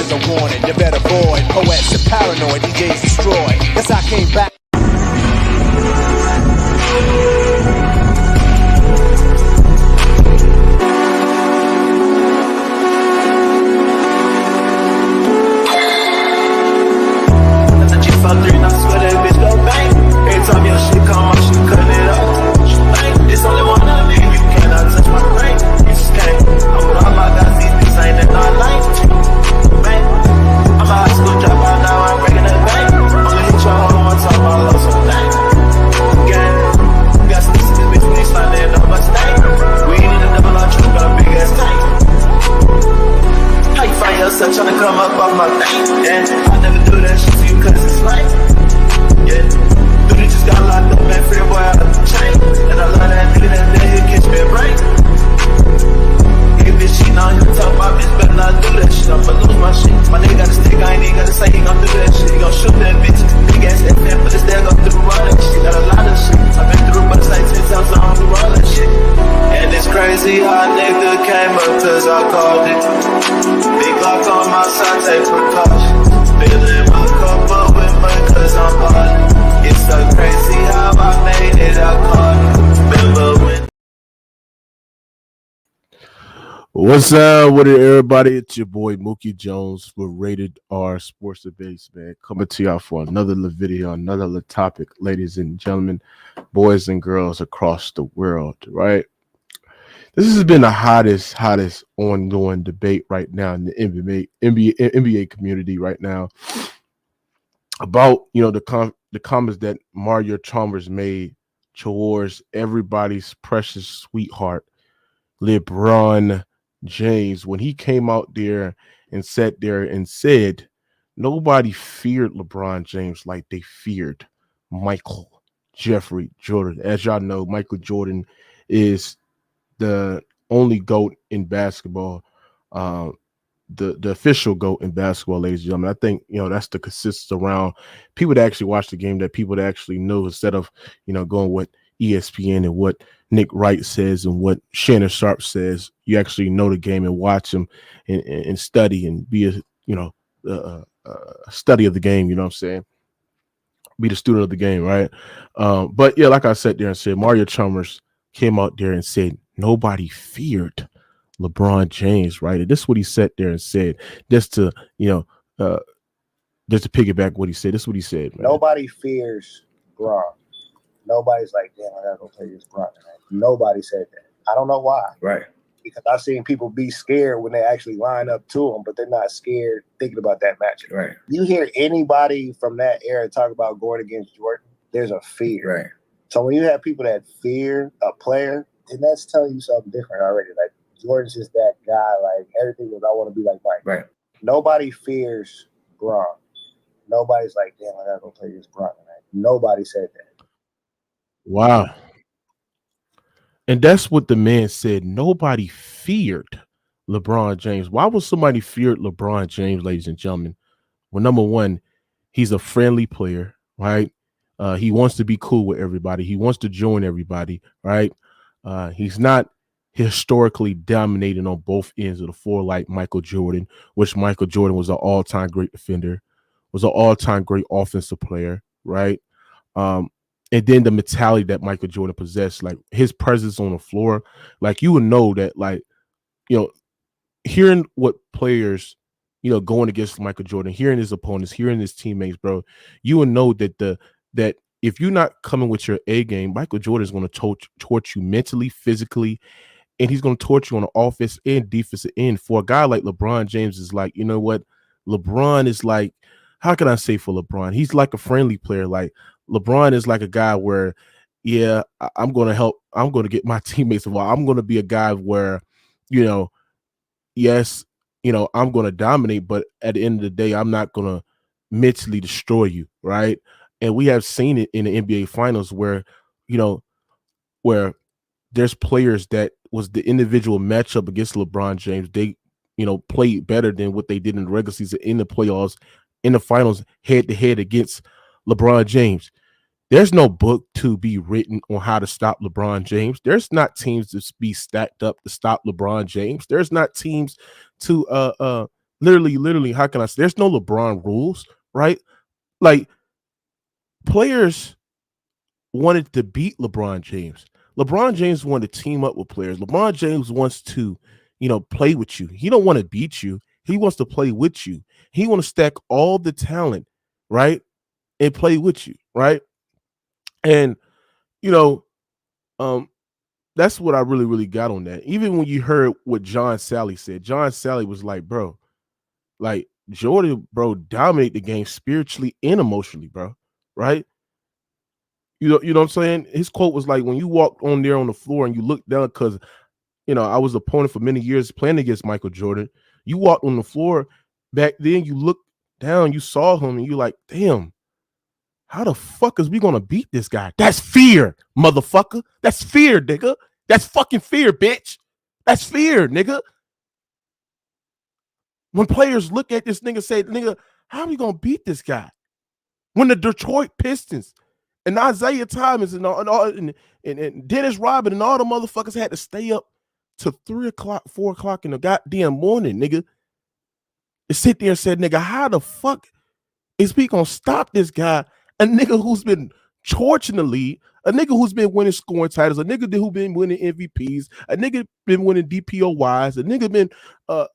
is a warning, you better avoid. Poets are paranoid, DJs destroy. Yes, I came back. Trying to come up off my thing, yeah. I never do that shit to you cause it's like, yeah. Dude, just got locked up, man, free boy out of the chain. And I love that nigga that day, he'll catch me a break. If this shit on him, talk about bitch, better not do that shit. I'ma lose my shit. My nigga got a stick, I ain't even gotta say he gon' do that shit. He gon' shoot that bitch. Big ass FM, but it's there, go through all that shit. Got a lot of shit. I've been through but it's like 10 times, I don't do all that shit. And it's crazy how nigga came up cause I called it. Big lock on my side, take precautions. Filling my cup up with money cause I'm ballin'. It's so crazy how I made it, I caught it. Remember when... What's up with it, everybody? It's your boy Mookie Jones with Rated R Sports Debates, man. Coming to y'all for another video, another topic, ladies and gentlemen, boys and girls across the world, right? This has been the hottest ongoing debate right now in the NBA community right now about, you know, the comments that Mario Chalmers made towards everybody's precious sweetheart, Lebron James, when he came out there and sat there and said nobody feared LeBron James like they feared Michael Jeffrey Jordan. As y'all know, Michael Jordan is the only GOAT in basketball, the official GOAT in basketball, ladies and gentlemen. I think, you know, that's the consensus around people that actually watch the game, that people that actually know, instead of, you know, going with ESPN and what Nick Wright says and what Shannon Sharp says. You actually know the game and watch them and study and be a study of the game. You know what I'm saying? Be the student of the game, right? But yeah, like I sat there and said, Mario Chalmers came out there and said nobody feared LeBron James, right? And this is what he sat there and said, just to piggyback what he said. This is what he said, man. Nobody fears Bron. Nobody's like, damn, I gotta go play this Bron tonight. Nobody said that. I don't know why. Right. Because I've seen people be scared when they actually line up to him, but they're not scared thinking about that matchup. Right. You hear anybody from that era talk about going against Jordan, there's a fear. Right. So when you have people that fear a player, then that's telling you something different already. Like, Jordan's just that guy, like, everything was, I want to be like Mike. Right. Nobody fears Bron. Nobody's like, damn, I gotta go play this Bron tonight. Nobody said that. Wow. And that's what the man said. Nobody feared LeBron James. Why would somebody fear LeBron James, ladies and gentlemen? Well, number one, he's a friendly player, right? He wants to be cool with everybody. He wants to join everybody, right? He's not historically dominating on both ends of the floor like Michael Jordan, which Michael Jordan was an all-time great defender, was an all-time great offensive player, right? And then the mentality that Michael Jordan possessed, like his presence on the floor, like you would know that, like, you know, hearing what players, you know, going against Michael Jordan, hearing his opponents, hearing his teammates, bro, you would know that that if you're not coming with your A game, Michael Jordan is going to torch you mentally, physically, and he's going to torch you on the offense and defensive end. For a guy like LeBron James is like, you know what? LeBron is like, how can I say for LeBron? He's like a friendly player. Like, LeBron is like a guy where, yeah, I'm going to help. I'm going to get my teammates involved. I'm going to be a guy where, you know, yes, you know, I'm going to dominate, but at the end of the day, I'm not going to mentally destroy you, right? And we have seen it in the NBA Finals where, you know, where there's players that was the individual matchup against LeBron James. They, you know, played better than what they did in the regular season, in the playoffs, in the finals, head to head against LeBron James. There's no book to be written on how to stop LeBron James. There's not teams to be stacked up to stop LeBron James. There's not teams to Literally, how can I say? There's no LeBron rules, right? Like, players wanted to beat LeBron James. LeBron James wanted to team up with players. LeBron James wants to, play with you. He don't want to beat you. He wants to play with you. He want to stack all the talent, right? And play with you, right? And you know, um, that's what I really, really got on that. Even when you heard what John Sally said, John Sally was like, bro, like Jordan, bro, dominate the game spiritually and emotionally, bro. Right? You know what I'm saying? His quote was like, when you walk on there on the floor and you look down, because I was opponent for many years playing against Michael Jordan. You walked on the floor back then, you looked down, you saw him, and you like, damn, how the fuck is we gonna beat this guy? That's fear, motherfucker. That's fear, nigga. That's fucking fear, bitch. That's fear, nigga. When players look at this nigga, say, nigga, how are we gonna beat this guy? When the Detroit Pistons and Isaiah Thomas and Dennis Rodman and all the motherfuckers had to stay up to 3 o'clock, 4 o'clock in the goddamn morning, nigga, and sit there and said, nigga, how the fuck is we gonna stop this guy? A nigga who's been torching the league, a nigga who's been winning scoring titles, a nigga who's been winning MVPs, a nigga been winning DPOYs, a nigga been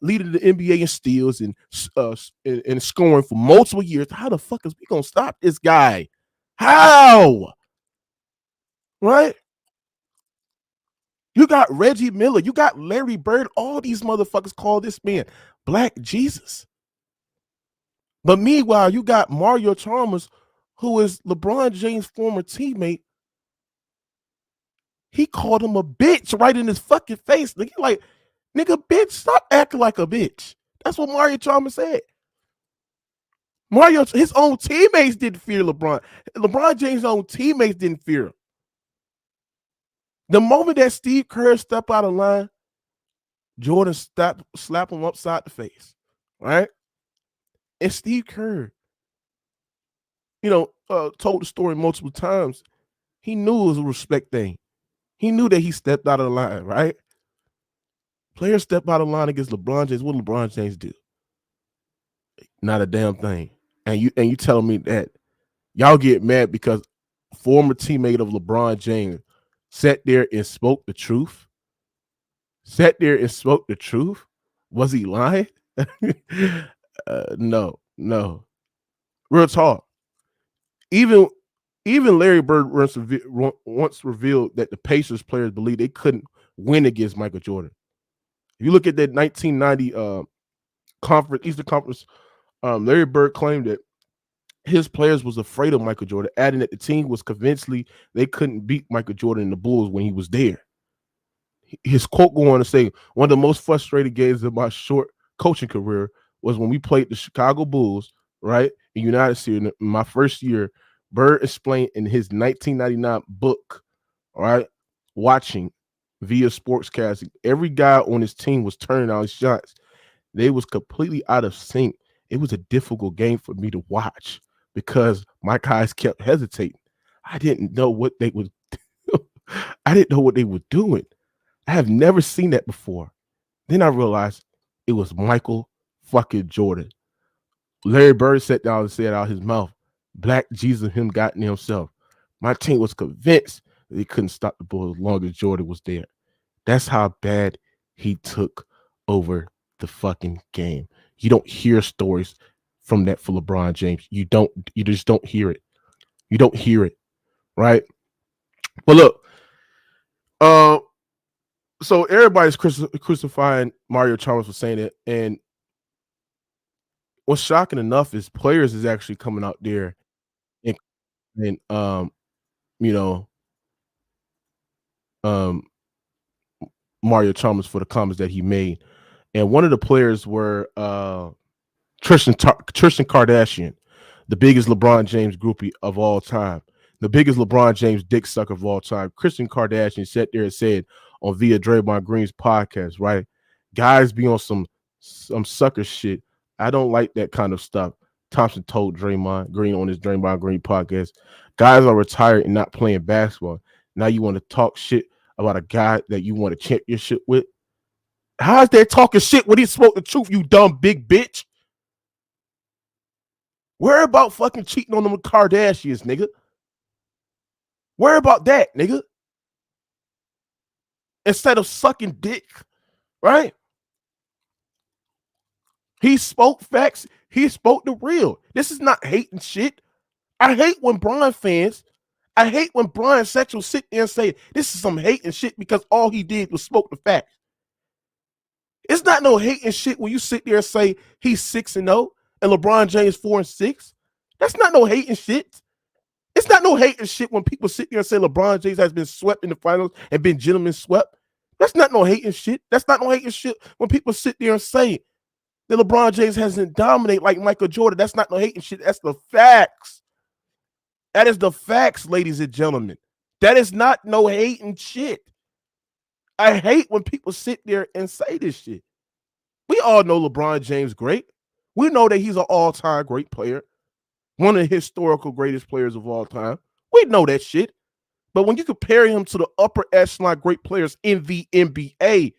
leading the NBA in steals and scoring for multiple years. How the fuck is we gonna stop this guy? How? Right? You got Reggie Miller, you got Larry Bird, all these motherfuckers call this man Black Jesus. But meanwhile, you got Mario Chalmers, who is LeBron James' former teammate. He called him a bitch right in his fucking face. Nigga, like, nigga, bitch, stop acting like a bitch. That's what Mario Chalmers said. His own teammates didn't fear LeBron. LeBron James' own teammates didn't fear him. The moment that Steve Kerr stepped out of line, Jordan slapped him upside the face, right? And Steve Kerr, told the story multiple times. He knew it was a respect thing. He knew that he stepped out of the line, right? Players step out of line against LeBron James. What did LeBron James do? Not a damn thing. And you telling me that y'all get mad because former teammate of LeBron James sat there and spoke the truth? Sat there and spoke the truth? Was he lying? No. Real talk. Even Larry Bird once revealed that the Pacers players believed they couldn't win against Michael Jordan. If you look at that 1990 Eastern Conference, Larry Bird claimed that his players was afraid of Michael Jordan, adding that the team was convinced they couldn't beat Michael Jordan and the Bulls when he was there. His quote going on to say, one of the most frustrating games of my short coaching career was when we played the Chicago Bulls, right, in United States in my first year. Bird explained in his 1999 book, all right, watching via sportscasting, every guy on his team was turning out shots. They was completely out of sync. It was a difficult game for me to watch because my guys kept hesitating. I didn't know what they would do. I didn't know what they were doing. I have never seen that before. Then I realized it was Michael fucking Jordan. Larry Bird sat down and said out his mouth, Black Jesus, him got in himself. My team was convinced that they couldn't stop the Bulls as long as Jordan was there. That's how bad he took over the fucking game. You don't hear stories from that for LeBron James. You just don't hear it. You don't hear it, right? But look, so everybody's crucifying Mario Chalmers for saying it, and what's shocking enough is players is actually coming out there and Mario Chalmers for the comments that he made. And one of the players were Tristan Kardashian, the biggest LeBron James groupie of all time, the biggest LeBron James dick sucker of all time. Tristan Kardashian sat there and said on via Draymond Green's podcast, right? Guys be on some sucker shit. I don't like that kind of stuff. Thompson told Draymond Green on his Draymond Green podcast, guys are retired and not playing basketball. Now you want to talk shit about a guy that you want a championship with? How is that talking shit when he spoke the truth, you dumb big bitch? Worry about fucking cheating on them Kardashians, nigga. Worry about that, nigga. Instead of sucking dick, right? He spoke facts. He spoke the real. This is not hating shit. I hate when Bron sexual sit there and say this is some hating shit because all he did was spoke the facts. It's not no hating shit when you sit there and say he's 6-0 and LeBron James 4-6. That's not no hating shit. It's not no hating shit when people sit there and say LeBron James has been swept in the finals and been gentlemen swept. That's not no hating shit. That's not no hating shit when people sit there and say that LeBron James hasn't dominated like Michael Jordan. That's not no hating shit. That's the facts. That is the facts, ladies and gentlemen. That is not no hating shit. I hate when people sit there and say this shit. We all know LeBron James great. We know that he's an all-time great player. One of the historical greatest players of all time. We know that shit. But when you compare him to the upper echelon great players in the NBA,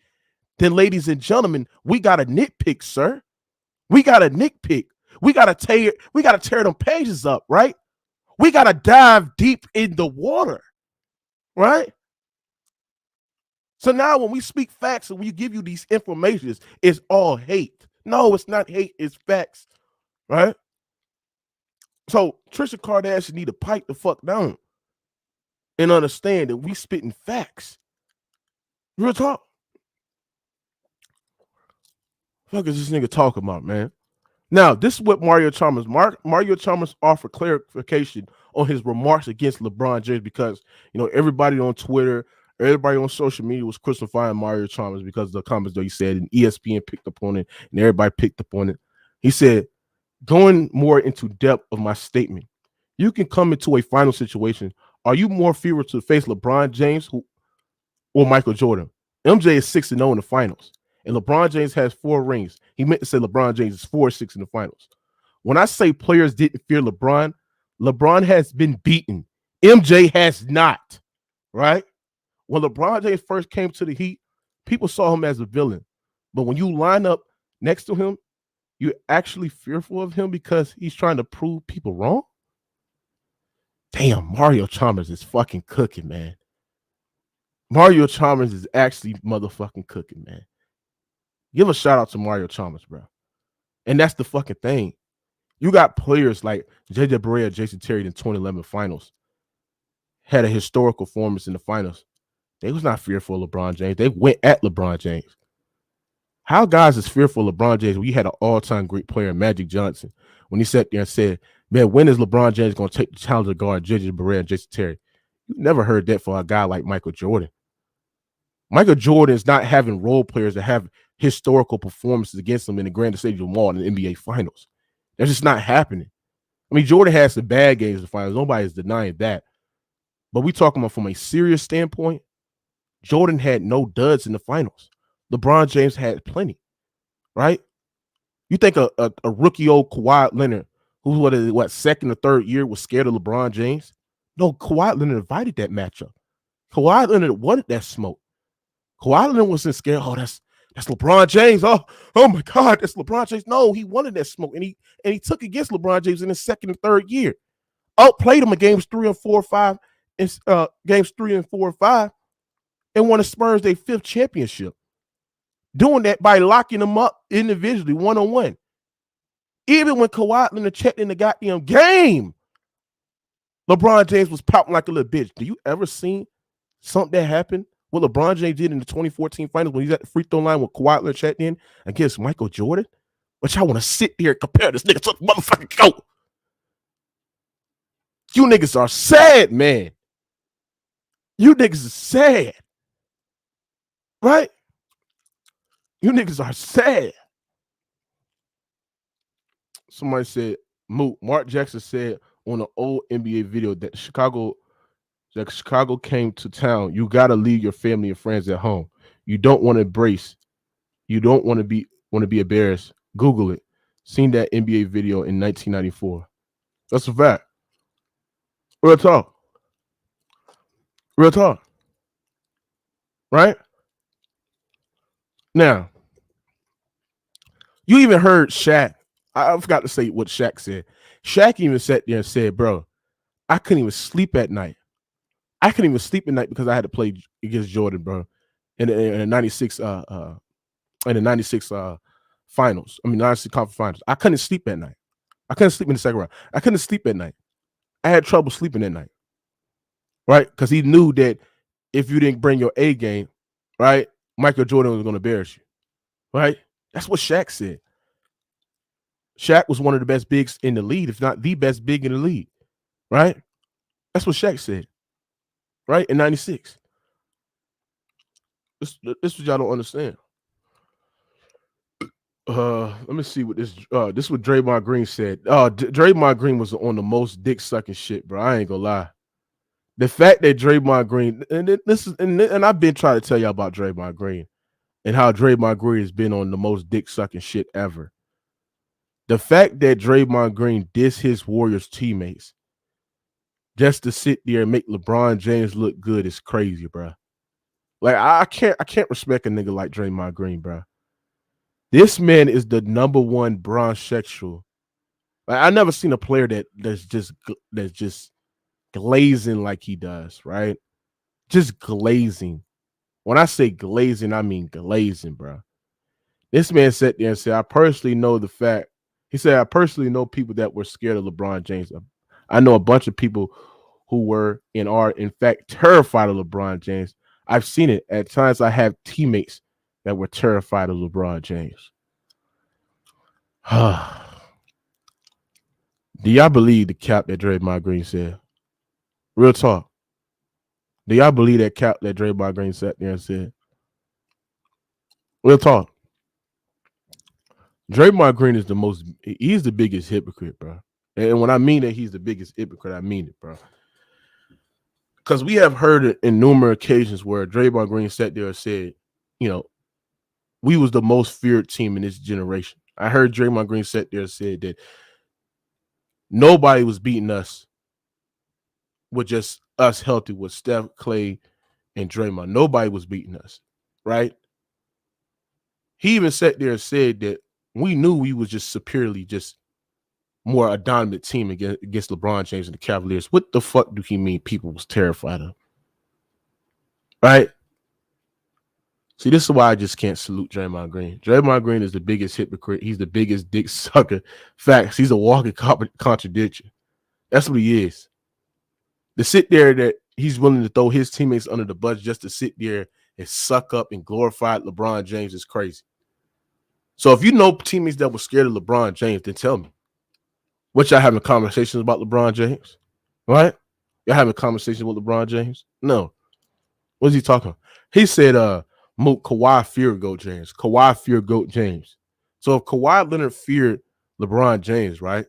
then, ladies and gentlemen, we got to nitpick, sir. We got to nitpick. We got to tear them pages up, right? We got to dive deep in the water, right? So now when we speak facts and we give you these informations, it's all hate. No, it's not hate. It's facts, right? So Trisha Kardashian need to pipe the fuck down and understand that we spitting facts. Real talk. Fuck is this nigga talking about, man? Now, this is what Mario Chalmers. Mario Chalmers offered clarification on his remarks against LeBron James because, everybody on Twitter, everybody on social media was crucifying Mario Chalmers because of the comments that he said, and ESPN picked up on it, and everybody picked up on it. He said, going more into depth of my statement, you can come into a final situation. Are you more favored to face LeBron James or Michael Jordan? MJ is 6-0 in the finals, and LeBron James has 4 rings. He meant to say LeBron James is 4-6 in the finals. When I say players didn't fear LeBron, LeBron has been beaten. MJ has not, right? When LeBron James first came to the Heat, people saw him as a villain. But when you line up next to him, you're actually fearful of him because he's trying to prove people wrong? Damn, Mario Chalmers is fucking cooking, man. Mario Chalmers is actually motherfucking cooking, man. Give a shout out to Mario Chalmers, bro. And that's the fucking thing. You got players like JJ Barea, Jason Terry in the 2011 finals had a historical performance in the finals. They was not fearful of LeBron James. They went at LeBron James. How guys is fearful of LeBron James when you had an all-time great player, Magic Johnson, when he sat there and said, man, when is LeBron James going to take the challenger guard, JJ Barea and Jason Terry? You never heard that for a guy like Michael Jordan. Michael Jordan is not having role players that have historical performances against him in the Grand Stadium Mall in the NBA Finals. That's just not happening. I mean, Jordan has some bad games in the finals. Nobody's denying that. But we talking about from a serious standpoint, Jordan had no duds in the finals. LeBron James had plenty, right? You think a rookie old Kawhi Leonard, who was second or third year, was scared of LeBron James? No, Kawhi Leonard invited that matchup. Kawhi Leonard wanted that smoke. Kawhi Leonard wasn't scared. Oh, that's LeBron James. Oh my God, that's LeBron James. No, he wanted that smoke, and he took against LeBron James in his second and third year. Outplayed him in games 3 and 4 or 5, games 3 and 4 or 5, and won the Spurs their 5th championship. Doing that by locking them up individually, one-on-one. Even when Kawhi Leonard checked in the goddamn game, LeBron James was pouting like a little bitch. Do you ever seen something that happened? What LeBron James did in the 2014 finals when he's at the free throw line with Kawhi Leonard checked in against Michael Jordan? But y'all want to sit there and compare this nigga to the motherfucking GOAT. You niggas are sad, man. You niggas are sad. Right? You niggas are sad. Somebody said, Mark Jackson said on an old NBA video that Chicago came to town. You got to leave your family and friends at home. You don't want to embrace. You don't want to be embarrassed. Google it. Seen that NBA video in 1994. That's a fact. Real talk. Real talk. Right? Now, You even heard Shaq. I forgot to say what Shaq said. Shaq even sat there and said, bro, I couldn't even sleep at night. I couldn't even sleep at night because I had to play against Jordan, bro, in the 96 finals. I mean, 96 conference finals. I couldn't sleep at night. I couldn't sleep in the second round. I couldn't sleep at night. I had trouble sleeping at night. Right? Because he knew that if you didn't bring your A game, right, Michael Jordan was going to embarrass you. Right? That's what Shaq said. Shaq was one of the best bigs in the league, if not the best big in the league. Right? That's what Shaq said. Right? In 96. This what y'all don't understand. Let me see what this is what Draymond Green said. Draymond Green was on the most dick sucking shit, bro. I ain't gonna lie. The fact that Draymond Green, and I've been trying to tell y'all about Draymond Green and how Draymond Green has been on the most dick sucking shit ever. The fact that Draymond Green dissed his Warriors teammates just to sit there and make LeBron James look good is crazy, bro. Like I can't respect a nigga like Draymond Green, bro. This man is the #1 bronzexual. Like I never seen a player that's just glazing like he does, right? Just glazing. When I say glazing, I mean glazing, bro. This man sat there and said, I personally know the fact. He said, I personally know people that were scared of LeBron James. I know a bunch of people who were and are, in fact, terrified of LeBron James. I've seen it. At times, I have teammates that were terrified of LeBron James. Do y'all believe the cap that Draymond Green said? Real talk. Do y'all believe that cap that Draymond Green sat there and said? Real talk. Draymond Green is he's the biggest hypocrite, bro. And when I mean that he's the biggest hypocrite, I mean it, bro. Because we have heard it in numerous occasions where Draymond Green sat there and said, you know, we was the most feared team in this generation. I heard Draymond Green sat there and said that nobody was beating us with just us healthy with Steph, Clay, and Draymond. Nobody was beating us, right? He even sat there and said that we knew we was just superiorly just more a dominant team against LeBron James and the Cavaliers. What the fuck do he mean people was terrified of? Right? See, this is why I just can't salute Draymond Green. Draymond Green is the biggest hypocrite. He's the biggest dick sucker. Facts. He's a walking contradiction. That's what he is. To sit there that he's willing to throw his teammates under the bus just to sit there and suck up and glorify LeBron James is crazy. So if you know teammates that were scared of LeBron James, then tell me. What y'all having conversations about LeBron James? Right? Y'all having conversations with LeBron James? No. What is he talking about? He said, Kawhi feared GOAT James. Kawhi feared GOAT James. So if Kawhi Leonard feared LeBron James, right?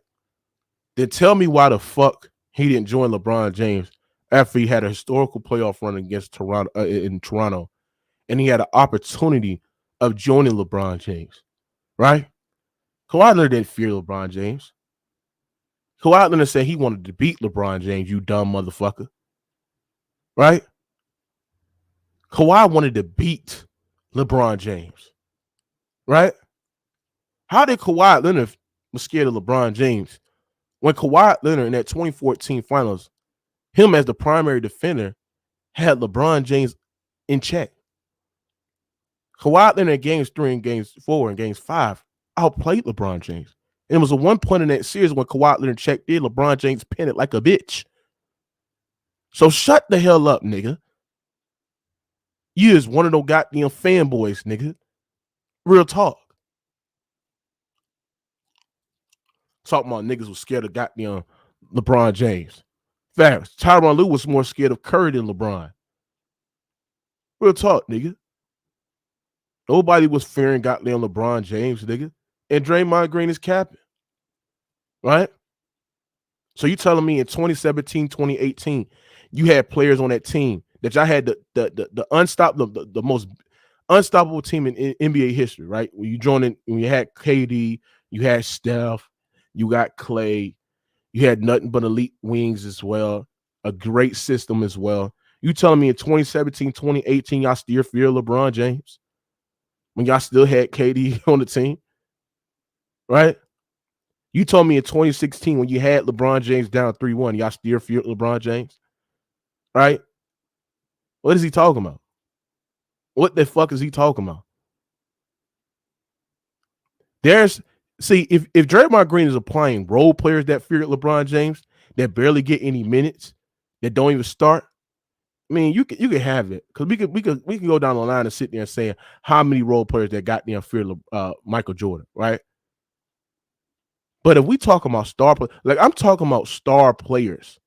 Then tell me why the fuck he didn't join LeBron James after he had a historical playoff run against Toronto in Toronto, and he had an opportunity of joining LeBron James, right? Kawhi Leonard didn't fear LeBron James. Kawhi Leonard said he wanted to beat LeBron James, you dumb motherfucker, right? Kawhi wanted to beat LeBron James, right? How did Kawhi Leonard was scared of LeBron James when Kawhi Leonard in that 2014 finals, him as the primary defender, had LeBron James in check? Kawhi Leonard in games 3 and games 4 and games 5 outplayed LeBron James. And it was a 1 point in that series when Kawhi Leonard checked in, LeBron James pinned it like a bitch. So shut the hell up, nigga. You is one of those goddamn fanboys, nigga. Real talk. Talking about niggas was scared of goddamn LeBron James. Facts. Tyronn Lue was more scared of Curry than LeBron. Real talk, nigga. Nobody was fearing goddamn LeBron James, nigga. And Draymond Green is capping. Right? So you telling me in 2017, 2018, you had players on that team that y'all had the unstoppable, the most unstoppable team in NBA history, right? When you joined in, when you had KD, you had Steph, you got Clay, you had nothing but elite wings as well, a great system as well. You telling me in 2017, 2018, y'all still fear LeBron James when y'all still had KD on the team? right? You told me in 2016 when you had LeBron James down 3-1, y'all still feared LeBron James, right? What is he talking about? What the fuck is he talking about? If Draymond Green is applying role players that fear LeBron James, that barely get any minutes, that don't even start, I mean, you can have it because we can go down the line and sit there and say how many role players that got them fear Michael Jordan, right? But if we talk about I'm talking about star players,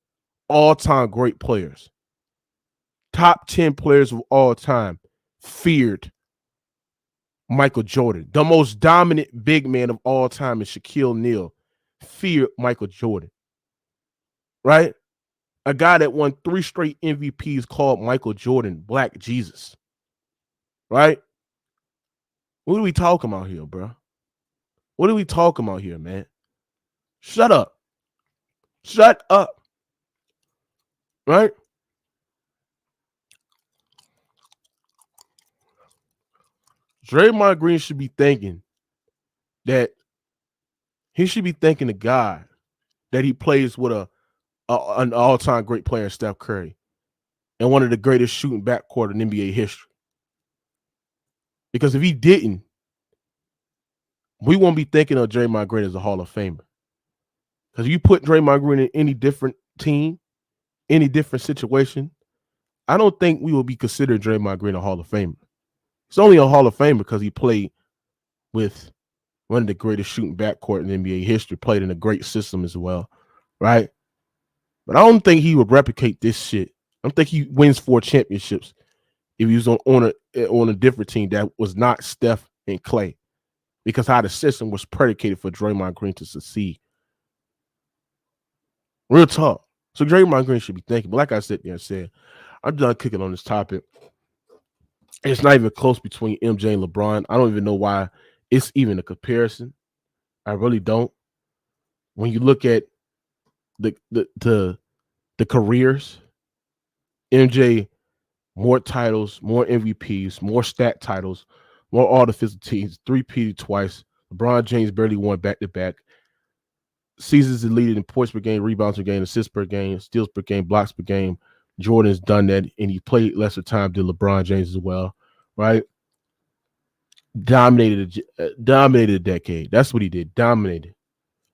all-time great players, top 10 players of all time, feared Michael Jordan. The most dominant big man of all time is Shaquille O'Neal, feared Michael Jordan, right? A guy that won 3 straight MVPs called Michael Jordan Black Jesus, right? What are we talking about here, bro? What are we talking about here, man? Shut up. Shut up. Right? Draymond Green should be thinking that he should be thanking the God that he plays with an all-time great player, Steph Curry, and one of the greatest shooting backcourt in NBA history. Because if he didn't, we won't be thinking of Draymond Green as a Hall of Famer. Because if you put Draymond Green in any different team, any different situation, I don't think we will be considering Draymond Green a Hall of Famer. He's only a Hall of Famer because he played with one of the greatest shooting backcourt in NBA history, played in a great system as well, right? But I don't think he would replicate this shit. I don't think he wins 4 championships if he was on a different team that was not Steph and Clay, because how the system was predicated for Draymond Green to succeed. Real talk. So Draymond Green should be thinking. But like I said there and said, I'm done cooking on this topic. It's not even close between MJ and LeBron. I don't even know why it's even a comparison. I really don't. When you look at the careers, MJ, more titles, more MVPs, more stat titles, more all defensive teams, 3-peated twice. LeBron James barely won back-to-back. Seasons is leading in points per game, rebounds per game, assists per game, steals per game, blocks per game. Jordan's done that, and he played lesser time than LeBron James as well, right? Dominated a decade. That's what he did. Dominated.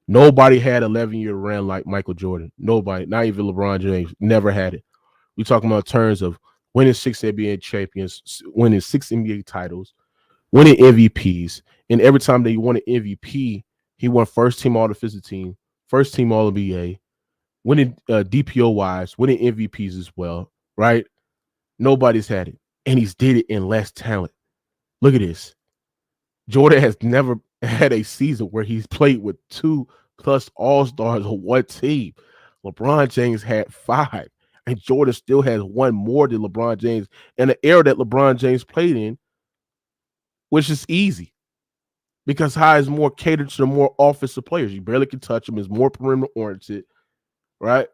Nobody had 11-year run like Michael Jordan. Nobody, not even LeBron James, never had it. We talking about terms of winning 6 NBA champions, winning 6 NBA titles, winning MVPs, and every time that he won an MVP, he won first team all defensive team, first team all NBA, winning DPOYs, winning MVPs as well, right? Nobody's had it, and he's did it in less talent. Look at this. Jordan has never had a season where he's played with 2+ all-stars on one team. LeBron James had 5, and Jordan still has 1 more than LeBron James in the era that LeBron James played in, which is easy because High is more catered to the more offensive players. You barely can touch him. Is more perimeter oriented, right?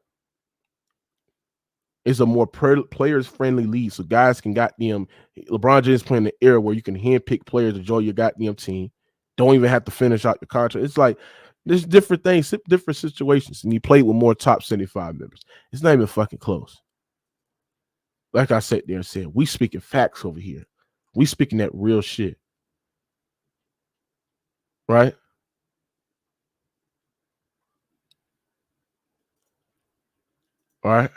It's a more players-friendly league, so guys can goddamn LeBron James playing the era where you can handpick players to join your goddamn team. Don't even have to finish out your contract. It's like there's different things, different situations, and he played with more top 75 members. It's not even fucking close. Like I said there and said, we speaking facts over here. We speaking that real shit. Right? All right.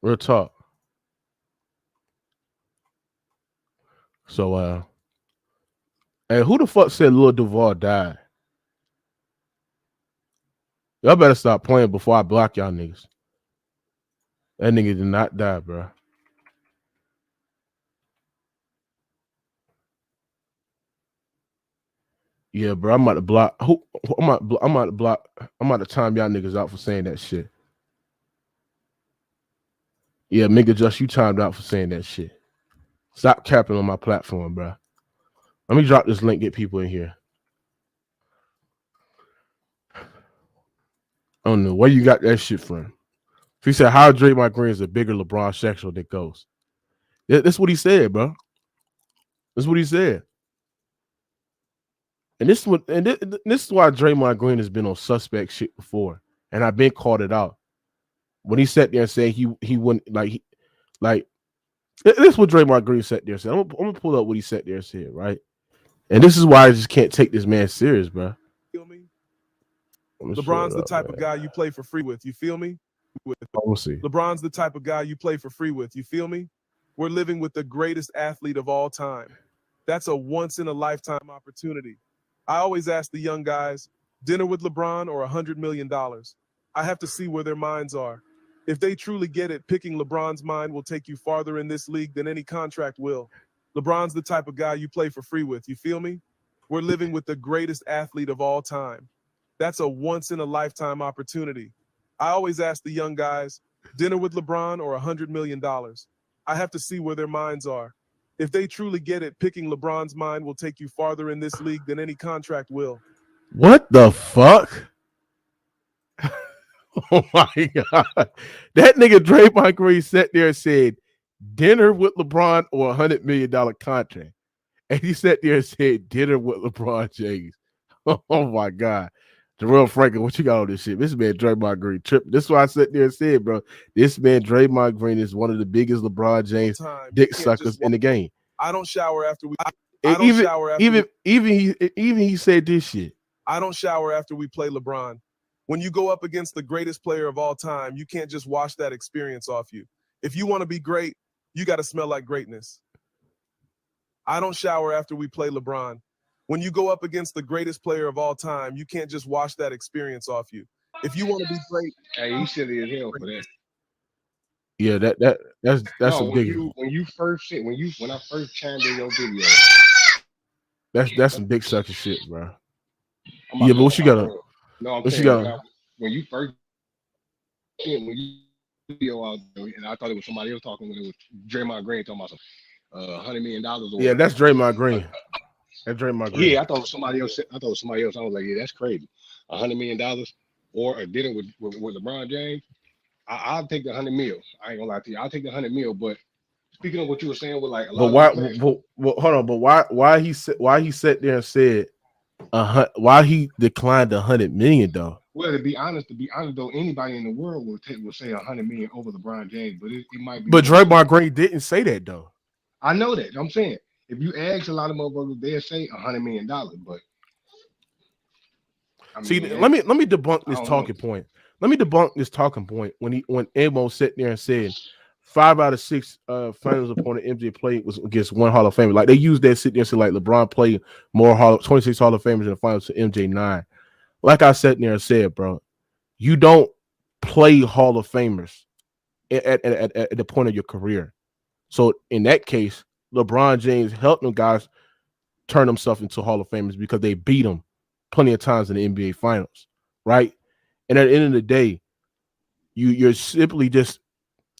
Real talk. So hey, who the fuck said Lil Duval died? Y'all better stop playing before I block y'all niggas. That nigga did not die, bro. Yeah, bro. I'm about to block. I'm about to block. I'm about to time y'all niggas out for saying that shit. Yeah, nigga, just you timed out for saying that shit. Stop capping on my platform, bro. Let me drop this link, get people in here. I don't know where you got that shit from. If he said how Draymond Green is a bigger LeBron sexual than Ghost. That's what he said, bro. That's what he said. And this is why Draymond Green has been on suspect shit before, and I've been called it out when he sat there and said he wouldn't like. This is what Draymond Green sat there and said. I'm gonna pull up what he sat there and said, right? And this is why I just can't take this man serious, bro. Feel me? LeBron's the type of guy you play for free with. You feel me? We'll see. LeBron's the type of guy you play for free with. You feel me? We're living with the greatest athlete of all time. That's a once-in-a-lifetime opportunity. I always ask the young guys, dinner with LeBron or $100 million? I have to see where their minds are. If they truly get it, picking LeBron's mind will take you farther in this league than any contract will. LeBron's the type of guy you play for free with. You feel me? We're living with the greatest athlete of all time. That's a once-in-a-lifetime opportunity. I always ask the young guys, dinner with LeBron or $100 million? I have to see where their minds are. If they truly get it, picking LeBron's mind will take you farther in this league than any contract will. What the fuck? Oh my God. That nigga Draymond Green sat there and said, dinner with LeBron or $100 million contract. And he sat there and said, dinner with LeBron James. Oh my God. Jarrell Franklin, what you got on this shit? This man Draymond Green tripping. This is why I sat there and said, bro, this man Draymond Green is one of the biggest LeBron James dick suckers in the game. I don't shower after we. Even he said this shit. I don't shower after we play LeBron. When you go up against the greatest player of all time, you can't just wash that experience off you. If you want to be great, you got to smell like greatness. I don't shower after we play LeBron. When you go up against the greatest player of all time, you can't just wash that experience off you. If you want to be great, hey, he silly as hell for that. Yeah, that's no, a big. When I first chimed in your video, that's some dick sucker shit, bro. Yeah, but what you got? No, I'm what saying, you got? When you video out there, and I thought it was somebody else talking when it was Draymond Green talking about some $100 million. Yeah, that's Draymond Green. That's Draymond Green. Yeah, I thought it was somebody else. I was like, yeah, that's crazy. $100 million or a dinner with LeBron James. I'll take the 100 mil. I ain't gonna lie to you. I'll take the 100 mil. But speaking of what you were saying with like a lot of players, hold on. But why he sat there and said why he declined $100 million though? Well, to be honest though, anybody in the world will say $100 million over LeBron James, but it might be. But Draymond Green didn't say that though. I know that. I'm saying if you ask a lot of motherfuckers, they'll say $100 million. But I mean, see, let me debunk this talking point. Let me debunk this talking point when Amo sat there and said 5 out of 6 finals opponent MJ played was against one Hall of Famer. Like they used that sit there and say like LeBron played more 26 Hall of Famers in the finals to MJ 9. Like I sat there and said, bro, you don't play Hall of Famers at the point of your career. So in that case, LeBron James helped them guys turn themselves into Hall of Famers because they beat them plenty of times in the NBA Finals, right? And at the end of the day, you're simply just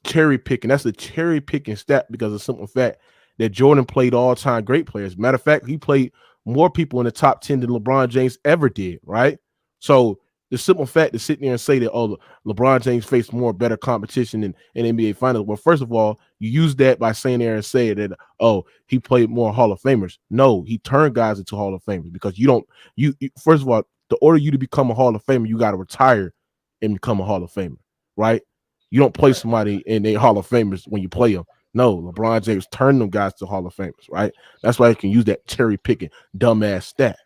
cherry picking. That's a cherry picking stat because of the simple fact that Jordan played all-time great players. Matter of fact, he played more people in the top 10 than LeBron James ever did, right? So the simple fact to sit there and say that, oh, LeBron James faced more better competition in NBA Finals. Well, first of all, you use that by saying there and say that, oh, he played more Hall of Famers. No, he turned guys into Hall of Famers because you first of all, to order you to become a Hall of Famer, you got to retire and become a Hall of Famer, right? You don't play somebody in a Hall of Famers when you play them. No, LeBron James turned them guys to Hall of Famers, right? That's why you can use that cherry picking dumbass stat.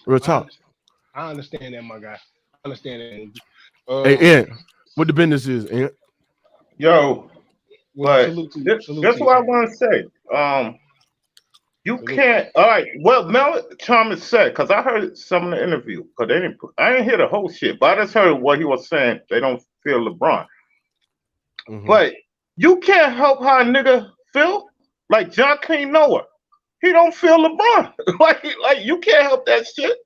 Real talk. I understand that, my guy. I understand that. Hey, Ant, what the business is, Ant? Yo, but that's what I want to say. You can't. All right. Well, Chalmers said, because I heard some of the interview, because I didn't hear the whole shit, but I just heard what he was saying. They don't feel LeBron. Mm-hmm. But you can't help how a nigga feel. Like John King Noah, he don't feel LeBron. like you can't help that shit.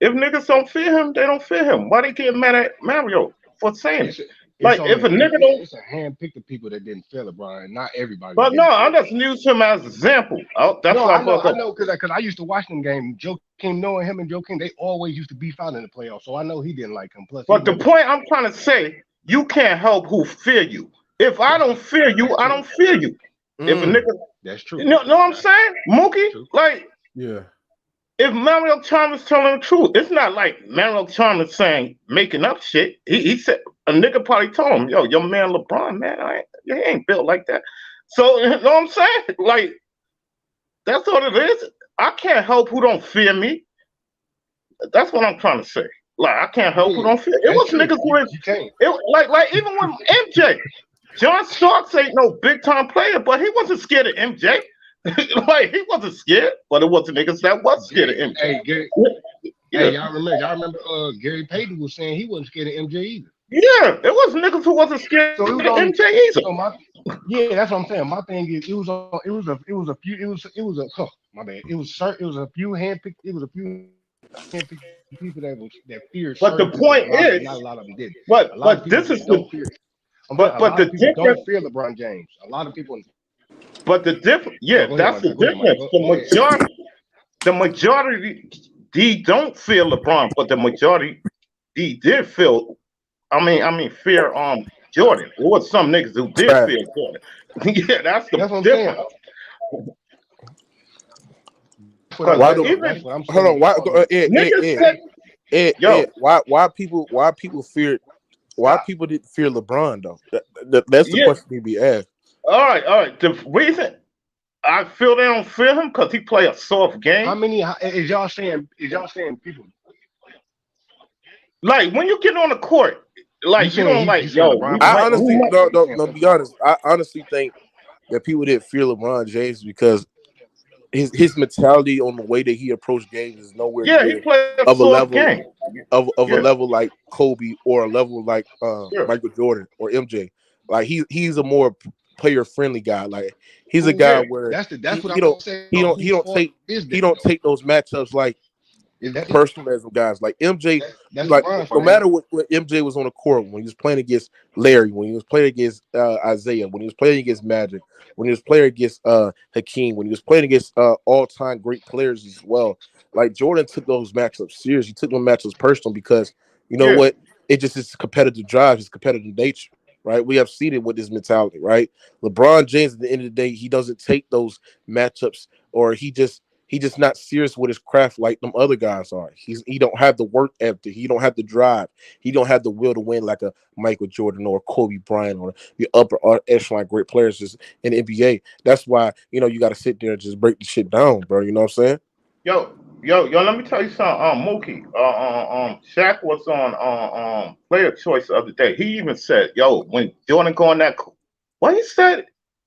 If niggas don't fear him, they don't fear him. Why they get mad at Mario for saying it? Like if a nigga don't, it's a handpicked of people that didn't feel LeBron, not everybody. But no, I'm just using him as an example. That's what I know because I used to watch them game. Joe King, knowing him and Joe King, they always used to beef out in the playoffs. So I know he didn't like him. Plus, but the point I'm trying to say, you can't help who fear you. If I don't fear you, I don't fear you. If a nigga, that's true. You know what I'm saying, Mookie? Yeah. if Mario Chalmers telling the truth, it's not like Mario Chalmers saying making up shit. He said a nigga probably told him, "Yo, your man LeBron, man, he ain't built like that." So you know what I'm saying? Like that's what it is. I can't help who don't fear me. That's what I'm trying to say. Like I can't help who don't fear. It was true. niggas who You can't. like even with MJ, John Starks ain't no big time player, but he wasn't scared of MJ. Like he wasn't scared, but it wasn't niggas that was scared of MJ. Hey, Gary, hey, y'all remember Gary Payton was saying he wasn't scared of MJ either. Yeah, it was niggas who wasn't scared So of MJ either. So yeah, that's what I'm saying. My thing is, it was a few handpicked people that feared. But the point is, not a lot of them did. But this is the fear. but the difference. Don't fear LeBron James. A lot of people. But the difference, that's the difference. The majority don't fear LeBron, but the majority did feel. I mean, fear Jordan. There was some niggas who did fear Jordan. Yeah, that's what I'm difference. Hold on, why people didn't fear LeBron though? That's the question to be asked. All right. The reason I feel they don't fear him because he play a soft game. How many is y'all saying people? Like when you get on the court, like you don't like yo. I honestly no. Be honest. I honestly think that people didn't fear LeBron James because his mentality on the way that he approached games is nowhere near of a level of a level like Kobe or a level like Michael Jordan or MJ. Like he's a more player friendly guy. Like he's a guy where he don't take those matchups like personalism guys. Like MJ, like no matter what MJ was on the court when he was playing against Larry, when he was playing against Isaiah, when he was playing against Magic, when he was playing against Hakeem, when he was playing against all-time great players as well. Like Jordan took those matchups serious. He took those matchups personal because you know what? It just is competitive drive, his competitive nature. Right, we have seen it with his mentality. Right, LeBron James at the end of the day, he doesn't take those matchups, or he just not serious with his craft like them other guys are. He don't have the work ethic. He don't have the drive. He don't have the will to win like a Michael Jordan or Kobe Bryant or the upper echelon great players just in the NBA. That's why you got to sit there and just break the shit down, bro. You know what I'm saying? Yo, let me tell you something. Mookie, Shaq was on Player Choice the other day. He even said, "Yo, when Jordan go on that, what he said."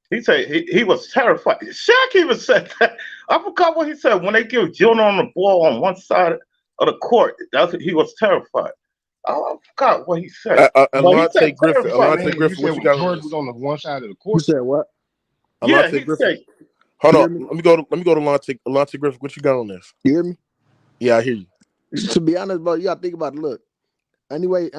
He said he was terrified. Shaq even said that. I forgot what he said when they give Jordan on the ball on one side of the court. He was terrified. I forgot what he said. Alonte Griffin, what you got? Jordan was on the one side of the court. You said what? Alonte Griffin. Hold on. Let me go to Alonte Griffin. What you got on this? You hear me? Yeah, I hear you. To be honest, bro, you gotta think about it. Look. Anyway,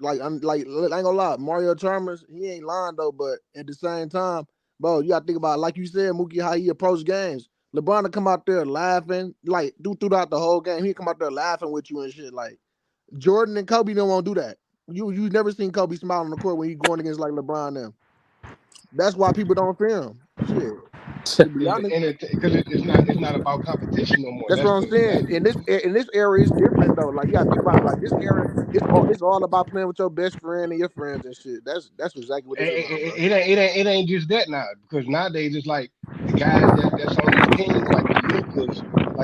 like I ain't gonna lie, Mario Chalmers, he ain't lying though, but at the same time, bro, you gotta think about, like you said, Mookie, how he approached games. LeBron to come out there laughing, like throughout the whole game, he come out there laughing with you and shit. Like Jordan and Kobe don't want to do that. You never seen Kobe smile on the court when he going against like LeBron them. That's why people don't fear him. Shit. Because it's not about competition no more. That's what I'm saying. In this area, it's different though. Like you gotta think about it. Like this area, it's all about playing with your best friend and your friends and shit. That's exactly what it is. It ain't just that now, because nowadays it's like the guys that's on these teams, like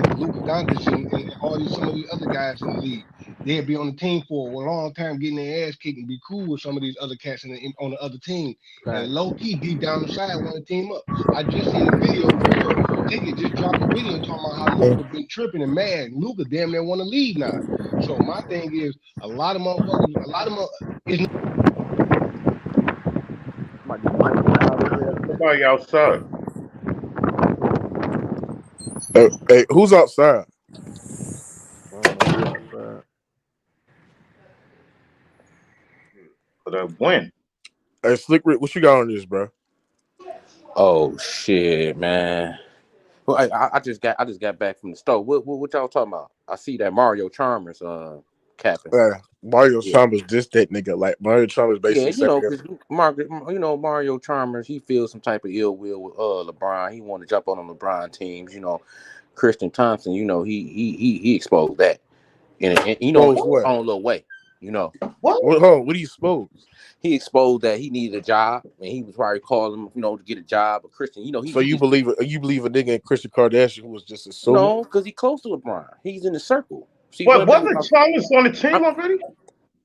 the Luka Doncic and all some of these other guys in the league. They'll be on the team for a long time, getting their ass kicked and be cool with some of these other cats on the other team. Right. And low key, deep down the side, want to team up. I just seen a video where Ticket just dropped a video talking about how Luka been tripping and mad. Luka damn near want to leave now. So my thing is, a lot of motherfuckers is somebody outside. Hey, who's outside? For the win. Hey, Slick Rick, what you got on this, bro? Oh shit, man. Well, I just got back from the store. What y'all talking about? I see that Mario Chalmers capping. Mario Chalmers just that nigga. Like Mario Chalmers basically. Yeah, because Mario Chalmers, he feels some type of ill will with LeBron. He want to jump on LeBron teams, Christian Thompson, you know, he exposed that and you know, in Exposed his what? own little way, you know. What? Hold on, what do you expose? He exposed that he needed a job, and he was probably calling him, you know, to get a job. But Christian, you know, So you believe a nigga in Christian Kardashian who was just assuming? no, because he's close to LeBron. He's in the circle. See, What? Wasn't Chalmers on the team already?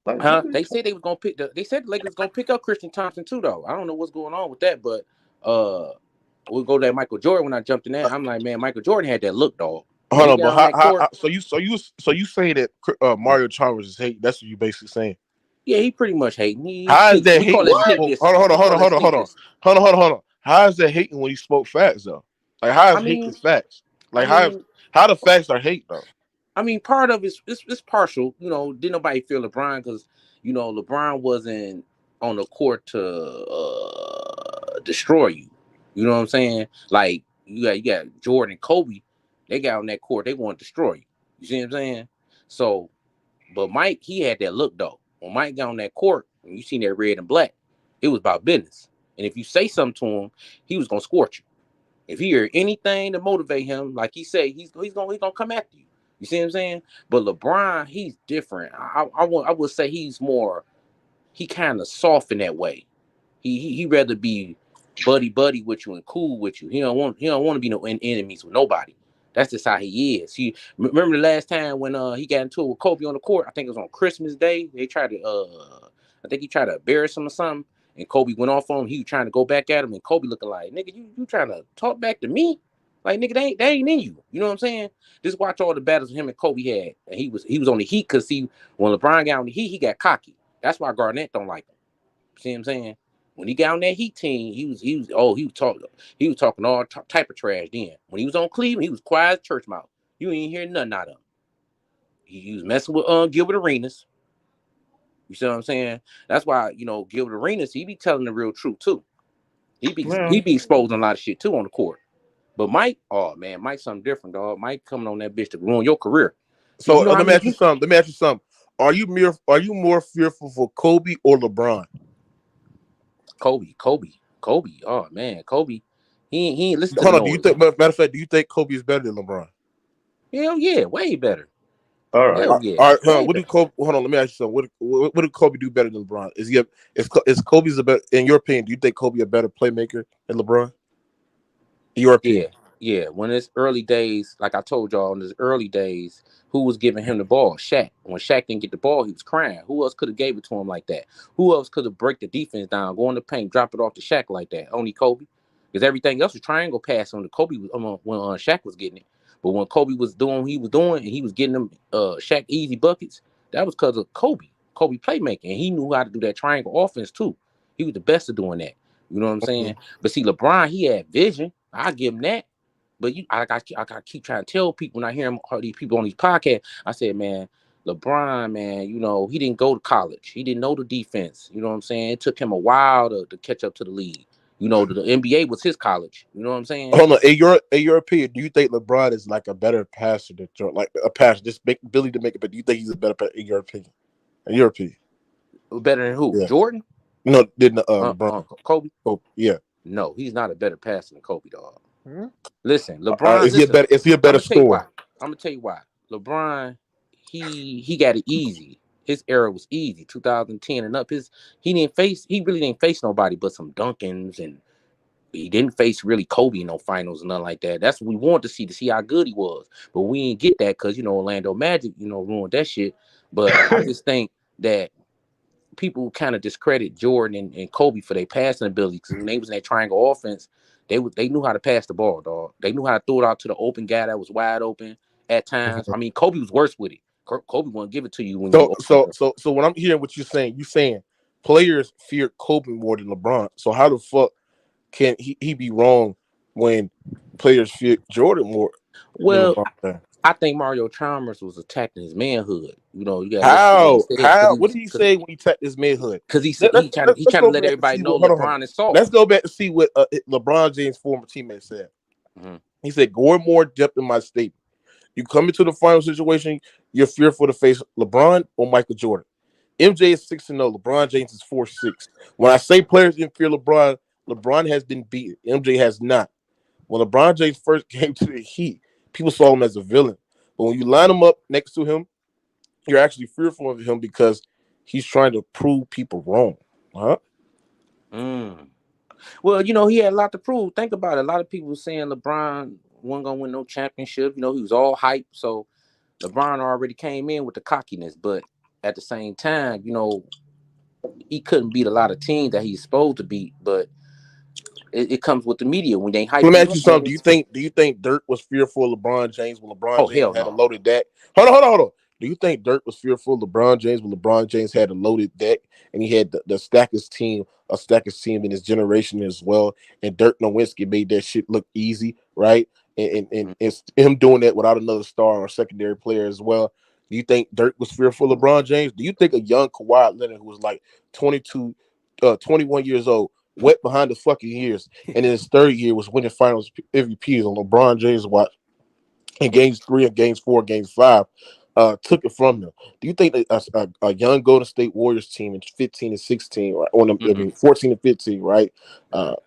Like, huh? They said they was gonna pick. They said the Lakers was gonna pick up Christian Thompson too, though. I don't know what's going on with that, but we'll go to that Michael Jordan. When I jumped in that, I'm like, man, Michael Jordan had that look, dog. Hold on, but how so you say that Mario Chalmers is hate? That's what you basically saying. Yeah, he pretty much hating. How is that hating? Hold on. How is that hating when he spoke facts though? Like how is hate facts? Like how the facts are hate though? I mean, part of it's partial. You know, didn't nobody feel LeBron because you know LeBron wasn't on the court to destroy you. You know what I'm saying? Like you got Jordan and Kobe. They got on that court. They want to destroy you. You see what I'm saying? So, but Mike, he had that look though. When Mike got on that court, and you seen that red and black, it was about business. And if you say something to him, he was gonna scorch you. If he heard anything to motivate him, like he said, he's gonna come after you. You see what I'm saying? But LeBron, he's different. I would say he's more. He kind of soft in that way. He rather be buddy with you and cool with you. He don't want to be no enemies with nobody. That's just how he is. You remember the last time when he got into it with Kobe on the court? I think it was on Christmas Day. They tried to I think he tried to embarrass him or something, and Kobe went off on him. He was trying to go back at him, and Kobe looking like, nigga, you trying to talk back to me? Like, nigga, they ain't in you. You know what I'm saying? Just watch all the battles him and Kobe had, and he was on the Heat because when LeBron got on the Heat, he got cocky. That's why Garnett don't like him. See what I'm saying? When he got on that Heat team, he was talking all type of trash. Then when he was on Cleveland, he was quiet as church mouth. You ain't hear nothing out of him. He was messing with Gilbert Arenas. You see what I'm saying? That's why Gilbert Arenas, he be telling the real truth too. He be exposing a lot of shit too on the court. But Mike, oh man, Mike's something different, dog. Mike coming on that bitch to ruin your career. So let me ask you something. Are you more fearful for Kobe or LeBron? Kobe. Oh man, Kobe. He ain't listen to Hold on. Matter of fact, do you think Kobe is better than LeBron? Hell yeah, way better. All right. Hell yeah. All right. What do Kobe? Hold on. Let me ask you something. What did Kobe do better than LeBron? Is Kobe's a better? In your opinion, do you think Kobe a better playmaker than LeBron? In your opinion? Yeah. When it's early days, like I told y'all, in his early days, who was giving him the ball? Shaq. When Shaq didn't get the ball, he was crying. Who else could have gave it to him like that? Who else could have break the defense down, go in the paint, drop it off to Shaq like that? Only Kobe. Because everything else was triangle pass on the Kobe when Shaq was getting it. But when Kobe was doing what he was doing and he was getting them Shaq easy buckets, that was because of Kobe playmaking. And he knew how to do that triangle offense too. He was the best at doing that. You know what I'm saying? But see, LeBron, he had vision. I give him that. But I keep trying to tell people when I hear these people on these podcasts, I said, man, LeBron, man, he didn't go to college. He didn't know the defense. You know what I'm saying? It took him a while to catch up to the league. The NBA was his college. You know what I'm saying? Hold on. In your opinion, do you think LeBron is like a better passer than Jordan? Like a passer, just ability to make it, but do you think he's a better passer in your opinion? In your opinion. Better than who? Yeah. Jordan? No, didn't LeBron. Kobe? Yeah. No, he's not a better passer than Kobe, dog. Hmm? Listen, LeBron. Is he a better scorer? I'm gonna tell you why. LeBron, he got it easy. His era was easy, 2010 and up. He really didn't face nobody but some Duncans, and he didn't face really Kobe in no finals and nothing like that. That's what we wanted to see how good he was. But we didn't get that because Orlando Magic, ruined that shit. But I just think that people kind of discredit Jordan and Kobe for their passing ability because when they was in that triangle offense, they knew how to pass the ball, dog. They knew how to throw it out to the open guy that was wide open at times. I mean, Kobe was worse with it. Kobe wouldn't give it to you when so when I'm hearing what you're saying players fear Kobe more than LeBron. So how the fuck can he be wrong when players fear Jordan more? Well, I think Mario Chalmers was attacking his manhood. You got how? What did he say when he attacked his manhood? Because he trying to let everybody know LeBron is soft. Let's go back to see what LeBron James' former teammate said. Mm-hmm. He said, "Go more depth in my statement. You come into the final situation, you're fearful to face LeBron or Michael Jordan. MJ is 6-0. LeBron James is 4-6. When I say players didn't fear LeBron has been beaten. MJ has not. When LeBron James first came to the Heat, people saw him as a villain. But when you line him up next to him, you're actually fearful of him because he's trying to prove people wrong. Huh? Well, he had a lot to prove. Think about it. A lot of people saying LeBron wasn't gonna win no championship. He was all hype. So LeBron already came in with the cockiness, but at the same time, he couldn't beat a lot of teams that he's supposed to beat. But it comes with the media when they hype Let me you ask you up, something. man. Do you think Dirk was fearful of LeBron James when LeBron Oh, James hell had a no. loaded deck? Hold on. Do you think Dirk was fearful of LeBron James when LeBron James had a loaded deck and he had the stackest team in his generation as well? And Dirk Nowitzki made that shit look easy, right? And it's him doing that without another star or secondary player as well. Do you think Dirk was fearful of LeBron James? Do you think a young Kawhi Leonard who was like 21 years old, wet behind the fucking ears, and in his third year was winning finals MVPs on LeBron James' watch in games 3 and games 4, games 5, took it from him? Do you think that a young Golden State Warriors team in 15 and 16, right, 14 and 15, right?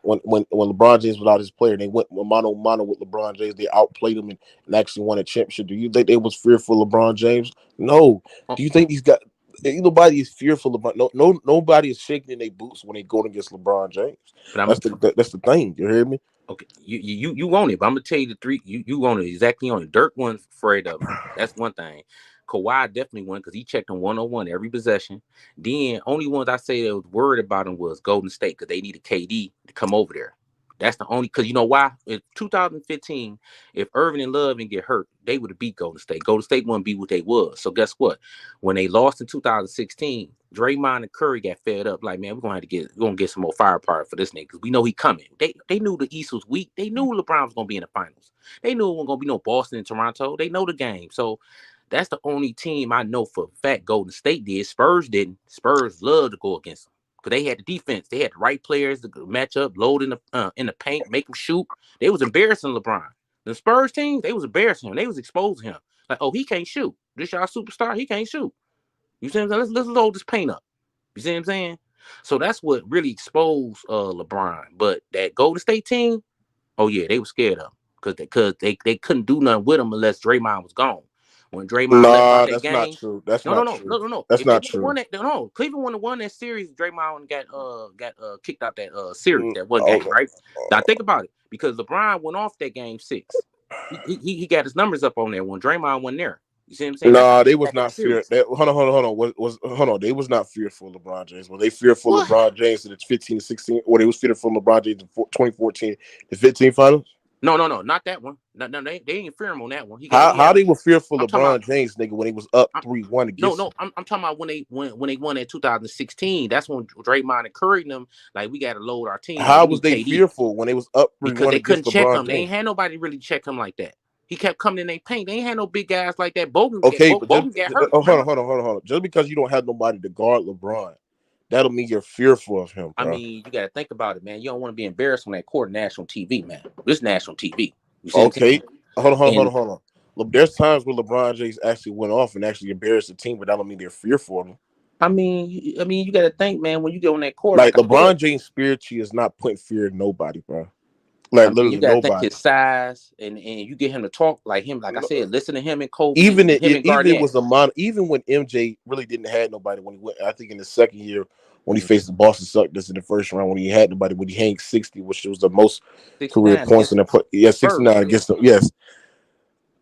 When LeBron James was out his player, they went mano a mano with LeBron James. They outplayed him and actually won a championship. Do you think they was fearful of LeBron James? No. Do you think these guys? Nobody is fearful about nobody is shaking in their boots when they go against LeBron James. That's the thing. You hear me? Okay, you want it, but I'm gonna tell you the three. You want it exactly on it. Dirk wasn't afraid of him. That's one thing. Kawhi definitely won because he checked him 1-on-1 every possession. Then only ones I say that was worried about him was Golden State because they needed KD to come over there. That's the only, because you know why? In 2015, if Irving and Love didn't get hurt, they would have beat Golden State. Golden State wouldn't be what they was. So guess what? When they lost in 2016, Draymond and Curry got fed up. Like, man, we're gonna get some more firepower for this nigga because we know he coming. They knew the East was weak. They knew LeBron was gonna be in the finals. They knew it wasn't gonna be no Boston and Toronto. They know the game. So that's the only team I know for a fact Golden State did. Spurs didn't. Spurs loved to go against them because they had the defense. They had the right players to match up, load in the paint, make them shoot. They was embarrassing LeBron. The Spurs team, they was embarrassing him. They was exposing him. Like, oh, he can't shoot. This y'all superstar, he can't shoot. You see what I'm saying? Let's load this paint up. You see what I'm saying? So that's what really exposed LeBron. But that Golden State team, oh yeah, they were scared of him because they couldn't do nothing with him unless Draymond was gone. When Draymond left out that That's game, not true. That's no. not true. That's If they not would have true. won that, no, Cleveland would have won that series. Draymond got kicked out that series, that one game, right? Now think about it, because LeBron went off that game 6. He got his numbers up on there when Draymond wasn't there. You see what I'm saying? No, they was not fear. Hold on. They was not fearful of LeBron James. Were they fearful of LeBron James in the 15 to 16? Or they was fearful of LeBron James in 2014, the 15 finals? No, not that one. No, they ain't fear him on that one. How they were fearful of LeBron James, nigga, when he was up 3-1 against? No, I'm talking about when they won that 2016. That's when Draymond and Curry and them, like, we got to load our team. How was they fearful when they was up 3-1 because they couldn't check him? James? They ain't had nobody really check him like that. He kept coming in their paint. They ain't had no big guys like that. Bogan got hurt. Hold on. Just because you don't have nobody to guard LeBron, that'll mean you're fearful of him, bro. I mean, you got to think about it, man. You don't want to be embarrassed on that court, national TV, man. This national TV. Okay, hold on. Look, there's times where LeBron James actually went off and actually embarrassed the team, but that don't mean they're fearful of him. I mean, you got to think, man. When you get on that court, like LeBron James spiritually is not putting fear in nobody, bro. Like, literally you gotta nobody. think his size, and you get him to talk like him. Like I said, listen to him and Kobe. Even and it was even when MJ really didn't have nobody when he went. I think in the second year when he faced the Boston Celtics in the first round, when he had nobody, when he hanged 60, which was the most career points in the 69 against them. Yes.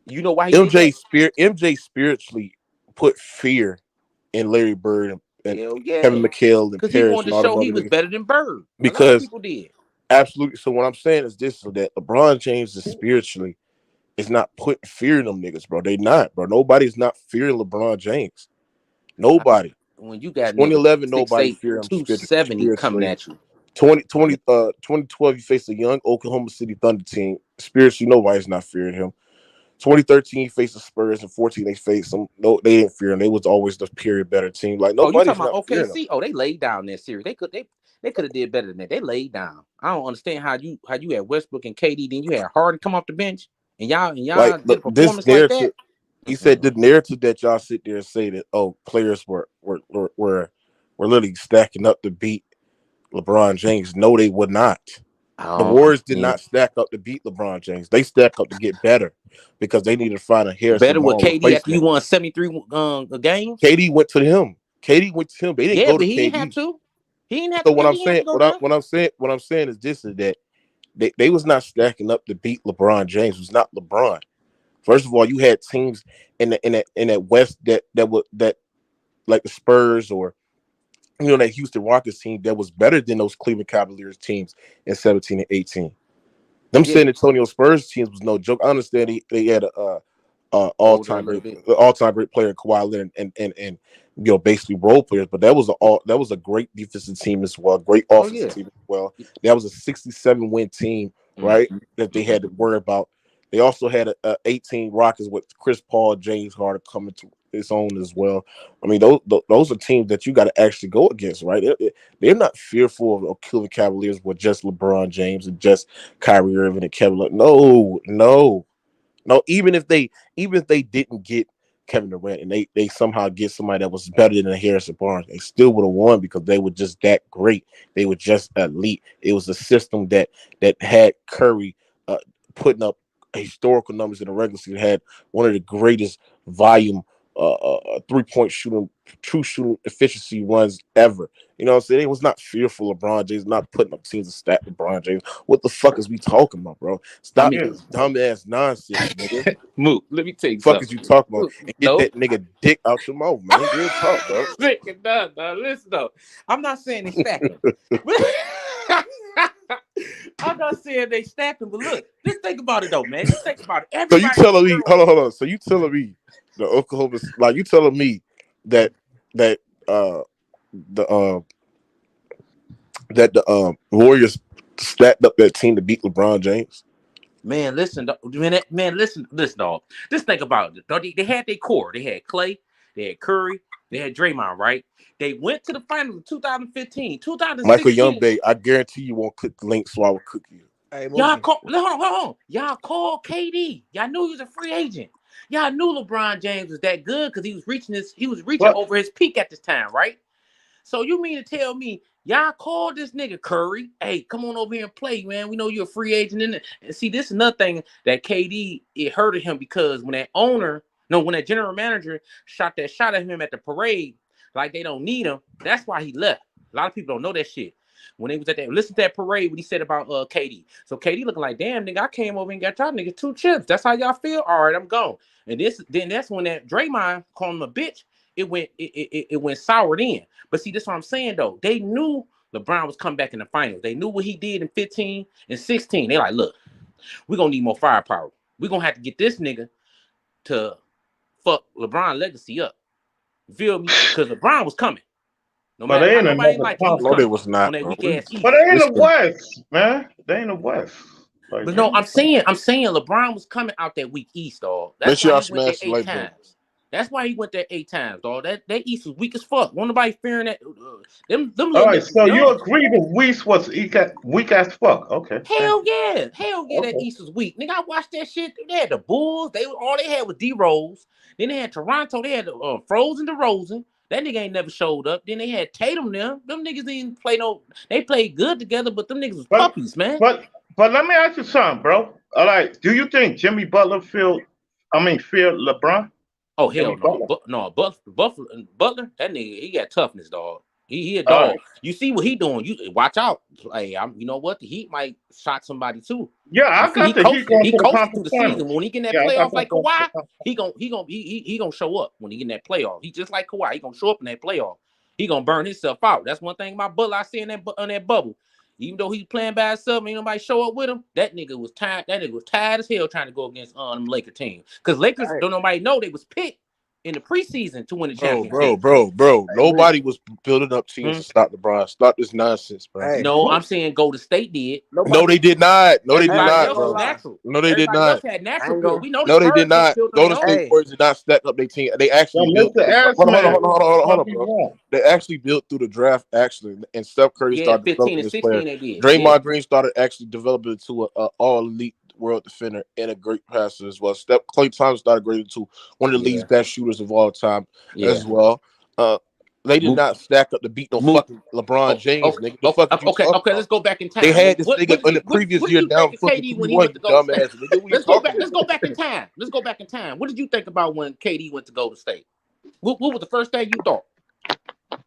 You know why MJ spiritually put fear in Larry Bird and Kevin McHale and because Parrish, he wanted to show he was better than Bird. Because people did. Absolutely. So what I'm saying is this: so that LeBron James is spiritually is not putting fear in them niggas, bro. They not, bro. Nobody's not fearing LeBron James. Nobody. When you got 2011, nobody feared him. 270 coming at you. 2012, you faced a young Oklahoma City Thunder team. Spiritually, nobody's not fearing him. 2013, he faced the Spurs, and 14, they faced him. No, they didn't fear him. They was always the period better team. Like, nobody's not fearing him. Oh, they laid down that series. They could have did better than that. They laid down. I don't understand how you had Westbrook and KD, then you had Harden come off the bench, and y'all like, did a performance like that. He said the narrative that y'all sit there and say that players were literally stacking up to beat LeBron James. No, they would not. The Warriors did not stack up to beat LeBron James. They stacked up to get better because they needed to find a Harrison Better with Barnes KD after you replacement. won 73 games. KD went to him. KD went to him. They didn't go to but he KD. didn't have to. He didn't have So to. what I'm KD had saying, to go what I'm saying is this: is that they was not stacking up to beat LeBron James. It was not LeBron. First of all, you had teams in that West that like the Spurs or that Houston Rockets team that was better than those Cleveland Cavaliers teams in 17 and 18. Them San Antonio Spurs teams was no joke. I understand they had a all-time great player Kawhi Leonard and basically role players, but that was a great defensive team as well, great offensive team as well. That was a 67 win team, right? That they had to worry about. They also had a 18 Rockets with Chris Paul, James Harden coming to his own as well. I mean, those are teams that you got to actually go against, right? They're not fearful of Cleveland Cavaliers with just LeBron James and just Kyrie Irving and Kevin Love. No. Even if they didn't get Kevin Durant and they somehow get somebody that was better than Harrison Barnes, they still would have won because they were just that great. They were just elite. It was a system that had Curry putting up historical numbers in the regular season, had one of the greatest volume 3-point true shooting efficiency runs ever. You know what I'm saying? It was not fearful of LeBron James, not putting up teams to stack LeBron James. What the fuck is we talking about, bro? Stop this dumbass nonsense, nigga. Mook, let me tell you fuck something. Is you talking about? And get that nigga dick out your mouth, man. Real talk, bro. Listen though, I'm not saying they stack him. I'm not saying they stack him, but look, just think about it though, man. Just think about it. So you telling me? Hold on. So you telling me the Oklahoma, like you telling me that the Warriors stacked up that team to beat LeBron James? Man, listen, listen, dog. Just think about it. They had their core. They had Clay, they had Curry, they had Draymond, right? They went to the finals in 2015, 2016. Michael Youngbae, I guarantee you won't click the link, so I will cook you. Hey, y'all call, hold on. Y'all called KD. Y'all knew he was a free agent. Y'all knew LeBron James was that good because he was reaching over his peak at this time, right? So you mean to tell me y'all called this nigga Curry? Hey, come on over here and play, man. We know you're a free agent. And see, this is another thing that KD, it hurted him because when that general manager shot at him at the parade, like they don't need him, that's why he left. A lot of people don't know that shit. When they was at that, listen to that parade, what he said about KD. So KD looking like, damn, nigga, I came over and got y'all niggas 2 chips. That's how y'all feel? All right, I'm gone. And then that's when that Draymond called him a bitch. It went sour then. But see, that's what I'm saying though. They knew LeBron was coming back in the finals. They knew what he did in 15 and 16. They like, look, we're gonna need more firepower. We're gonna have to get this nigga to fuck LeBron legacy up. You feel me? Because LeBron was coming. No matter how nobody like him, no, they was not. On that weak ass East. But they in the West, man. They in the West. Like, but no, I'm saying LeBron was coming out that weak East, dog. That's why he went there 8 times. That's why he went there 8 times, dog. That East was weak as fuck. Won't nobody fearing that. Them all right, so you agree the East was weak as fuck? Okay. Hell yeah, that East was weak. Nigga, I watched that shit. They had the Bulls. All they had was D-Rose. Then they had Toronto. They had Frozen DeRozan. That nigga ain't never showed up. Then they had Tatum there. Them niggas didn't play no. They played good together, but them niggas was puppies, man. But let me ask you something, bro. All right, do you think Jimmy Butler feared LeBron? Oh hell no, Butler, that nigga, he got toughness, dog. He a dog. Right. You see what he doing? You watch out. Hey, you know what? The Heat might shot somebody too. Yeah, I got the Heat. He coached through the season. When he get in that playoff like Kawhi, he gonna show up when he get in that playoff. He just like Kawhi. He gonna show up in that playoff. He gonna burn himself out. That's one thing about Butler I see in that bubble. Even though he's playing by himself, ain't nobody show up with him. That nigga was tired. That nigga was tired as hell trying to go against them Laker team. Because Lakers don't nobody know they was picked in the preseason to win the championship. Bro. Nobody was building up teams to stop LeBron. Stop this nonsense, bro. Hey, no, I'm saying Golden State did. No, they did not. No, they did not, bro. No, they did not. Had natural build. We know no, they did not. Golden State Warriors did not stack up their team. They actually built. Hold on, bro. They actually built through the draft, actually. And Steph Curry started developing this player. Draymond Green started actually developing into an all-elite world defender and a great passer as well. Clay Thompson started graded to one of the league's best shooters of all time as well. They did not stack up to beat no fucking LeBron James, nigga. The fuck you talking about? Let's go back in time. They had this nigga in the previous year down fucking KD when he went to Golden State? Nigga. What Let's go back. Let's go back in time. Let's go back in time. What did you think about when KD went to Golden State? What was the first thing you thought?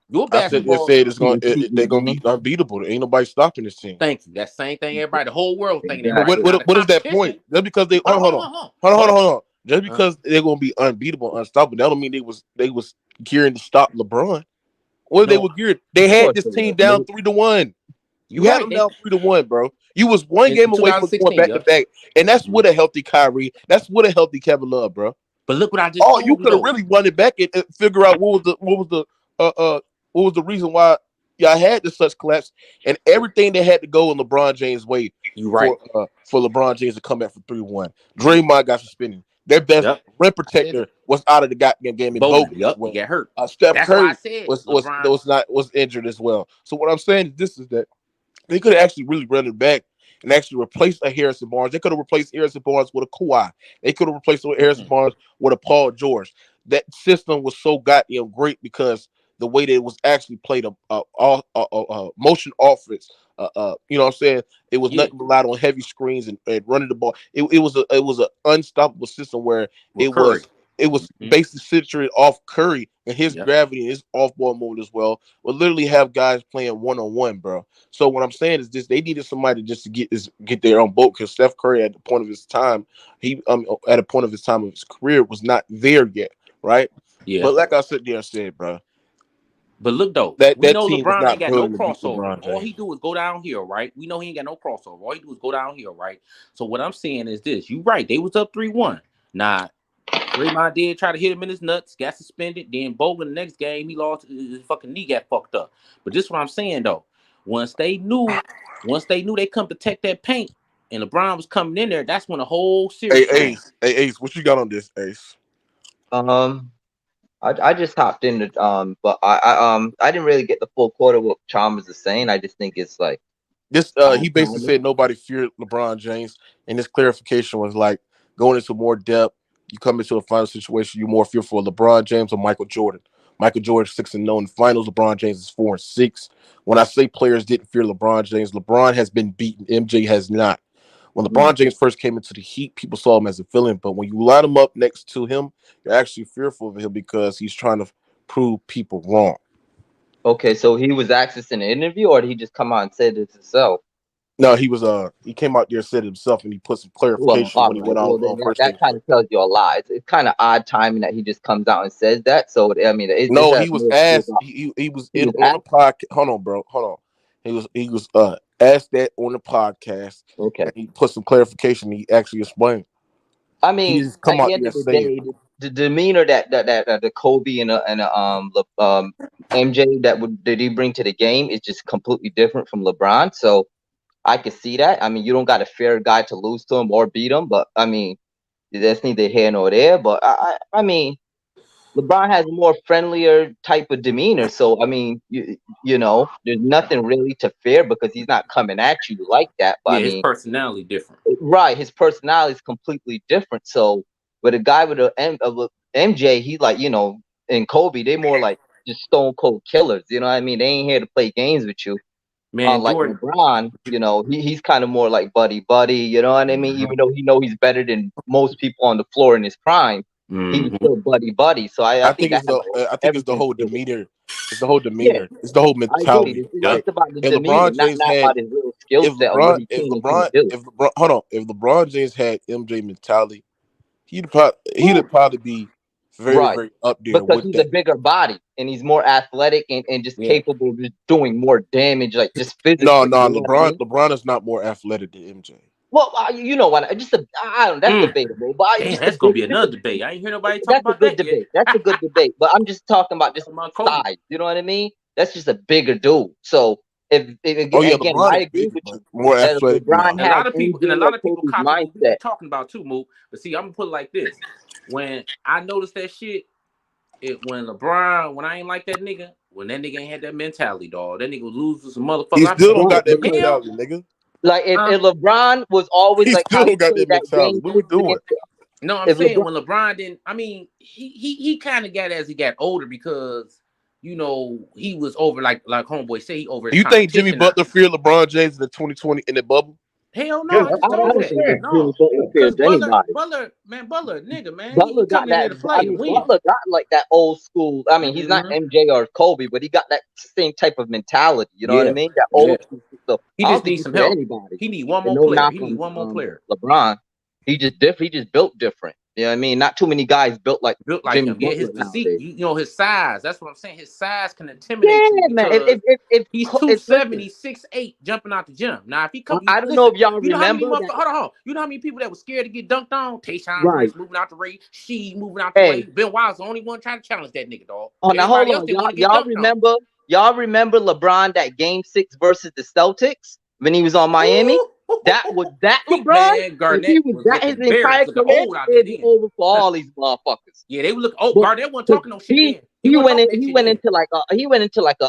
Your basketball. They're gonna be unbeatable. There ain't nobody stopping this team. Thank you. That's the same thing. Everybody, the whole world thinking. What is that point? Just because they hold on. Just because they're gonna be unbeatable, unstoppable, that don't mean they was gearing to stop LeBron. They were geared. They had this team down 3-1. You had them down 3-1, bro. You was one game away from going back to back, and that's with a healthy Kyrie. That's with a healthy Kevin Love, bro. But look what I just. Oh, you could have really run it back and figure out what was the reason why y'all had this such collapse, and everything that had to go in LeBron James' way. You right for LeBron James to come back for 3-1. Draymond got suspended. Their best rim protector was out of the goddamn game. He got hurt. Steph Curry was injured as well. So what I'm saying is that they could have actually really run it back and actually replaced a Harrison Barnes. They could have replaced Harrison Barnes with a Kawhi. They could have replaced Harrison Barnes with a Paul George. That system was so goddamn great because the way that it was actually played a motion offense. You know what I'm saying? It was nothing relied on heavy screens and running the ball. It was an unstoppable system where it was basically situated off Curry and his gravity and his off ball movement as well. Would literally have guys playing 1-on-1, bro. So what I'm saying is this: they needed somebody just to get their own boat because Steph Curry at the point of his time, at a point of his time of his career was not there yet, right? Yeah. But like I said, bro. But look though, we know LeBron ain't got no crossover. All he do is go downhill, right? We know he ain't got no crossover. All he do is go downhill, right? So what I'm saying is this: you right, they was up 3-1. Nah, Draymond did try to hit him in his nuts, got suspended. Then Bogan the next game, he lost his fucking knee, got fucked up. But this is what I'm saying though: once they knew they come protect that paint, and LeBron was coming in there, that's when the whole series. Hey Ace, what you got on this, Ace? I just hopped in, but I didn't really get the full quarter what Chalmers is saying. I just think it's like this. He basically said nobody feared LeBron James, and his clarification was like going into more depth. You come into a final situation, you're more fearful of LeBron James or Michael Jordan. Michael Jordan 6-0 in the finals. LeBron James is 4-6. When I say players didn't fear LeBron James, LeBron has been beaten. MJ has not. When LeBron James first came into the Heat, people saw him as a villain. But when you line him up next to him, you're actually fearful of him because he's trying to prove people wrong. Okay, so he was asked this in an interview, or did he just come out and say this himself? No, he came out there, said it himself, and he put some clarification when he went out. That kind of tells you a lot. It's kind of odd timing that he just comes out and says that. So I mean, he was asked. He was on the podcast. Hold on, bro. Hold on. He was asked that on the podcast. Okay. And he put some clarification. He actually explained. I mean, at the end of the day, the demeanor that the Kobe and MJ that he bring to the game is just completely different from LeBron. So I could see that. I mean, you don't got a fair guy to lose to him or beat him, but I mean, that's neither here nor there. But I mean, LeBron has a more friendlier type of demeanor. So I mean, you know, there's nothing really to fear because he's not coming at you like that. But his personality different. Right, his personality is completely different. So with a guy with a MJ, he's like, you know, and Kobe, they more like just stone cold killers. You know what I mean? They ain't here to play games with you. Man, like LeBron, you know, he's kind of more like buddy, you know what I mean? Even though he's better than most people on the floor in his prime, he was still buddy. So I think it's the whole demeanor. It's the whole demeanor. Yeah. It's the whole mentality. It's about the demeanor, not about his real skill set. If LeBron James had MJ mentality, he'd probably be very up there because he's a bigger body and he's more athletic and just capable of doing more damage, like just physically. No, LeBron is not more athletic than MJ. Well, you know what? That's debatable. But that's gonna be another debate. I ain't hear nobody talk about that yet. That's a good debate. But I'm just talking about just size. You know what I mean? That's just a bigger dude. So again, I agree with you. More athletic. And a lot of people copy what we're talking about too, Mook. But see, I'm gonna put it like this: when I noticed that shit, when I ain't like that nigga, when that nigga ain't had that mentality, dog, that nigga was losing some motherfucker. He still don't got that mentality, nigga. Like if LeBron was always like, still got that mentality. What we doing? No, I'm saying when LeBron didn't. I mean, he kind of got as he got older because you know, he was over like homeboy say he over his You think Jimmy competition. Butler feared LeBron James in the 2020 in the bubble? Hell no, Yeah, I just I that's what told I'm you don't that. think saying. No, Jimmy Butler because fears anybody. Butler, nigga, man, he Butler got coming in there that. to I play to mean, win. Butler got like that old school. I mean, he's not Mm-hmm. MJ or Kobe, but he got that same type of mentality. You know what I Yeah, mean? That yeah. old school stuff. He I don't just think needs he some fear help. anybody. He need one And more no player. knock He need one more player. LeBron. He just different. He just built different. You know what I mean? Not too many guys built like Built like Jimmy him. Yeah, his Butler physique. nowadays. You know, his size. That's what I'm saying. His size can intimidate Yeah, you man. because he's If 270, listen, 6'8", jumping out the gym. Now, if he come, I don't know listen, if y'all you know how many remember motherfuckers? that. Hold on. You know how many people that was scared to get dunked on? Tayshaun Right. Prince moving out the way. She moving out the way. Ben Wild's the only one trying to challenge that nigga, dog. Oh, now hold Everybody else on. didn't want to get dunked on. Y'all remember LeBron that game 6 versus the Celtics when he was on Miami? Ooh. That was that LeBron. Man, Garnett If he was was that looking his embarrassed, entire looking career, old out there it'd be then. over for all these motherfuckers. Yeah, they would look. Oh, But Garnett wasn't talking no shit then. He went in. into like a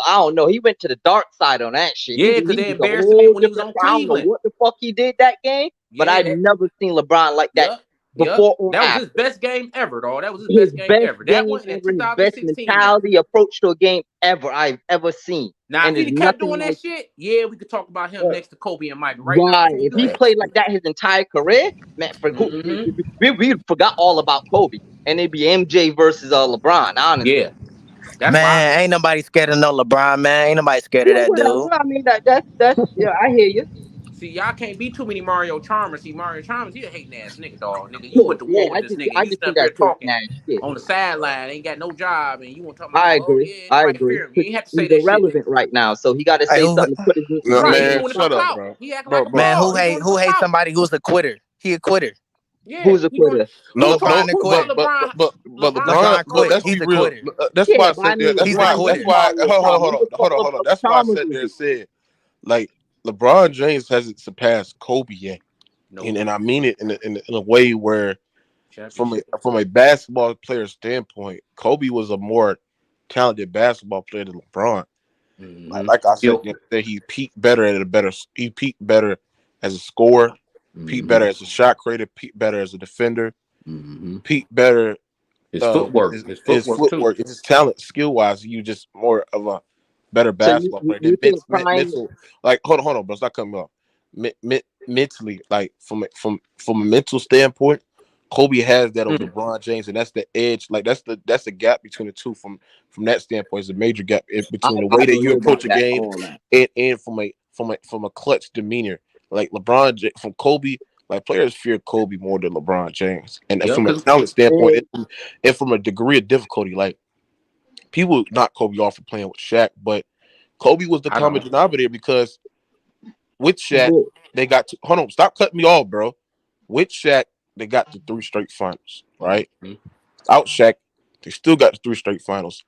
I don't know. He went to the dark side on that shit. Yeah, because they embarrassed him when he was on I don't know Cleveland. what the fuck he did that game, but I've never seen LeBron like that before or that was after. his best game ever, dog. That was his best game ever. That one in that 2016 his best mentality approach to a game I've ever seen. Now, And if he'd there's kept nothing doing that shit, yeah, we could talk about him next to Kobe and Mike. Right now, If he played like that his entire career, man, we forgot all about Kobe, and it'd be MJ versus LeBron. Honestly, yeah, that's man, ain't nobody scared of no LeBron, man. Ain't nobody scared of that dude. I mean that's yeah, I hear you. See, y'all can't be too many Mario Chalmers. See, Mario Chalmers, he a hating ass nigga, dog. Nigga, you went to war with this nigga. I You just sitting think up here that's talking shit. on the sideline, ain't got no job, and you want to talk about I some, oh agree. yeah, nobody fear him. You ain't have to say He's that shit. irrelevant right now, so he got to Hey, say who, something to put his No, Right, he man, doing it for shut up, clout. bro. He acting like a man, fraud. who hates somebody who's a quitter? He a quitter. Yeah, Who's a quitter? LeBron a who quitter. told LeBron? But LeBron LeBron, quit. let's He's be a real. quitter. That's why I said there. He's a quitter. That's why. Hold on. That's why I said there. Said like LeBron James hasn't surpassed Kobe yet, and I mean it in a way where, from a basketball player standpoint, Kobe was a more talented basketball player than LeBron. Mm-hmm. Like I said, that he peaked better He peaked better as a scorer, peaked better as a shot creator, peaked better as a defender, peaked better. His footwork, his footwork, his talent, skill wise, you just more of a better basketball player. You think Mental, like hold on, bro, stop cutting me off. Mentally, like from a mental standpoint, Kobe has that over LeBron James, and that's the edge. Like that's the gap between the two. From that standpoint, is a major gap between the way that you approach a game and from a clutch demeanor. Like from Kobe, like players fear Kobe more than LeBron James, and from a talent standpoint, and from a degree of difficulty, like people knock Kobe off for playing with Shaq, but Kobe was the common denominator because with Shaq they got to hold on, stop cutting me off, bro. With Shaq, they got to 3 straight finals, right? Out Shaq, they still got the 3 straight finals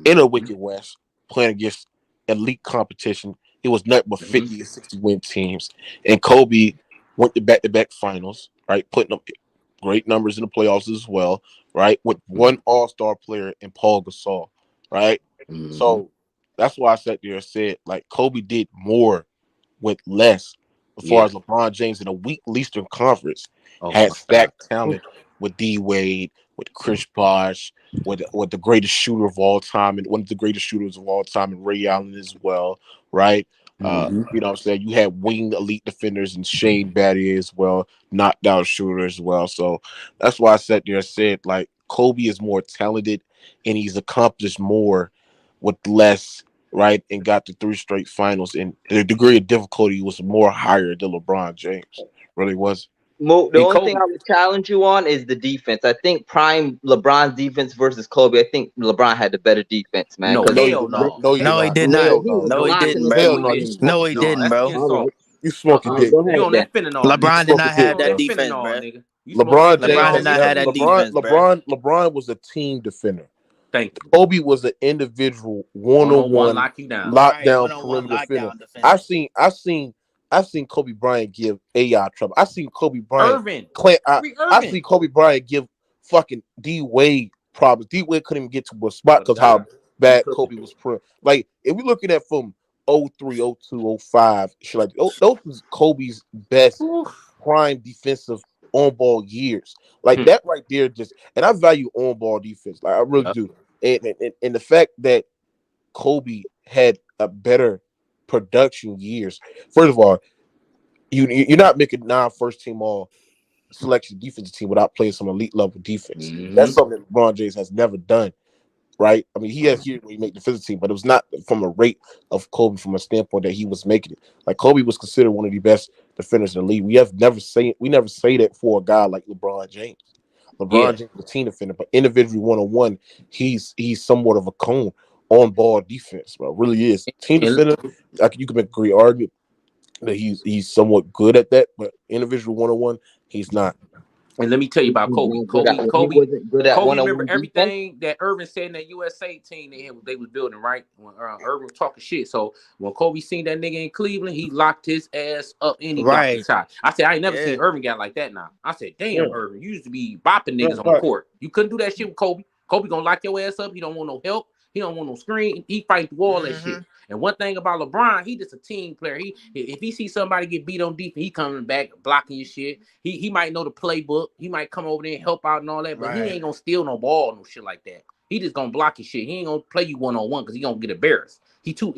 in a Wicked West, playing against elite competition. It was nothing but 50 and 60 win teams, and Kobe went to back-to-back finals, right? Putting up great numbers in the playoffs as well, right? With one All-Star player in Paul Gasol, right? So that's why I sat there and said, like, Kobe did more with less as far as LeBron James in a weak Eastern Conference had stacked talent with D Wade, with Chris Bosh, with the greatest shooter of all time, and one of the greatest shooters of all time, and Ray Allen as well, right? You know what I'm saying? You had wing elite defenders and Shane Battier as well, knockdown shooter as well. So that's why I sat there and said, like, Kobe is more talented and he's accomplished more with less, right? And got to 3 straight finals, and the degree of difficulty was more higher than LeBron James. Really was. The only thing I would challenge you on is the defense. I think prime LeBron's defense versus Kobe. I think LeBron had the better defense, man. No, he did not. No, he didn't, bro. No, he didn't, bro. You smoking dick. You on that fentanyl? LeBron did not have that defense, bro. LeBron did not have that defense, bro. LeBron was a team defender. Thank you. Kobe was an individual one-on-one lockdown perimeter defender. I've seen Kobe Bryant give AI trouble. I've seen Kobe Bryant. I seen Kobe Bryant give fucking D Wade problems. D Wade couldn't even get to a spot because how bad Kobe was. Like if we're looking at from 03, 02, 05, shit like those was Kobe's best prime defensive on-ball years. Like that right there, just and I value on-ball defense. Like I really do. And the fact that Kobe had a better production years. First of all, you're not making 9 first team all selection defensive team without playing some elite level defense. That's something that LeBron James has never done. Right? I mean, he has here where he make the defensive team, but it was not from a rate of Kobe from a standpoint that he was making it. Like Kobe was considered one of the best defenders in the league. We never say that for a guy like LeBron James. LeBron James is a team defender, but individually 1-on-1, he's somewhat of a cone on ball defense, bro. Really is. Team defender, you can make a great argument that he's somewhat good at that, but individual 1-on-1, he's not. And let me tell you about Kobe. Kobe remember everything that Irvin said in that USA team they was building, right? When Irvin was talking shit. So when Kobe seen that nigga in Cleveland, he locked his ass up and he blocked his shot. I said, I ain't never seen Irvin get like that now. I said, damn, Irvin, you used to be bopping niggas on the court. You couldn't do that shit with Kobe. Kobe gonna lock your ass up. He don't want no help. He don't want no screen. He fight through all that shit. And one thing about LeBron, he just a team player. If he sees somebody get beat on defense, he coming back blocking your shit. He might know the playbook. He might come over there and help out and all that, but he ain't gonna steal no ball, no shit like that. He just gonna block your shit. He ain't gonna play you 1-on-1 because he gonna get embarrassed. He too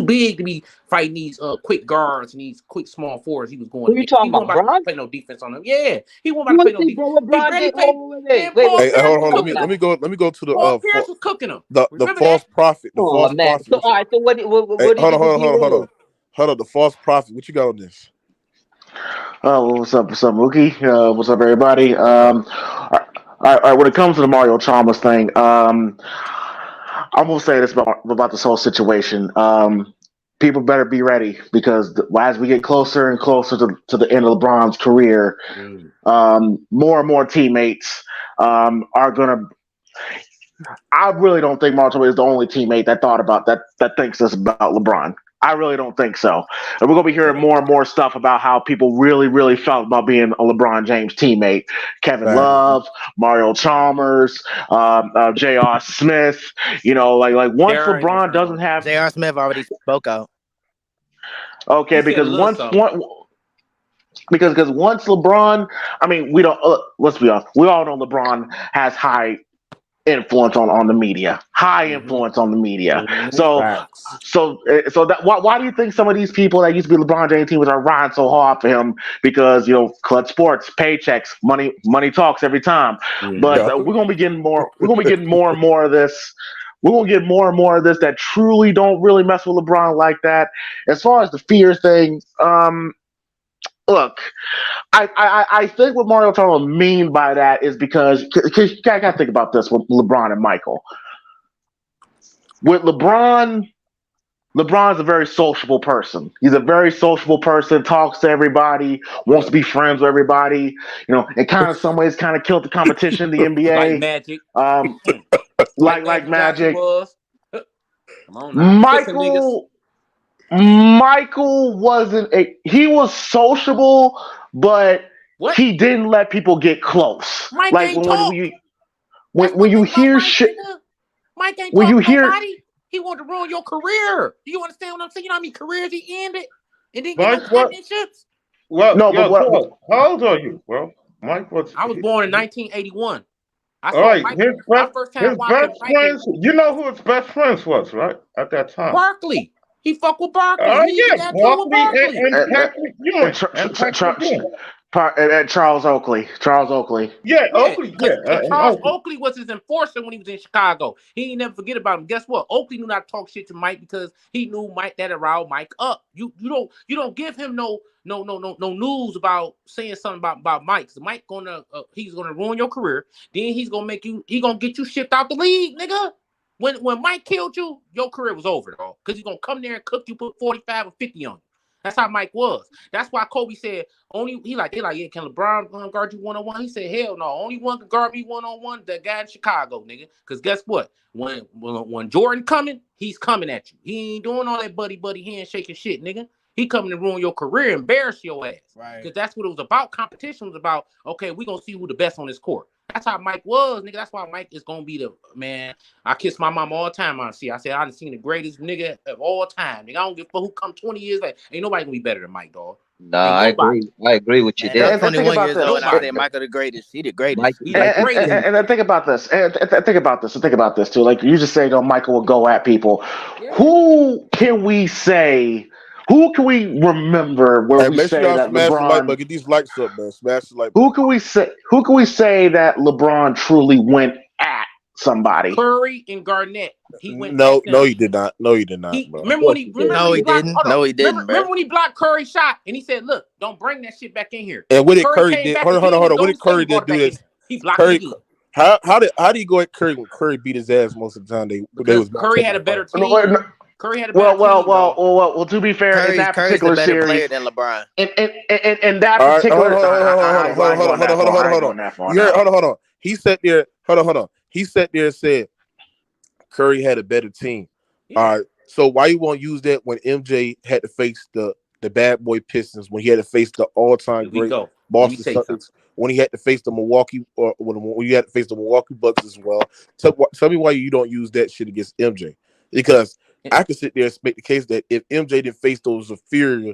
big to be fighting these quick guards and these quick small forwards. He was going. Who you talking about, Bron? To play no defense on him. Yeah, he won't about to play no defense. Let me go to the Paul Pierce was cooking him. The false prophet. The false prophet. So all right. So what hold on. The false prophet. What you got on this? What's up, Mookie? What's up, everybody? All right, when it comes to the Mario Chalmers thing, I'm gonna say this about this whole situation. People better be ready because as we get closer and closer to the end of LeBron's career, more and more teammates are gonna. I really don't think Mario Chalmers is the only teammate that thought about that thinks this about LeBron. I really don't think so. And we're going to be hearing more and more stuff about how people really, really felt about being a LeBron James teammate. Kevin Love, Mario Chalmers, J.R. Smith. You know, like once LeBron doesn't have... J.R. Smith already spoke out. Okay, because once LeBron... I mean, we don't... let's be honest. We all know LeBron has high influence on the media, influence on the media. So that why do you think some of these people that used to be LeBron James teams are riding so hard for him? Because clutch sports, paychecks, money talks every time. But we're gonna be getting more. We're gonna be getting more and more of this. We're gonna get more and more of this that truly don't really mess with LeBron like that. As far as the fear thing, look. I think what Mario Chalmers mean by that is because you gotta think about this with LeBron and Michael. With LeBron's a very sociable person. He's a very sociable person, talks to everybody, wants to be friends with everybody, and kind of some ways kind of killed the competition, the NBA. Like Magic. Like Magic. Come on now. Michael wasn't he was sociable, but he didn't let people get close. Mike like ain't when you hear shit, Mike ain't when you hear nobody. He wanted to ruin your career. Do you understand what I'm saying? You know how many careers he ended and didn't get no championships? Well, no, but how old are you, bro? Mike, I was born in 1981. All right, his best friends. You know who his best friends was, right? At that time, Barkley. He fucked with Barkley. And Charles Oakley. Yeah, Oakley. Charles Oakley was his enforcer when he was in Chicago. He ain't never forget about him. Guess what? Oakley knew not to talk shit to Mike because he knew Mike that riled Mike up. You don't give him no news about saying something about Mike. So Mike he's gonna ruin your career. Then he gonna get you shipped out the league, nigga. When Mike killed you, your career was over, dog. Because he's going to come there and cook you, put 45 or 50 on you. That's how Mike was. That's why Kobe said, yeah, can LeBron guard you 1-on-1? He said, hell no. Only one can guard me 1-on-1, that guy in Chicago, nigga. Because guess what? When Jordan coming, he's coming at you. He ain't doing all that buddy handshaking shit, nigga. He coming to ruin your career, embarrass your ass. Right. Because that's what it was about. Competition was about, okay, we're going to see who the best on this court. That's how Mike was, nigga. That's why Mike is gonna be the man. I kiss my mom all the time. I said I done seen the greatest nigga of all time. Nigga, I don't give a fuck who come 20 years later. Ain't nobody gonna be better than Mike, dog. No, I agree. I agree with you Man, there. I'm 21 years old, and I Nobody. say Michael the greatest. He the greatest. Mike, He Mike the is greatest. And think about this. And think about this too. Like you just say, Michael will go at people. Yeah. Who can we say? Who can we remember where Hey, we make sure say y'all that smash the like LeBron? button. Get these likes up, man. Smash the like Who button. can we say? Who can we say that LeBron truly went at somebody? Curry and Garnett. He went No, at them. no, you did not. No, you did not, He bro. remember when he No, he blocked. didn't. Hold on. No, he didn't, bro. Remember when he blocked Curry's shot and he said, "Look, don't bring that shit back in here." And what did Curry Curry came did? back Hold again. on. What Golden did State Curry brought did it do back in. this? He blocked Curry, it again. how do you go at Curry when Curry beat his ass most of the time? They Because was not Curry taking had a the better fight. team. Curry had a better team. Well. To be fair, in that Curry's the particular better player series, than LeBron. in that All right, particular, hold I ain't going that far. I ain't going on. that far. You heard, hold on. He sat there. Hold on. He sat there and said Curry had a better team. Yeah. All right. So why you won't use that when MJ had to face the bad boy Pistons, when he had to face the all-time great Boston Celtics, when he had to face the Milwaukee, or when you had to face the Milwaukee Bucks as well? Tell me why you don't use that shit against MJ. Because I could sit there and make the case that if MJ didn't face those inferior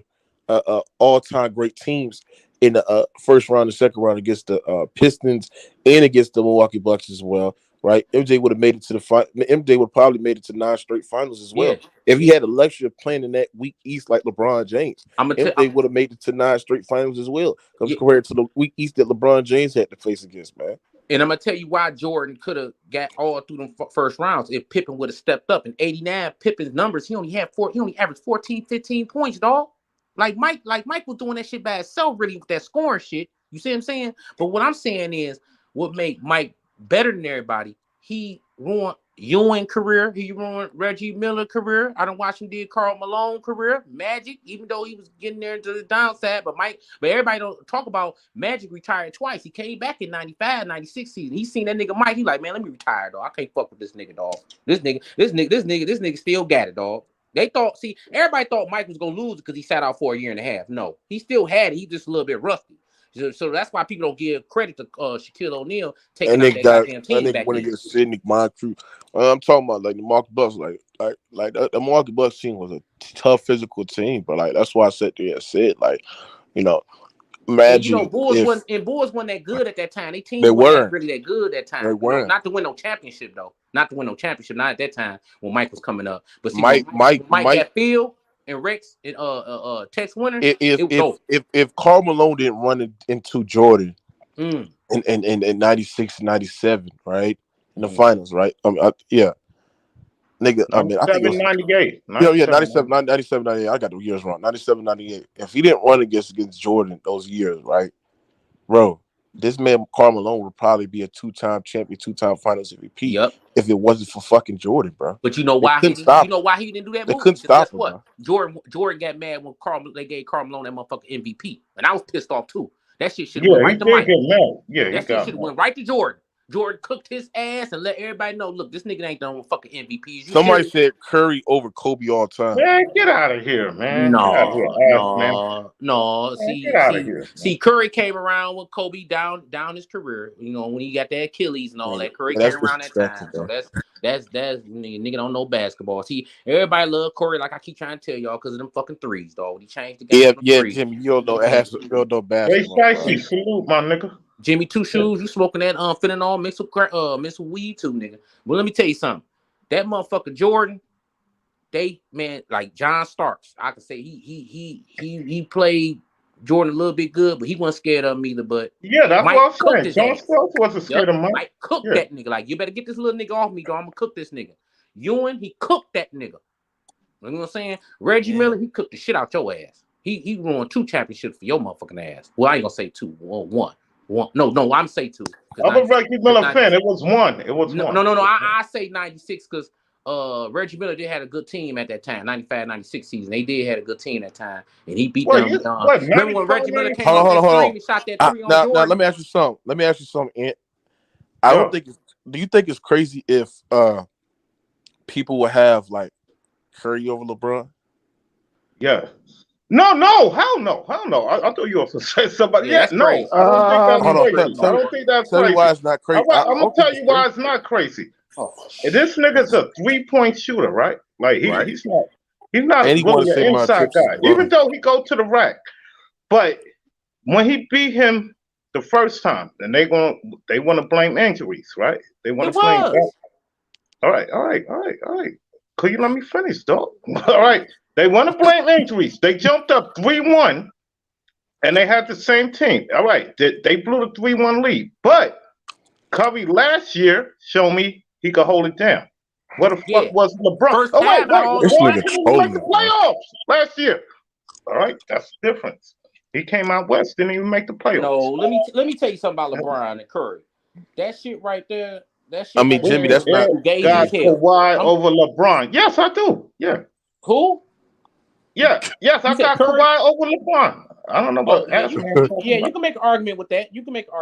all-time great teams in the first round and second round against the Pistons and against the Milwaukee Bucks as well, right? MJ would have made it to the final. MJ would probably made it to 9 straight finals as well. Yeah. If he had the luxury of playing in that weak East like LeBron James, MJ would have made it to 9 straight finals as well, compared to the weak East that LeBron James had to face against, man. And I'm gonna tell you why Jordan could have got all through them first rounds if Pippen would have stepped up. In '89, Pippen's numbers, he only averaged 14, 15 points, dog. Like Mike was doing that shit by himself, really, with that scoring shit. You see what I'm saying? But what I'm saying is, what made Mike better than everybody, he ruined Ewing career, he ruined Reggie Miller career. I don't watch him did Karl Malone career, Magic, even though he was getting there to the downside. But everybody don't talk about Magic retired twice. He came back in 95, 96 season. He seen that nigga Mike. He like, man, let me retire, dog. I can't fuck with this nigga, dog. This nigga still got it, dog. Everybody thought Mike was gonna lose because he sat out for a year and a half. No, he still had it. He just a little bit rusty. So that's why people don't give credit to Shaquille O'Neal taking out that goddamn team back when then. he gets Sidney Moncrief. I'm talking about like the Milwaukee Bucks, like the Milwaukee Bucks team was a tough physical team, but like that's why I sat there and said, like, imagine Bulls wasn't that good at that time. They weren't really that good at that time. They weren't. Not to win no championship though. Not to win no championship. Not at that time when Mike was coming up. But see, Mike got Phil and Rex and Tex Winter. If Karl Malone didn't run into Jordan in 96, 97, right? In the finals, right? Yeah. Nigga, I think it was 98. 97, 98. I got the years wrong. 97, 98. If he didn't run against Jordan those years, right, bro, this man Karl Malone would probably be a 2-time champion, 2-time Finals MVP. Yep. If it wasn't for fucking Jordan, bro. But you know why he didn't do that? They move? couldn't stop him. What? Jordan got mad when they gave Karl Malone that motherfucking MVP, and I was pissed off too. That shit should have went right to Mike. That shit should have went right to Jordan. Jordan cooked his ass and let everybody know, look, this nigga ain't done fucking MVPs. Somebody said Curry over Kobe all time. Man, get out of here, man. No. Get out of here. See, Curry came around with Kobe down his career. When he got the Achilles and all that. Curry came around that time. So that's nigga don't know basketball. See, everybody love Curry, like I keep trying to tell y'all, because of them fucking threes, dog. He changed the game. Yeah, Jimmy, you don't know basketball. Hey, Spicy, salute, my nigga. Jimmy Two Shoes, you smoking that fentanyl mixed with weed too, nigga. Well, let me tell you something. That motherfucker Jordan, like John Starks. I could say he played Jordan a little bit good, but he wasn't scared of him either. But yeah, that's Mike what I'm saying. John Starks wasn't scared of Mike. Mike cooked that nigga. Like, you better get this little nigga off me, dog. I'm gonna cook this nigga. Ewing, he cooked that nigga. You know what I'm saying? Reggie Miller, he cooked the shit out your ass. He won 2 championships for your motherfucking ass. Well, I ain't gonna say 2, 1. No, I'm say 2. I'm a Reggie Miller fan. It was 1. It was 1. No. I say 96 because Reggie Miller did had a good team at that time. 95, 96 season. They did had a good team that time, and he beat them. Remember when Reggie Miller came on that screen and shot that 3 on Jordan? Now let me ask you something. Ant. I don't think. Do you think it's crazy if people would have like Curry over LeBron? Yeah. No, hell no. I thought you also said somebody. Yeah, no. crazy. I don't think that's crazy. Tell me why it's not crazy. I'm gonna tell you why it's not crazy. This nigga's a 3-point shooter, right? Like he's not really an inside guy. Even though he go to the rack, but when he beat him the first time, then they want to blame injuries, right? They want to blame that. All right. Could you let me finish, dog? All right. They want to blame injuries. They jumped up 3-1, and they had the same team. All right. They blew the 3-1 lead. But Curry last year showed me he could hold it down. What the fuck was LeBron? LeBron didn't make the playoffs last year. All right. That's the difference. He came out west, didn't even make the playoffs. No, let me tell you something about LeBron and Curry. That shit right there. That shit. I mean, Jimmy, that's not got Kawhi over LeBron. Yes, I do. Yeah. Who? Yeah. Yes, I got Kawhi over LeBron. I don't know about you can make an argument with that. Yeah, you can make an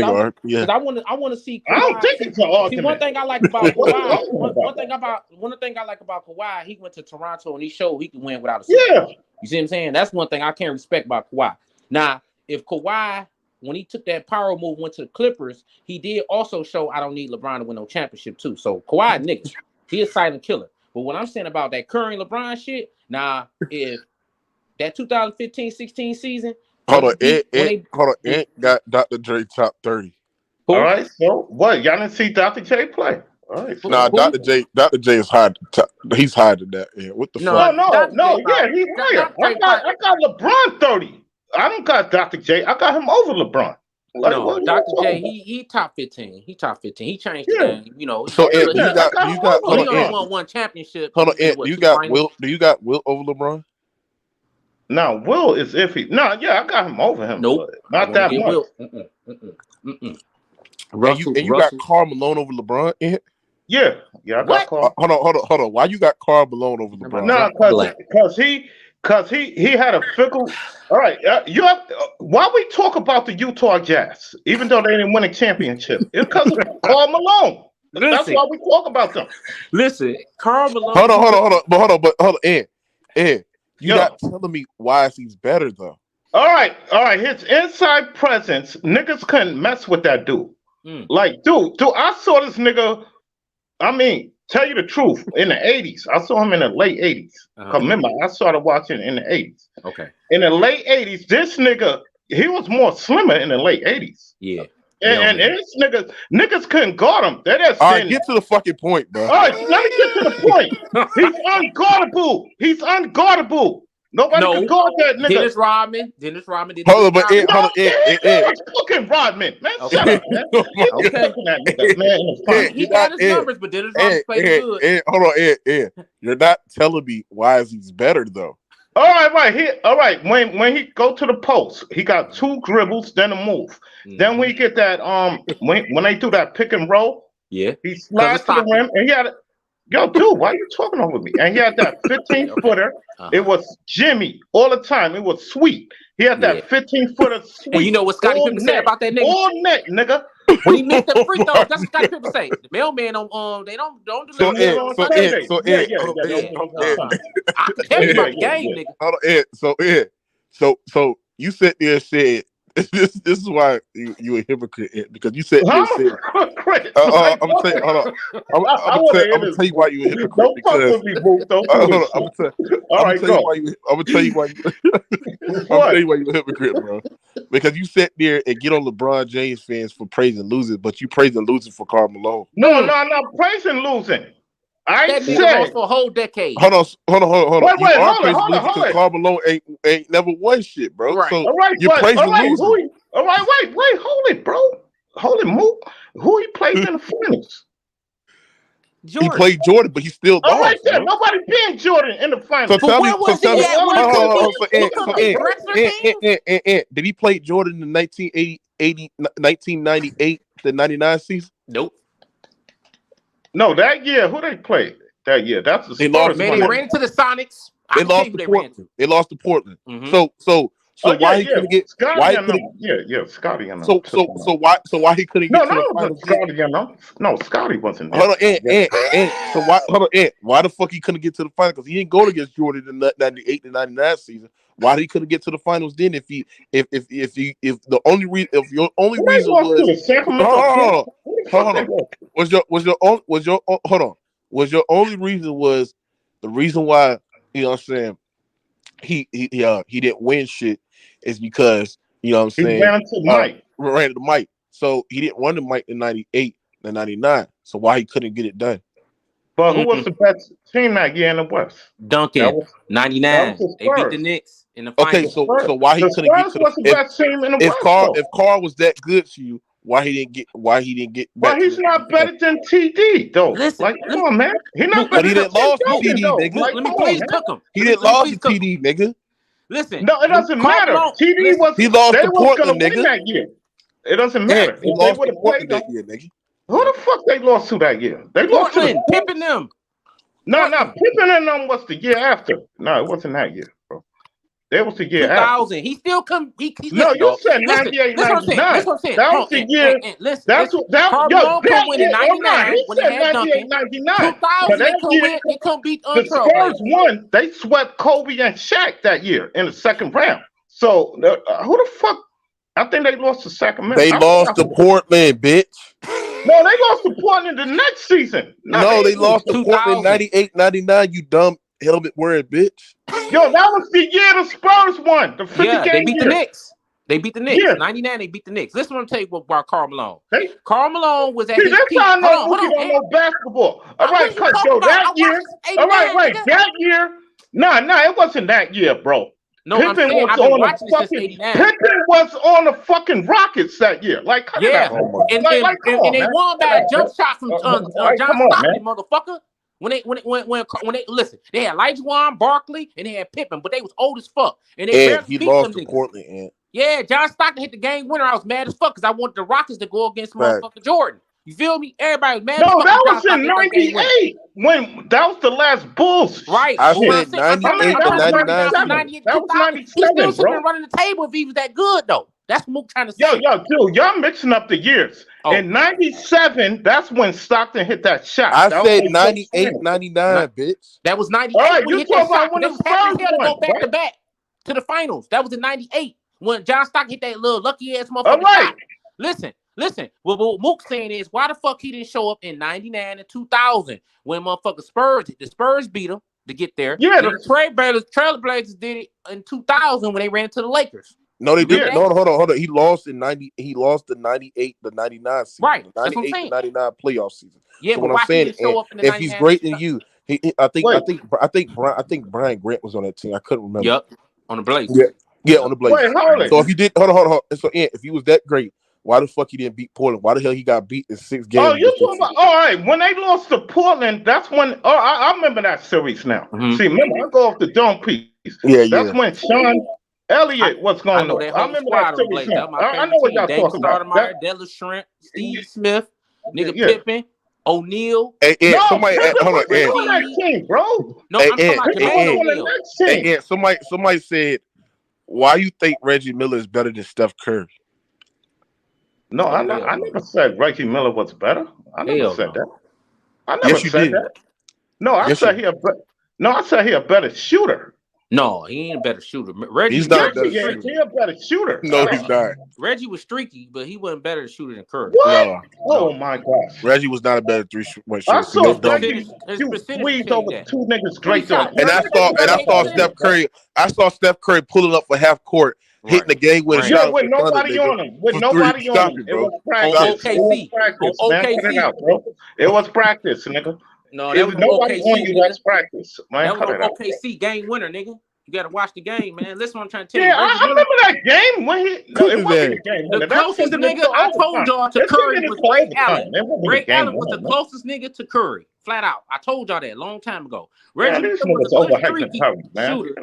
argument. Yeah. Because I want to see Kawhi. I don't think it's an argument. See, one thing I like about Kawhi, one thing I like about Kawhi, he went to Toronto and he showed he can win without a superstar. Yeah. You see what I'm saying? That's one thing I can't respect about Kawhi. Now, if Kawhi, when he took that power move, went to the Clippers, he did also show I don't need LeBron to win no championship too. So Kawhi, nigga, he a silent killer. But what I'm saying about that Curry and LeBron shit, if that 2015-16 season, Ed got Dr. Dre top 30. All right, so what? Y'all didn't see Dr. J play? All right, Dr. J is high. He's higher than that. Yeah, what the fuck? No, yeah, he's higher. I got LeBron 30. I don't got Dr. J. I got him over LeBron. Dr. J, he top 15. He top 15. He changed the game. You know. So Ed, you got he only won one championship. Hold on, Ed. Do you got Will over LeBron? No, Will is iffy. No, yeah, I got him over him. Nope, not that much. And you got Karl Malone over LeBron? Yeah, I got Karl. Hold on. Why you got Karl Malone over LeBron? No, because he had a fickle. All right, why we talk about the Utah Jazz, even though they didn't win a championship? It's because of Karl Malone. That's why we talk about them. Listen, Karl Malone. Hold on, Ed. You're not telling me why he's better though. All right. His inside presence, niggas couldn't mess with that dude. Like, dude, I saw this nigga. I mean, tell you the truth, in the 80s, I saw him in the late 80s. Remember, I started watching in the 80s. Okay. In the late 80s, this nigga, he was more slimmer in the late 80s. Yeah. And this niggas couldn't guard him. All right, get to the fucking point, bro. All right, let me get to the point. He's unguardable. Nobody can guard that nigga. Dennis Rodman. Hold on, but Ed. Fucking Rodman, man. Shut up, man. He got his numbers, but Dennis Rodman played good. Hold on, Ed. You're not telling me why he's better though. All right. When he go to the post, he got 2 dribbles, then a move. Then we get that when they do that pick and roll, he slides to the rim, and he had dude, why are you talking over me? And he had that 15-footer. It was Jimmy all the time. It was sweet. He had that 15-footer sweet. And you know what Scottie Pippen said about that nigga? All net, nigga. When he missed the free throw, that's what Scottie Pippen say. The mailman they don't do Ed. I can tell you about the game, nigga. Hold on, Ed. So you sit there and said this is why you a hypocrite, Ed, because you said I'm gonna tell you why you a hypocrite. Don't fuck with me, boo. Don't I'm gonna tell you why you a hypocrite, bro. Because you sat there and get on LeBron James fans for praising losing, but you praising losing for Karl Malone. No, I'm not praising losing. I said lost for a whole decade. Hold on. Wait, hold on. Because Karl Malone ain't never won shit, bro. Right. So all right, you're praising losing. All right, wait, hold it, bro. Hold it, move. Who he played in the finals? Jordan. He played Jordan, but he still lost. All right, then. Nobody beat Jordan in the finals. So tell me, did he play Jordan in the 1998 to 99 season? Nope. No, that year, who they played that year? That's the They ran into the Sonics. They lost to Portland. They lost to Portland. So why he couldn't get? Why he couldn't? Scotty and so why he couldn't get to the finals? Scotty, no, Scotty wasn't there. Hold on, So why the fuck he couldn't get to the finals? Because he didn't go against Jordan in the 98 to 99 season. Why he couldn't get to the finals then? If your only reason was the reason why, you know what I'm saying, he didn't win shit is because you know what I'm He saying. ran into Mike. Ran into Mike. So he didn't run to Mike in 98 and 99. So why he couldn't get it done? But who was the best team that year in the West? Duncan, 99. They beat the Knicks in the finals. Okay, so why he couldn't get to was the best team in the West? If Carl was that good to you, why he didn't get back? Well, he's not better than TD though. Listen, like, come on, man. He's not but better he didn't than lost to TD, though. nigga. Like, Let me please cook him. He didn't lost to TD, nigga. Listen, no, it doesn't matter. TD was he lost they to was Portland, gonna win nigga. that year. It doesn't matter. He lost to Portland that year, nigga. Who the fuck they lost to that year? They lost Portland, to Pippen them. No, Pippen and them was the year after. No, it wasn't that year, bro. That was the year 2000. after. He still come. No, you said 98, 99. That's what I'm saying. That was the year. Listen, that's what that Carmelo come win in 99 he when he said had 98, Duncan. 99. 2000 they come beat the Spurs won. They swept Kobe and Shaq that year in the second round. So who the fuck? I think they lost to Sacramento. They lost to Portland, bitch. No, they lost to Portland the next season. No, they lost to Portland 98, 99. You dumb helmet wearing bitch. Yo, that was the year the Spurs won. The 50 game they beat year. the Knicks. They beat the Knicks. Yeah. 99, they beat the Knicks. Listen, what I'm telling you about Karl Malone. Karl Malone was at See, his that's peak. how I know Hold on, don't know basketball. All right, What cuz you yo, talking that about? year. All right, wait, that year. Nah, it wasn't that year, bro. No, I'm saying I've been watching this since 89. Pippen was on the fucking Rockets that year. Like, cut it out. And come they on, won by a jump shot from John come on, Stockton, motherfucker. When they listen, they had Lajuan, Barkley, and they had Pippen, but they was old as fuck, and they barely he beat lost them to niggas. Portland. And Yeah, John Stockton hit the game winner. I was mad as fuck because I wanted the Rockets to go against motherfucker Jordan. You feel me? Everybody was mad as fuck. No, that was in 98 when that was the last Bulls. Right. I said 98 to 99. That was 97, He still should bro. have been running the table if he was that good, though. That's what Mook trying to say. Yo, dude, y'all mixing up the years. In 97, that's when Stockton hit that shot. I that said 98, 99, bitch. That was 98 All right, when he you hit that talking about shot. when They the was happy as Spurs hell to go won, back to right? back to the finals. That was in 98 when John Stockton hit that little lucky ass motherfucker All right. shot. Listen. What Mook's saying is, why the fuck he didn't show up in 99 and 2000 when motherfucker the Spurs beat him to get there? Yeah, the Trailblazers did it in 2000 when they ran into the Lakers. No, they didn't. No, hold on. He lost in 90. He lost the 98, the 99 season. Right. The 98 to 99 playoff season. Yeah, so but what I'm saying, if he's great than you, I think Brian Grant was on that team. I couldn't remember. Yep, on the Blazers. Yeah, on the Blazers. Wait, hold it. So if you did, hold on. So if he was that great, why the fuck he didn't beat Portland? Why the hell he got beat in 6 games? Oh, you talking about? All right, when they lost to Portland, that's when. Oh, I remember that series now. Mm-hmm. See, remember, I go off the dome piece. Yeah, That's when Sean Elliott was going on. I remember that series now. I know what y'all talking about. Della Shrimp, Steve Smith, Pippen, O'Neal. Hey, somebody, hold on, on that team, bro. No, I'm talking about Jermaine O'Neal. Somebody said, why you think Reggie Miller is better than Steph Curry? No, I never said Reggie Miller was better. I never said that. I never said that. No, I said he a better shooter. No, he ain't a better shooter. Reggie, he's not He a better shooter. No, he's not. Reggie was streaky, but he wasn't better shooter than Curry. What? No. Oh my gosh. Reggie was not a better 3-point shooter. I saw Reggie squeezed over 2 niggas straight to and I saw Steph Curry. I saw Steph Curry pulling up for half court, hitting the game winner shot. Yeah, with nobody on him. With nobody on him. It was practice. It was practice, nigga. No, that was nobody OKC, on you. That's practice. Man, that was OKC game winner, nigga. You gotta watch the game, man. Listen, what I'm trying to tell you. Yeah, I remember that game when he. No, it wasn't a game. The closest nigga I told y'all to Curry was Ray Allen. Ray Allen was the closest nigga to Curry, flat out. I told y'all that a long time ago. Reggie was a good streaky shooter,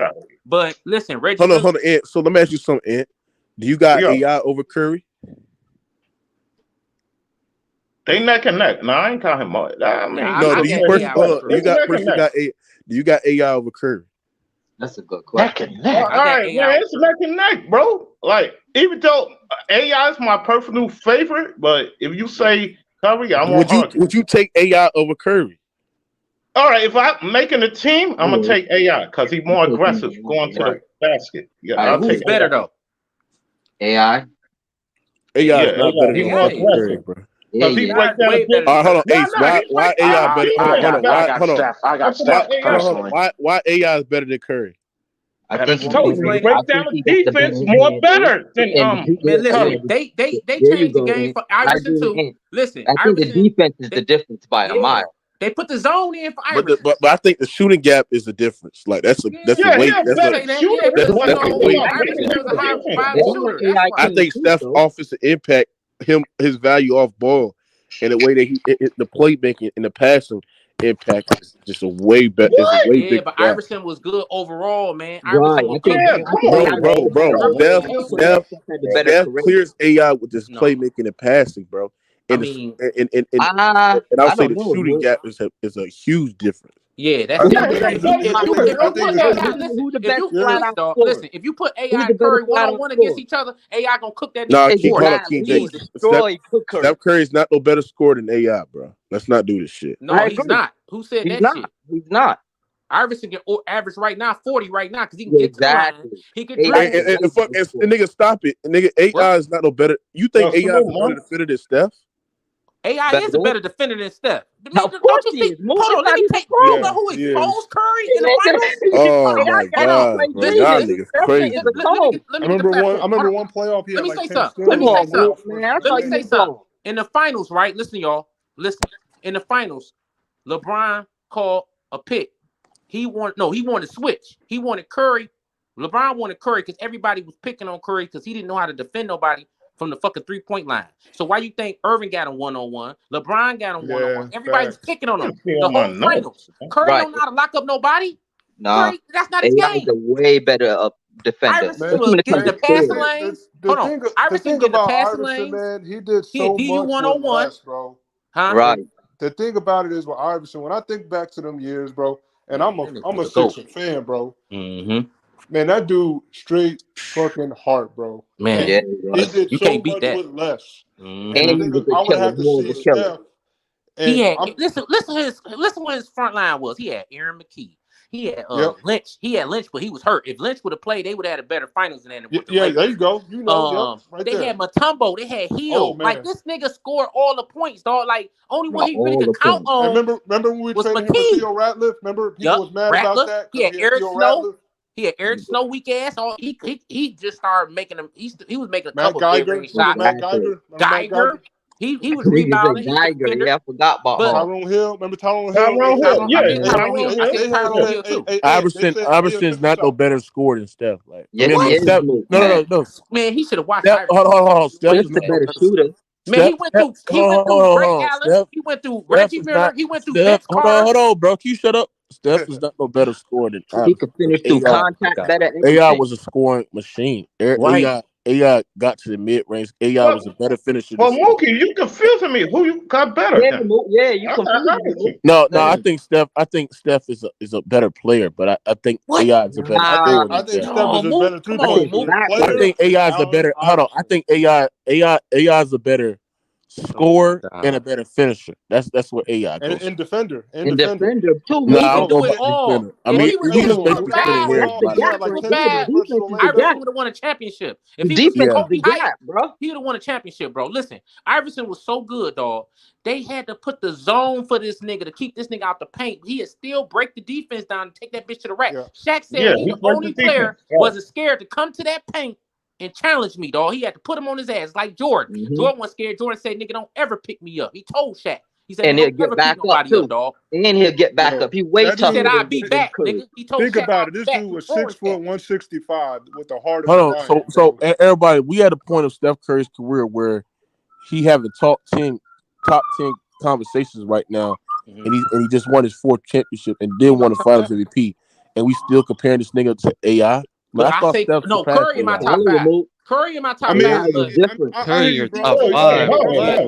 but listen, Reggie. Hold on, Ed. So let me ask you something, Ed. Do you got AI over Curry? They neck and neck. No, I ain't calling him out. I mean, no, do you got AI over Curry? That's a good question. Neck and neck. All right, man, it's neck and neck, bro. Like, even though AI is my personal favorite, but if you say Curry, I won't. Would you take AI over Curry? All right, if I'm making a team, I'm gonna take AI because he's more aggressive going to the basket. Yeah, I'll who's take better AI. though? AI. AI is not better than more Curry, bro. Because he break down the hold on, Ace. Why AI better? I got Steph personally. Why AI is better than Curry? I think he told you, break down the defense more better than Man, listen, Chalmers. they changed the game for Iverson too. Listen, I think the Iverson, defense is the difference by a mile. They put the zone in for But, Iverson. but I think the shooting gap is the difference. Like that's a weight. That's a weight. I think Steph's offensive impact, his value off ball, and the way that the playmaking and the passing impact is just a way better. Yeah, but Iverson was good overall, man. Bro. Steph clears AI with this playmaking and passing, bro. And I'll say the shooting gap is a huge difference. Yeah, that's listen, if you put AI and Curry 1-on-1 against each other, AI gonna cook that. Nah, Steph Curry's not no better scorer than AI, bro. Let's not do this shit. No, he's not. Who said that shit? He's not. Iverson can average right now 40 right now because he can get to the line. He can drive. And nigga, stop it. Nigga, AI is not no better. You think AI is a better defender than Steph? AI is a better defender than Steph. Of course he is. Hold on, let me take who exposed Curry in the finals. Oh my god, bro. Y'all niggas crazy. I remember one playoff. Let me say something. Let me say something. In the finals, right? Listen, y'all. Listen. In the finals, LeBron called a pick. He wanted to switch. He wanted Curry. LeBron wanted Curry because everybody was picking on Curry because he didn't know how to defend nobody from the fucking 3-point line. So why you think Irving got him 1-on-1? LeBron got him 1-on-1. Everybody's picking on him. The whole finals. Curry don't know how to lock up nobody. Nah, Curry, that's not his game. He's a way better defender. Iverson was getting the passing lanes. Hold on. Iverson getting the passing lanes. Man, he did so much with less, bro. Huh? Right. The thing about it is with Iverson, when I think back to them years, bro, and I'm a Sixers fan, bro. Mm-hmm. Man, that dude straight fucking heart, bro. Man, yeah, he did you so can't beat much that with less. Mm-hmm. And I would have to see Steph. He had listen what his front line was. He had Aaron McKee. He had Lynch. He had Lynch, but he was hurt. If Lynch would have played, they would have had a better finals than that. Yeah, there you go. You know, right they had Mutombo. They had Hill. Like this nigga scored all the points, dog. Like only one he really could count on. Remember when we traded him for Theo Ratliff? Remember people was mad about that. He had Eric Snow. He had Eric Snow weak ass. He just started making them. He was making a couple mid-range shots. Geiger. He was rebounding. Geiger. Yeah, I forgot about Tyrone Hill. Remember Tyrone Hill? Iverson's not no better scorer than Steph. Like, Steph, no. Man, he should have watched. Hold on. Steph's the better shooter. Man, he went through Greg Allen. He went through Reggie Miller. He went through Vince Carter. Hold on, bro. Can you shut up? Steph is not no better scorer than He could finish through contact better. AI was a scoring machine. AI got to the mid range. AI was a better finisher. Well, Mookie, you confusing me. Who you got better? Yeah, you confusing me. No. I think Steph is a better player, but I think AI is a better. I think Steph is a better 3-point player. I think AI is a better. Hold on. I think AI is a better scorer and a better finisher. That's what AI goes. And defender. And defender too. No, I don't know about defender. I mean, he was basically Iverson would have won a championship. If he was Kobe Bryant, bro, he would have won a championship, bro. Listen, Iverson was so good, dog. They had to put the zone for this nigga to keep this nigga out the paint. He would still break the defense down and take that bitch to the rack. Shaq said he the only player wasn't scared to come to that paint and challenge me, dog. He had to put him on his ass like Jordan. Mm-hmm. Jordan was scared. Jordan said, "Nigga, don't ever pick me up." He told Shaq. He said, "And he'll get back up too, dog. And he'll get back up. He way tougher." He said, "I'll be back, nigga." He told Think Shaq, about it. This dude was 6 foot 165 with the heart of Hold on. So everybody, we had a point of Steph Curry's career where he having top 10 conversations right now, and he just won his 4th championship and then won the Finals MVP, and we still comparing this nigga to AI. But I say no. Curry in my top 5. Curry in my top 5. Curry your top 5.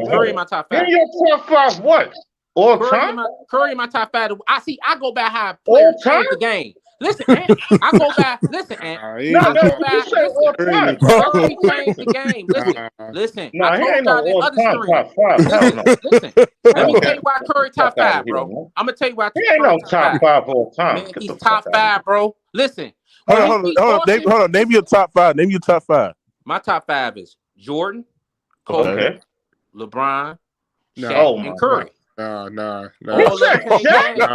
Curry in my top 5. In your top 5 what? All time? Curry in my top 5. I go by how players change the game. Listen, Ant, I go by. Listen, Ant. Curry changed the game. Listen. No, I he ain't no all time top 5. Listen. Let me tell you why Curry top 5, bro. I'm gonna tell you why. He ain't no top 5 all time. Man, he's top 5, bro. Listen. Hold on. Name your top 5. My top 5 is Jordan, Kobe, LeBron, Shaq, and Curry. Nah. All of them came game.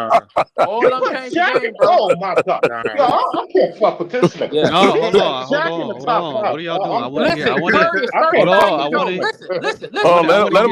All of them came game, bro. Oh my God! Yo, I can't fuck with this nigga. Yeah. No, He hold put on. Shaq in the top five. What are y'all doing? I want to hear. Listen, Curry is I 35 can't fuck years with old. this nigga. Listen. Let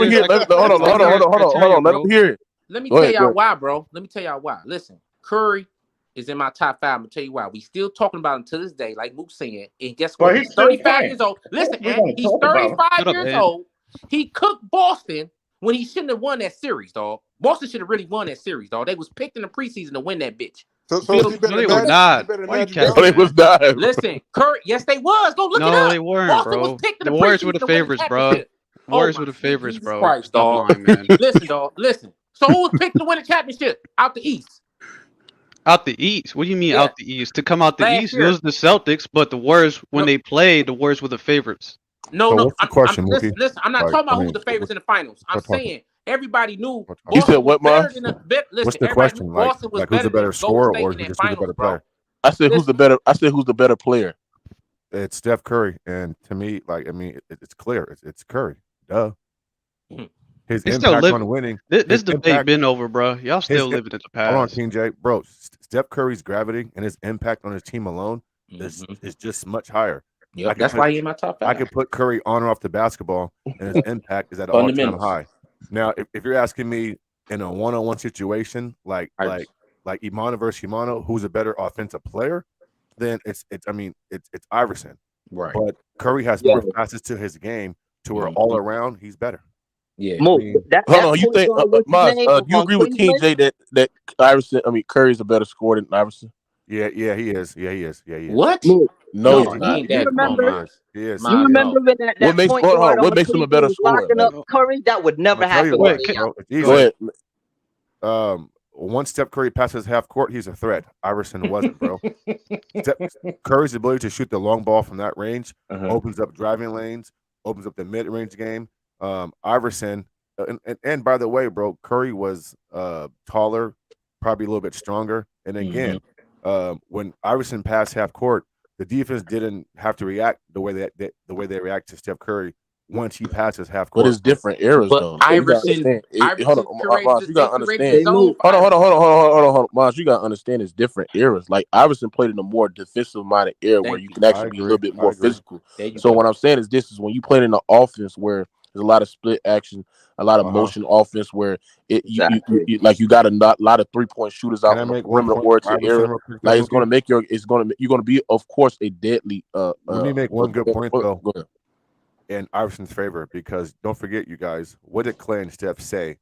him hear. Let me Go tell ahead, y'all why, bro. Let me tell y'all why. Listen, Curry is in my top 5. I'm gonna tell you why. We still talking about him to this day, like Mook saying. And guess what? But He's he's still 35 playing. years old. Listen, We're Ant, gonna he's talk about him. 35 Shut up, years Ant. old. He cooked Boston when he shouldn't have won that series, dog. Boston should have really won that series, dog. They was picked in the preseason to win that bitch. So is he better No, than they were Magic? not. Is he better than Why you Magic capping, No, they Johnson? was not. Listen, Curry, yes, they was. Go look it No, up. they weren't, Boston was bro. picked in The the Warriors were preseason the to win the favorites, bro. championship. The Warriors my were the favorites, Jesus bro. Christ, Stop dog. lying, man. Listen, dog. Listen. So who was picked to win the championship out the East? Out the East? What do you mean Yeah. out the East? To come out the Last East, year. it was the Celtics, but the Warriors, when No. they played, the Warriors were the favorites. No, So no. what's the question, listen, Mookie? listen. I'm not Like, talking about I who mean, the favorites in the finals. I'm what talking? saying everybody knew What You talking? said Boston was what, better Mars? than the. Listen, What's the everybody knew question? Like, Boston was like who's better the better than Golden scorer, State or in that just who's the finals, better bro. player? I said who's Listen, the better? I said who's the better player? It's Steph Curry, and to me, like, I mean, it's clear. It's Curry. Duh. His They still impact live. on winning. This His debate impact. been over, bro. Y'all still living in the Hold on, past. King J, bro. Steph Curry's gravity and his impact on his team alone is just much higher. Yep, that's why he's in my top 5. I can put Curry on or off the basketball, and his impact is at an all-time Fundamentals. high. Now, if you're asking me in a one-on-one situation, like Imano versus Imano, who's a better offensive player, then it's Iverson. Right. But Curry has more facets to his game to where all around he's better. Yeah. Mo, that Hold on, you point think guard, what's his Mars? name, Do you on agree with King Cleveland? J that Iverson? I mean, Curry's a better scorer than Iverson. Yeah, he is. Yeah, he is. Yeah, he is. What? Mo, No, No, he's he not. ain't you that. Come on, remember? Mars. He is. You Mars, remember no. when that What makes point guard what on makes him a Cleveland better was scorer? locking up Like, Curry? That would never I'll tell you happen what, with me. bro. It's easy. go ahead. Once Steph Curry passes half court, he's a threat. Iverson wasn't, bro. Curry's ability to shoot the long ball from that range opens up driving lanes, opens up the mid-range game. Iverson, and by the way, bro, Curry was taller, probably a little bit stronger. And again, when Iverson passed half court, the defense didn't have to react the way they react to Steph Curry once he passes half court. But it's different eras, But though. Iverson Hold on, Mars, you gotta understand. Hey, Mo, Hold on, Mars, you gotta understand. It's different eras. Like Iverson played in a more defensive-minded era where you can actually be a little bit more physical. So what I'm saying is, this is when you play in an offense where there's a lot of split action, a lot of motion offense where you got a lot of 3-point shooters out on the perimeter or to area. Like it's gonna make you're gonna be, of course, a deadly. Let me make one good point though. Go ahead. In Iverson's favor, because don't forget, you guys, what did Clay and Steph say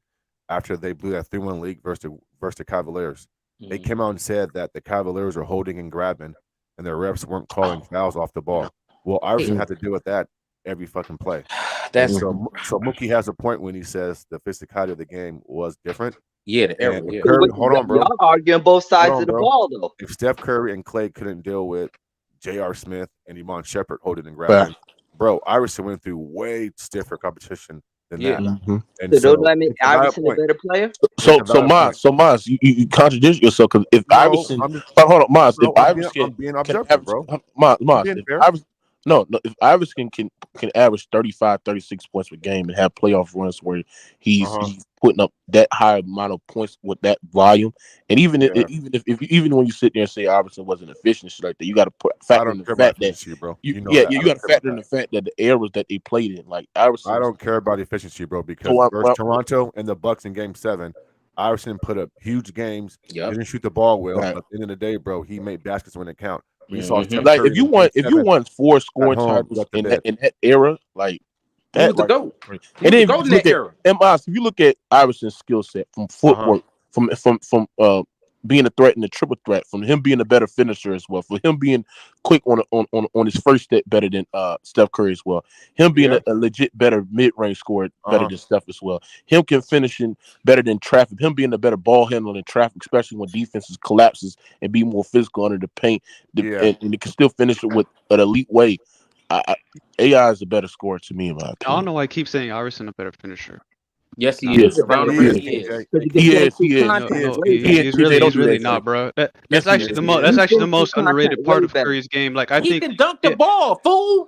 after they blew that 3-1 lead versus the Cavaliers? They came out and said that the Cavaliers were holding and grabbing, and their refs weren't calling fouls off the ball. Well, Iverson had to deal with that every fucking play. So Mookie has a point when he says the physicality of the game was different. Yeah, the era. Yeah. Curry, hold on, bro. Y'all arguing both sides of the ball, though. If Steph Curry and Clay couldn't deal with J.R. Smith and Iman Shepherd holding and grabbing, bro, Iverson went through way stiffer competition than that. And so don't that make Iverson a better player? So Mars, you contradict yourself, because if Iverson, hold on, Mars, if Iverson I'm being objective, bro. Mars, if Iverson, no, if Iverson can average 35, 36 points per game and have playoff runs where he's putting up that high amount of points with that volume, and even even when you sit there and say Iverson wasn't efficient, shit like that, you got to factor in the fact that bro. you got to factor in the fact that the eras that they played in, like Iverson. I don't care about efficiency, bro, because versus Toronto and the Bucks in Game 7, Iverson put up huge games. Didn't shoot the ball well. But at the end of the day, bro, he made baskets when it count. We saw like if you won 4 scoring titles in that era, like that, was the GOAT. And then if you look at Iverson's skill set from footwork, from being a threat and a triple threat, from him being a better finisher as well, for him being quick on his first step better than Steph Curry as well, him being a legit better mid-range scorer better than Steph as well, him can finishing better than traffic, him being a better ball handler than traffic, especially when defenses collapses and be more physical under the paint, and he can still finish it with an elite way. AI is a better scorer to me, in my opinion. I don't know why I keep saying Iverson a better finisher. Yes, he is. Around the rim, he is. He's really not, bro. That's actually the most underrated part of Curry's game. Like I think he can dunk the ball, fool.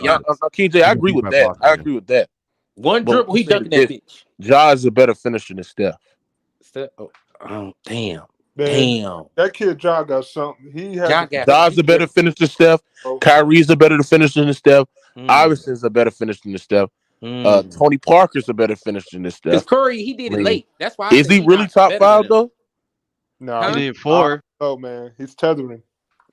like Giannis. KJ, I agree with that. I agree with that. One dribble, he dunking that bitch. Ja is a better finisher than Steph. Oh, damn. Damn. That kid Ja got something. He has Ja's a better finisher than Steph. Kyrie's a better finisher than Steph. Iverson's a better finisher than Steph. Tony Parker's a better finisher than Steph. Because Curry, he did it late. That's why. Is he really top 5 though? No, he did 4. Oh man, he's tethering.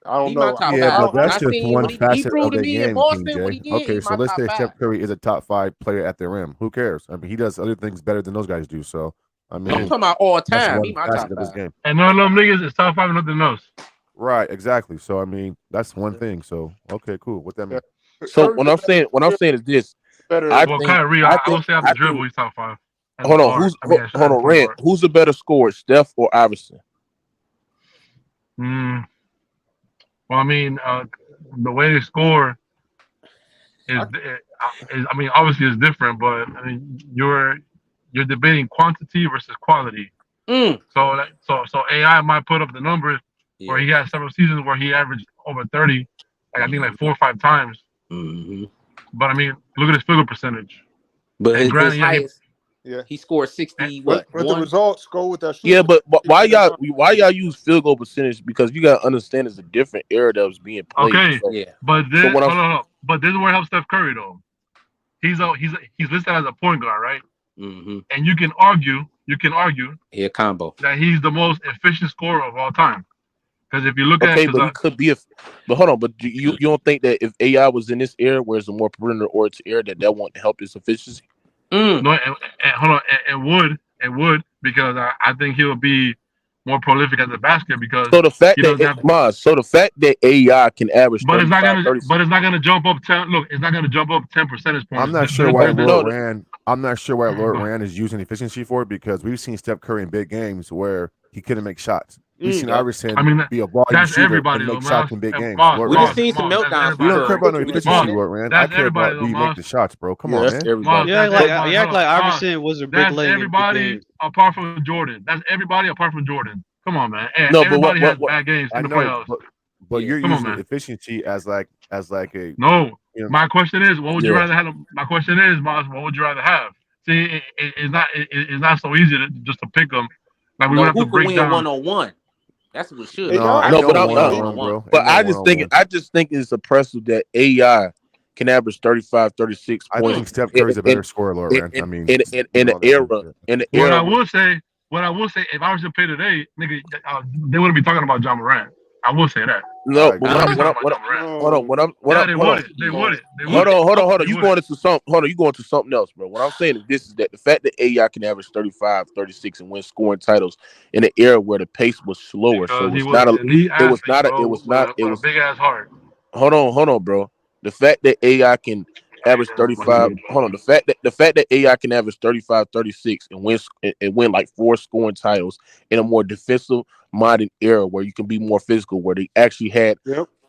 I don't He know. my top Yeah, five. but that's just one he facet proved of to the me in game, Boston King what he J. did. Okay, He so my let's top say 5. Steph Curry is a top 5 player at the rim. Who cares? I mean, he does other things better than those guys do. So, I mean, I'm talking about all that's time. one He my facet top of his 5. game. And none of them niggas is top 5 and nothing else. Right, exactly. So, I mean, that's one thing. So, okay, cool. What that mean? So what I'm saying is this. Kyrie, I will say after dribble, he's top 5. Hold on, hold on, Rand. Who's the better scorer, Steph or Iverson? Well, I mean, the way they score is, I mean, obviously it's different, but I mean, you're debating quantity versus quality. So AI might put up the numbers where he had several seasons where he averaged over 30, I think like 4 or 5 times. But I mean, look at his field goal percentage. But And his granted, highest, Yeah. he scored 60. But the One? results go with that. Yeah, but why y'all use field goal percentage? Because you gotta understand it's a different era that was being played. Okay, So, but this, so what hold on. But this is where it helps Steph Curry though. He's listed as a point guard, right? And you can argue a combo that he's the most efficient scorer of all time. Because if you look at okay, but he could be but hold on, but you don't think that if AI was in this era where it's a more perimeter oriented era that won't help his efficiency? No, and hold on, it would because I think he'll be more prolific as a basket because So the fact he that doesn't have the fact that AI can average, but it's not 36. gonna jump up 10. Look, it's not gonna jump up 10 percentage points. I'm not sure why Lord Rand is using efficiency for it because we've seen Steph Curry in big games where he couldn't make shots. We've seen Iverson be a volume that's shooter everybody and make though, shots man. in big games. We just seen some meltdowns. We don't care about no efficiency, Lord Rand. I care about do you make the shots, bro. Come on, man. You act like Iverson was a brick That's laying in big everybody games. apart from Jordan. That's everybody apart from Jordan. Come on, man. And No, but everybody what- has bad games I in the know, playoffs. but you're Come on, using man. efficiency as like a No. you know, My question is, what would you Yeah. rather have? My question is, Miles, what would you rather have? See, it's not so easy to just to pick them. Like we No, would have who to could break win down. 1-on-1? That's what should. No, I No, know but I'm one-on-one. bro. But Ain't no I just think it's impressive that AI can average 35, 36 I points. think Steph Curry's a better scorer, Lord Rand. I mean, in the What I era. will say, if I was to play today, nigga, they wouldn't be talking about John Morant. I will say that. No, but They wouldn't. hold on. You going into something else, bro. What I'm saying is this is that the fact that AI can average 35, 36 and win scoring titles in an era where the pace was slower. So Because he it's was not an elite it was athlete, not bro, it with was a big ass heart. hold on, bro. The fact that AI can average 35. Hold on. The fact that AI can average 35, 36 and win like 4 scoring titles in a more defensive minded era where you can be more physical, where they actually had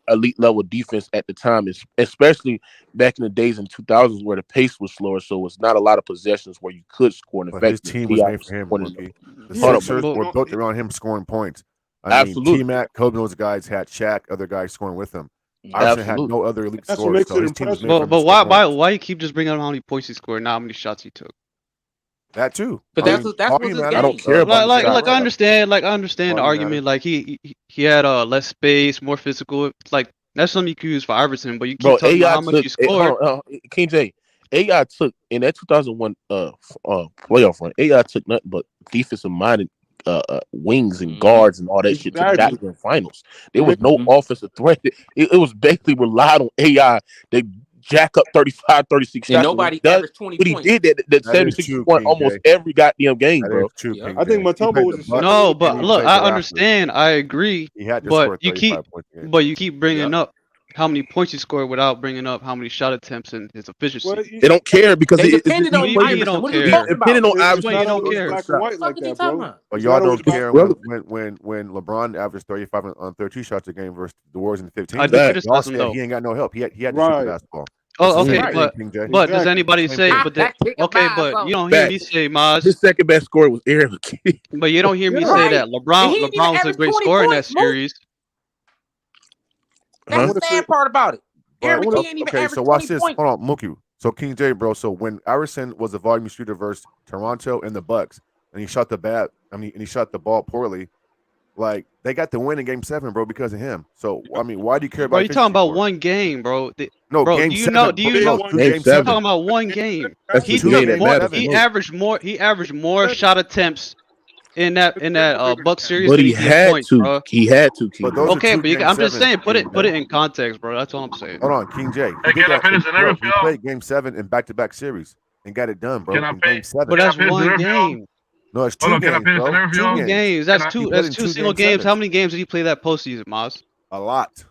elite level defense at the time, especially back in the days in 2000s where the pace was slower, so it's not a lot of possessions where you could score. And the But fact his that team was AI made for him, scoring Mookie. The Hold on, Sixers but- were built around him scoring points. Absolutely. T-Mac, Kobe, those guys had Shaq, other guys scoring with him. Iverson had no other elite That's what scorers, makes so it his team was made But for him to score points. why you keep just bringing up how many points he scored, not how many shots he took? That too. But that's what's his game. I don't care about Like the shot. I understand the argument. Like he had less space, more physical. Like that's something you could use for Iverson, but you keep talking about how much you scored. King J, AI took in that 2001 playoff run. AI took nothing but defensive minded wings and guards and all that shit to the goddamn finals. There was no offensive threat. It was basically relied on AI. They jack up 35, 36 And shots. nobody He does, averaged 20 but he points. did that 76 point almost every goddamn game, bro. I think Mutombo was No, but look, I understand. I agree. He had to but score you 35 points a game. but you keep bringing up how many points he scored without bringing up how many shot attempts and his efficiency. They don't care because They it's depended on equation. Iverson. What are you It's talking about? depending on It's Iverson. not always black and white like that, bro. But y'all don't care when LeBron averaged 35 on 32 shots a game versus the Warriors in 15. I do criticize Y'all him, said though. he ain't got no help. He had to shoot the basketball. Oh, It's the okay, same thing, King J. but does anybody say? But you don't hear me say, Maz. His second best scorer was Aaron McKinney. But you don't hear me say that LeBron was a great scorer in that series. That's the sad part about it. Aaron McKee ain't even Okay, averaged so watch 20 this. points. Hold on, Mookie. So King J, bro. So when Iverson was a volume shooter versus Toronto and the Bucks, and he shot the ball poorly, Like they got the win in Game 7, bro, because of him. So I mean, why do you care Bro, about? you talking about one game, bro? No, bro, Game do you 7. know? Do you know? Game 7. I'm talking about one game. That's He the game that matters. He averaged more. He averaged more shot attempts in that Buck series But than he he did had points, to. bro. He had to. King. But those Okay, are two but Game I'm just 7s, saying, put King it J. in context, bro. That's all I'm saying. Hold on, King J. Hey, can I paint a scenario for He y'all? played Game 7 in back-to-back series and got it done, bro. Can I In Game paint? 7. But that's one game. No, it's Hold 2 on, can I games, paint a bro. scenario for 2 y'all? Two games. Can That's I- two. He played That's in two 2 single Game games. How 7s. many games did he play that postseason, Moss? A lot.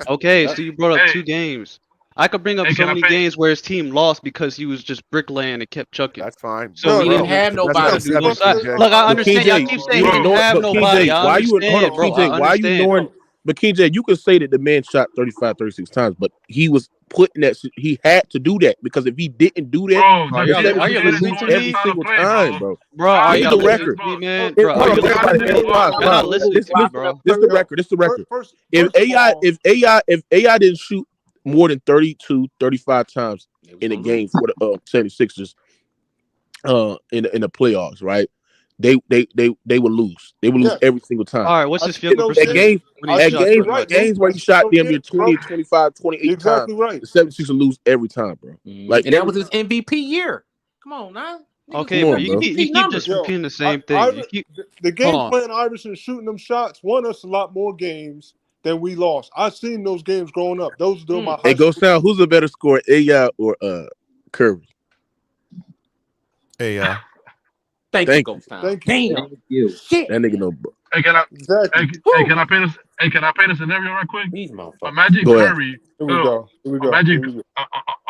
Okay, so you brought up Hey. 2 games. I could bring up Hey, so can I many paint? games where his team lost because he was just bricklaying and kept chucking. That's fine. So He we didn't didn't have nobody to do those shots. Look, I But understand. Y'all KJ, keep saying you he didn't ignore. have But nobody. KJ, I why you? Hold understand, on, bro. I KJ. Why you understand. ignoring? But KJ, you can say that the man shot 35, 36 times, but he was put in that. He had to do that because if he didn't do that, Bro, the the Are you 76ers would listening lose to every me? single time, bro. Bro, are This is y'all the listening record. to me, man? Hold Bro, are on, you listening everybody. to me? Pause, You're not pause. listening to me, bro. This is the record. This is the record. First If of AI, all, if AI didn't shoot more than 32, 35 times in a game for the 76ers in the playoffs, right? They would lose. They would lose every single time. All right, what's his field goal At percentage? games, When he shot that much? games where he shot damn near 20, 25, 28 You're exactly times, right. the 76ers will lose every time, bro. Like And that was his MVP year. Come on, now. Okay, Come but on, you bro. keep just repeating the same thing. You keep the hold game on. plan Iverson shooting them shots won us a lot more games than we lost. I've seen those games growing up. Those are my high Hey, go school. sound. Who's a better scorer, AI or Curry? AI. Thank you, Ghost Town. Thank you. You. Shit. That nigga no. Hey, can I? Exactly. Hey, can I paint a? Hey, can I paint a scenario right quick? These motherfuckers. Imagine Go ahead. Curry. Here we go. Here we go.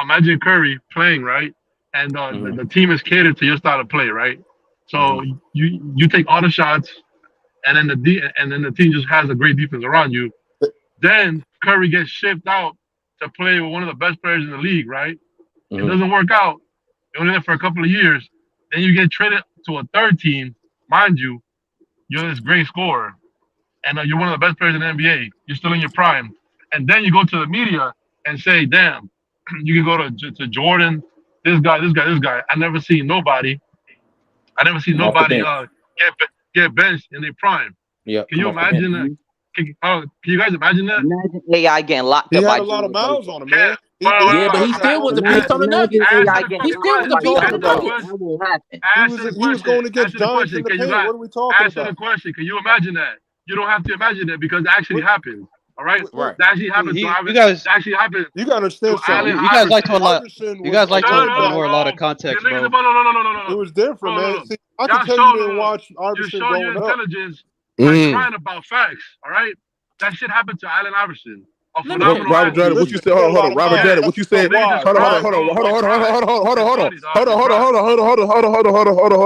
Imagine Curry playing, right? And the team is catered to your style of play, right? So you take all the shots, and then the team just has a great defense around you. Then Curry gets shipped out to play with one of the best players in the league, right? It doesn't work out. You're only there for a couple of years. Then you get traded to a third team. Mind you, you're this great scorer, and you're one of the best players in the NBA. You're still in your prime. And then you go to the media and say, damn, you can go to Jordan, this guy. I never seen nobody get benched in their prime. Yeah. Can you imagine that? Can you guys imagine that? Imagine AI getting locked He up by had a lot of miles on him, man. Yeah, but he still wasn't based on the Nuggets. AI getting He still was a beast on the Nuggets. That won't happen. He was going against giants in the paint. What are we talking Answer about? the question. Can you imagine that? You don't have to imagine it because it actually happened. All right? Right. That actually happened to You Iverson. guys, That actually happened. You gotta understand something. you guys like to Iverson you guys like to was- ignore a lot of context, bro. No. It was different, No, no, man. no. See, I Y'all can tell show- you didn't watch You Iverson show your growing up. intelligence by crying about facts. All right? That shit happened to Allen Iverson. A phenomenal Robert Jordan, what you said? Hold on. Robert Jordan, what you said? Hold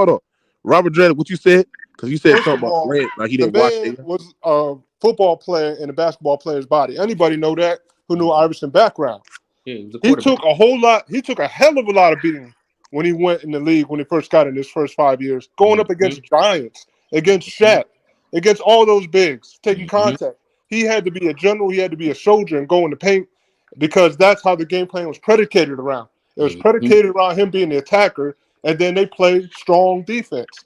on. Robert Jordan, what you said? Because you said First something of about all, Grant, like he the didn't watch man it. was a football player in a basketball player's body. Anybody know that who knew Iverson background? Yeah, he was a He quarterback. he took a hell of a lot of beating when he went in the league when he first got in his first 5 years, going up against giants, against Shaq, against all those bigs, taking contact. He had to be a general, he had to be a soldier and go in the paint because that's how the game plan was predicated around. It was predicated around him being the attacker, and then they played strong defense.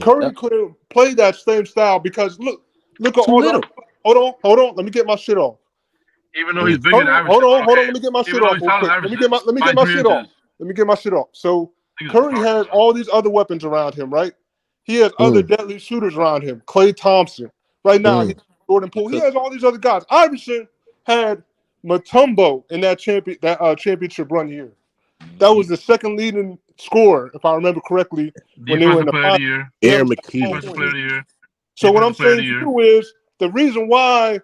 Curry couldn't play that same style because look at all that. Hold on. Let me get my shit off. Even though he's bigger than Iverson. Hold on. Let me get my shit off real quick. Let me get my shit off. Let me get my shit off. So Curry has all these other weapons around him, right? He has other deadly shooters around him. Klay Thompson. Right now, he's Jordan Poole. He has all these other guys. Iverson had Mutombo in that championship run year. That was the second leading scorer, if I remember correctly, when they were in the Player of the year. Aaron McKee. Defensive player of the year. So what I'm Defensive player of saying the to year. you is the reason why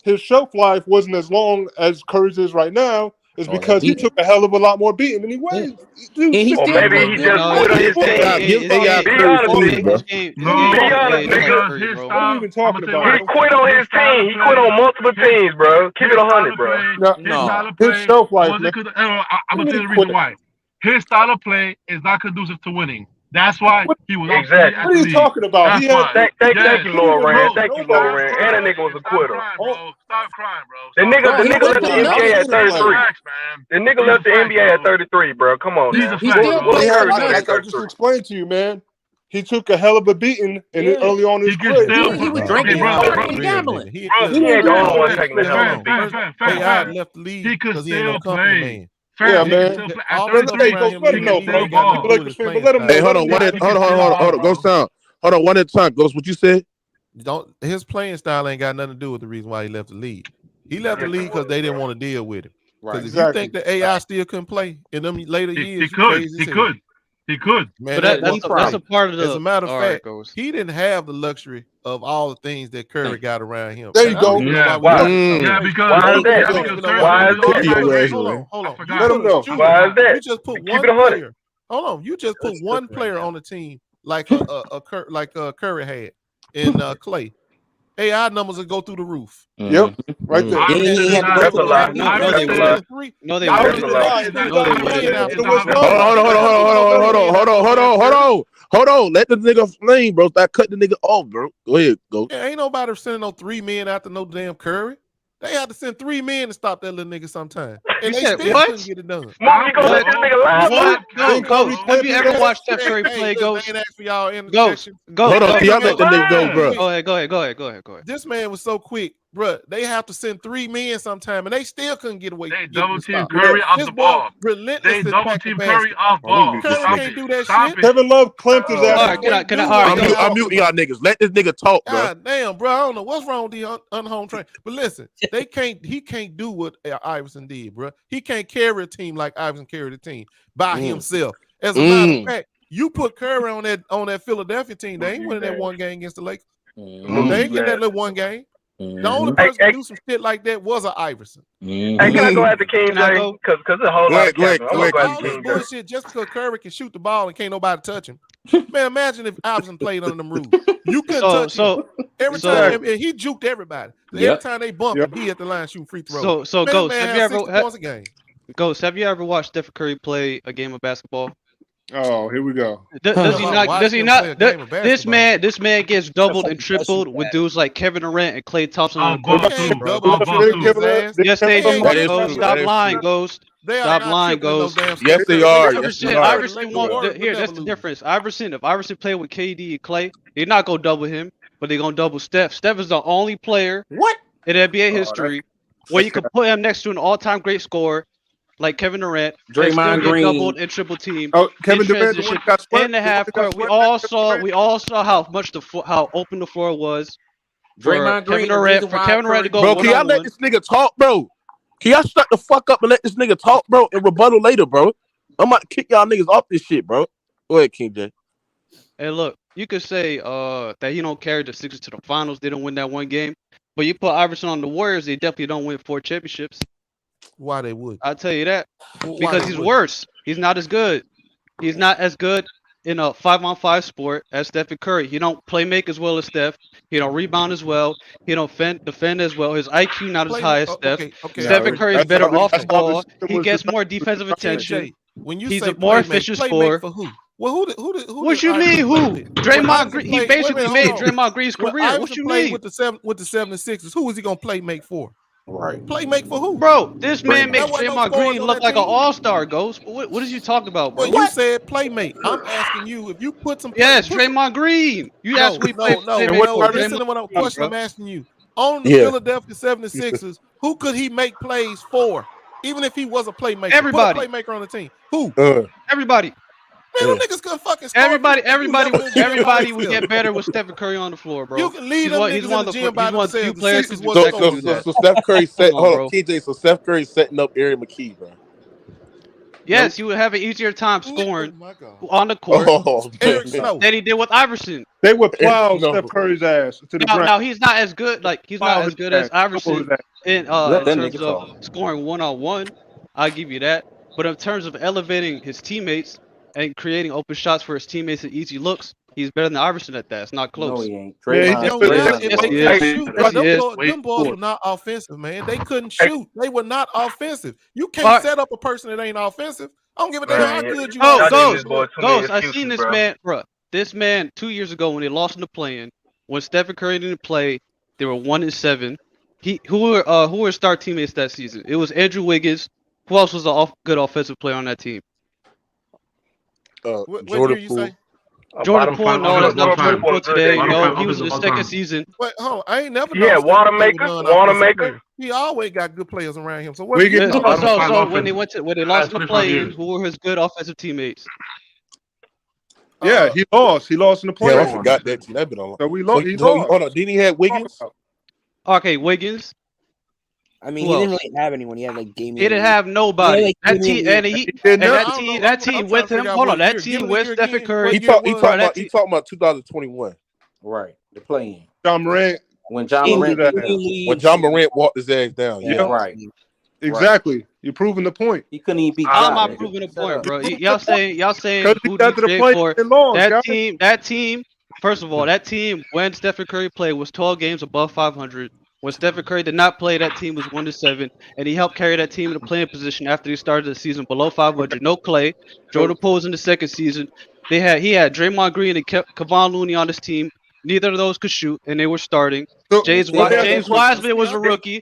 his shelf life wasn't as long as Curry's is right now is because he took a hell of a lot more beating than he weighed. Dude, Or maybe he just quit on his team. Be honest with me. Be honest, nigga. What are we even talking about? He quit on his team. He quit on multiple teams, bro. Keep it 100, bro. No, his shelf life. I'm gonna tell you the reason why. His style of play is not conducive to winning. That's why he was Exactly. What are you talking about? Thank you, Lord Rand. Thank you, Lord Rand. And that nigga was a quitter. Stop crying, bro. The nigga left the NBA at 33. The nigga left the NBA at 33, bro. Come on, man. Like I just explained to you, man. he took a hell of a beating early on in his career. He was drinking, partying, gambling. He ain't the only one taking the hell. AI left the league He could because he ain't no still company play. man. Yeah, man. All Let the him stuff around him, let him know, he bro. ain't got nothing to do with his playing Let him know. Hey, hold on, hold on. Go sound. Hold on, one at a time. Ghost, what you said? His playing style ain't got nothing to do with the reason why he left the league. He left the league because they didn't want to deal with him. Because if you think the AI still couldn't play in them later years, He could. Man, But that's a part of the. As a matter of all fact, right, he didn't have the luxury of all the things that Curry got around him. There you go. Hold on. Let him know. You just put one player. Hold on. You just put one player on the team like Curry had in Clay. AI numbers will go through the roof. Yep, right there. That's a lie. No, they wouldn't. No, they wouldn't. No, they wouldn't. Hold on. Let the nigga flame, bro. Stop cutting the nigga off, bro. Go ahead, go. Yeah, ain't nobody sending no 3 men after no damn Curry. They had to send 3 men to stop that little nigga sometime. And they still couldn't get it done. Smokey gonna let this nigga lie? Go. Have you ever watched Steph Curry play, Ghost? I ain't asked for y'all Ghost. Hold on, y'all let the nigga go, bro. Go ahead. This man was so quick, bro. They have to send 3 men sometime, and they still couldn't get away. They double team Curry off the ball. They double team Curry off ball. Curry can't do that shit. Kevin Love clamped his ass. I'm muting y'all niggas. Let this nigga talk, bro. God damn, bro. I don't know what's wrong with the unhome train. But listen, he can't do what Iverson did, bro. He can't carry a team like Iverson carried a team by himself. As a matter of fact, you put Curry on that Philadelphia team, they ain't winning that one game against the Lakers. They ain't getting that little one game. The only person to do some shit like that was an Iverson. Hey, can I go after King J? Because it's a whole lot of capping. I'm gonna go after King J. Bullshit just because Curry can shoot the ball and can't nobody touch him. Man, imagine if Iverson played under them rules. You couldn't touch him. Every time he juked everybody. Every time they bumped him, he at the line shooting free throws. So Ghost, have you ever points a game. Ghost, have you ever watched Steph Curry play a game of basketball? Oh, here we go. Does he not? This man gets doubled and tripled with dudes like Kevin Durant and Klay Thompson on the court. Yes, they do. Stop lying, Ghost. Stop lying, Ghost. Yes, they are. Iverson won't. Here, that's the difference. If Iverson played with KD and Klay, they're not gonna double him, but they're gonna double Steph. Steph is the only player in NBA history where you can put him next to an all-time great scorer like Kevin Durant, Draymond Green, doubled and triple team. Kevin Durant in the half court. We all saw how open the floor was. Draymond Green, for Kevin Durant to go. Bro, can y'all let this nigga talk, bro? Can y'all shut the fuck up and let this nigga talk, bro, and rebuttal later, bro? I'm about to kick y'all niggas off this shit, bro. Go ahead, King J. Hey, look, you could say that he don't carry the Sixers to the finals. They don't win that one game, but you put Iverson on the Warriors, they definitely don't win 4 championships. Why they would? I'll tell you that. Because he's worse. He's not as good. He's not as good in a 5-on-5 sport as Stephen Curry. He don't play make as well as Steph. He don't rebound as well. He don't defend as well. His IQ not as high as Steph. Stephen Curry is better off the ball. He gets more defensive attention. When you he's say a more efficient scorer. For who? Well, who what you mean? Who? Draymond Green. He basically made Draymond Green's career. What you mean? With the 76ers, who was he gonna play make for? Right. Play make for who? Bro, this man makes Draymond Green look like an all-star, Ghost. What is you talking about, bro? Well, you said playmate. I'm asking you if you put some. Yes, Draymond Green. You asked me. No. Listen to what question I'm asking you. On the Philadelphia 76ers, who could he make plays for? Even if he was a playmaker. Everybody. Put a playmaker on the team. Who? Everybody. Man, them niggas couldn't fucking score. Everybody would get better with Stephen Curry on the floor, bro. You can lead them niggas in the gym by themselves. Few players who so Steph Curry set. Hold on, KJ. So Steph Curry setting up Aaron McKee, bro. Yes, you would have an easier time scoring on the court than he did with Iverson. They would plow Steph Curry's ass to the ground. Now he's not as good. Like he's not as good as Iverson in terms of scoring one-on-one. I'll give you that. But in terms of elevating his teammates and creating open shots for his teammates and easy looks, he's better than Iverson at that. It's not close. No, he ain't. Them balls were not offensive, man. They couldn't shoot. They were not offensive. You can't set up a person that ain't offensive. I don't give a damn how good you are. Ghost, I seen this man, bro. This man 2 years ago when they lost in the play-in, when Stephen Curry didn't play, they were 1-7. Who were star teammates that season? It was Andrew Wiggins. Who else was a good offensive player on that team? Jordan Poole. Jordan Poole, no, that's not Jordan Poole today. Bottom No, five he was in offensive his of all second time. season. Wait, hold on. I ain't never Yeah, known Steph to play with Wanamaker. non-offensive Wanamaker. players. He always got good players around him. So what? Wiggins, Yeah, Bottom five so when offense. they lost in the 25 play-in, years. who were his good offensive teammates? yeah, he lost. He lost in the Yeah, I playoffs. forgot that team. That been on. So we So, lost. He so lost. hold on. Didn't he have Wiggins? Okay, Wiggins. I mean, Who he didn't else? really have anyone. He had like Damian. He didn't Lee. have nobody. like That Damian team Lee. and that team I'm with trying to him. figure out Hold what on, that year. Give team me the with year Stephen again. Curry. He talking about 2021. Right. The play-in. John Morant. When John Told you Morant that. When John Morant walked his ass down. Yeah. Right. Exactly. You're proving the point. He couldn't even beat How am Ja, I nigga. proving a Shut point, up. bro? Y'all saying Because he who got do to you the trade point for? and lost, guys. That team. First of all, that team when Stephen Curry played was 12 games above 500. When Stephen Curry did not play, that team was 1-7, and he helped carry that team in the playing position after they started the season below 500. No Clay, Jordan Poole was in the second season. He had Draymond Green and Kevon Looney on this team. Neither of those could shoot, and they were starting. So, James Wiseman was a rookie.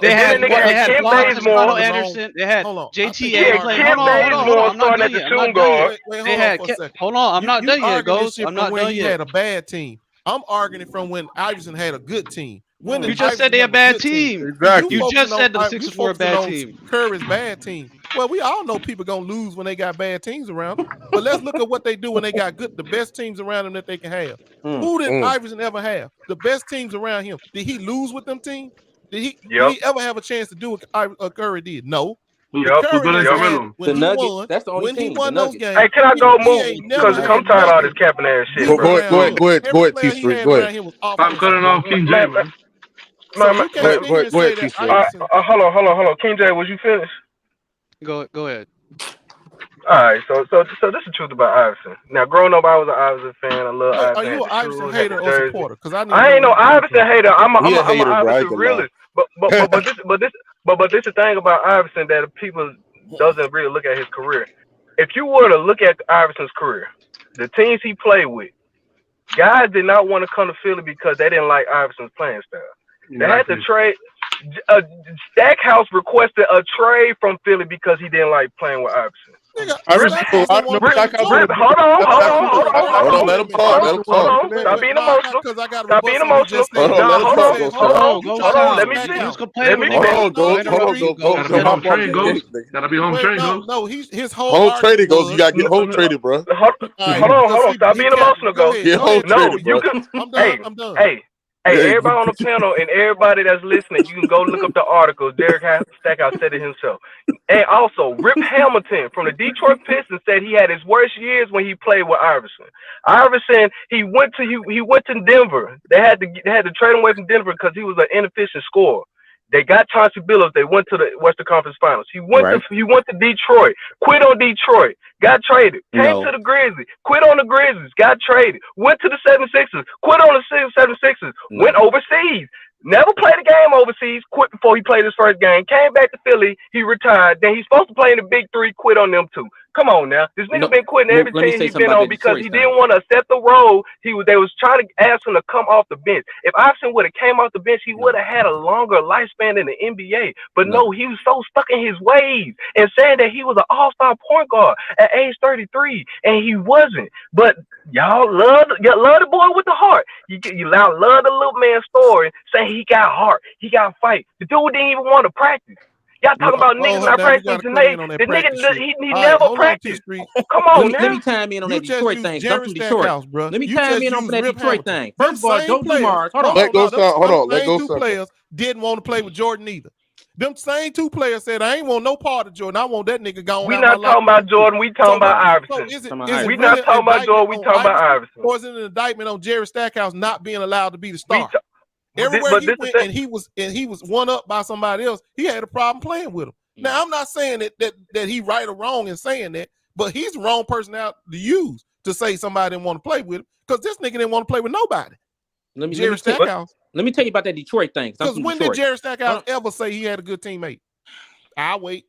They And then had they had Kent Bazemore. Anderson. They had Hold on. JTA playing. Kent Hold on. Bazemore I'm not starting done at the yet. I'm not shooting done guard. yet. Wait, They hold on had for a second. hold on. I'm not done yet, arguing this Ghost. shit I'm from not when done he yet. had a bad team. I'm arguing it from when Iverson had a good team. When You did just said Iverson they a have bad good team? Exactly. You just said the you Sixers were a focusing bad on team. Curry's bad team. Well, we all know people gonna lose when they got bad teams around them. But let's look at what they do when they got the best teams around them that they can have. Who did Iverson ever have? The best teams around him. Did he lose with them teams? Did he ever have a chance to do what Curry did? No. Yup. Curry has had when The he Nuggets. won. That's the only When he team. won The those Nuggets. games, Hey, can I go he move? ain't never Because had I'm tired of all this nothing capping ass shit, deep bro. around him. Go ahead, Every player he T-Street. had Go around ahead. him was Stop offensive. cutting off King J, man. So you can't sit here and say that T-Street. Iverson. Hold on. King J, was you finished? Go ahead. All right, so this is the truth about Iverson. Now, growing up, I was an Iverson fan. I love Wait, Iverson. are you Had an the Iverson shoes, had hater the or jersey. supporter? Because I need I ain't no to know Iverson hater. I'm He a a hater, bro. I Iverson ain't gonna lie. realist. But this the thing about Iverson that people doesn't really look at his career. If you were to look at Iverson's career, the teams he played with, guys did not want to come to Philly because they didn't like Iverson's playing style. They had to trade. Stackhouse requested a trade from Philly because he didn't like playing with Iverson. Hold on. Let him talk. Stop being emotional. Because I got Stop being emotional. Hold on, let him talk. Hold on. Let me finish. Let me finish. Gotta be home trained, Ghost. Gotta be home trained, Ghost. No, his whole home traded goes. You gotta get home traded, bro. Hold on. Stop being emotional, Ghost. Get home No, traded, you bro. can. I'm done. Hey, everybody on the panel and everybody that's listening, you can go look up the articles. Derek Stackhouse said it himself. And also, Rip Hamilton from the Detroit Pistons said he had his worst years when he played with Iverson. Iverson, he went to Denver. They had to trade him away from Denver because he was an inefficient scorer. They got Chauncey Billups. They went to the Western Conference Finals. He went to Detroit. Quit on Detroit. Got traded. Came to the Grizzlies. Quit on the Grizzlies. Got traded. Went to the 76ers. Quit on the 76ers. Went overseas. Never played a game overseas. Quit before he played his first game. Came back to Philly. He retired. Then he's supposed to play in the Big Three. Quit on them too. Come on now. This nigga been quitting every team he's been on because he didn't want to accept the role. They was trying to ask him to come off the bench. If Iverson would have came off the bench, he would have had a longer lifespan in the NBA. But no, he was so stuck in his ways and saying that he was an all-star point guard at age 33, and he wasn't. But y'all love the boy with the heart. You love the little man's story, saying he got heart, he got fight. The dude didn't even want to practice. Y'all talking about niggas not practicing today. The nigga, he never practiced. Come on, let me chime in on that Detroit thing. I'm from Detroit. Let me chime in on that Detroit thing. First of all, Joe Dumars. Hold on. Let go. Two players didn't want to play with Jordan either. Them same two players said, I ain't want no part of Jordan. I want that nigga gone. We not talking about Jordan. We talking about Iverson. We not talking about Jordan. We talking about Iverson. Or is it an indictment on Jerry Stackhouse not being allowed to be the star? Everywhere he went and he was one up by somebody else, he had a problem playing with him. Now I'm not saying that he right or wrong in saying that, but he's the wrong person out to use to say somebody didn't want to play with him because this nigga didn't want to play with nobody. Jerry Stackhouse. Let me tell you about that Detroit thing. Because when did Jerry Stackhouse ever say he had a good teammate? I'll wait.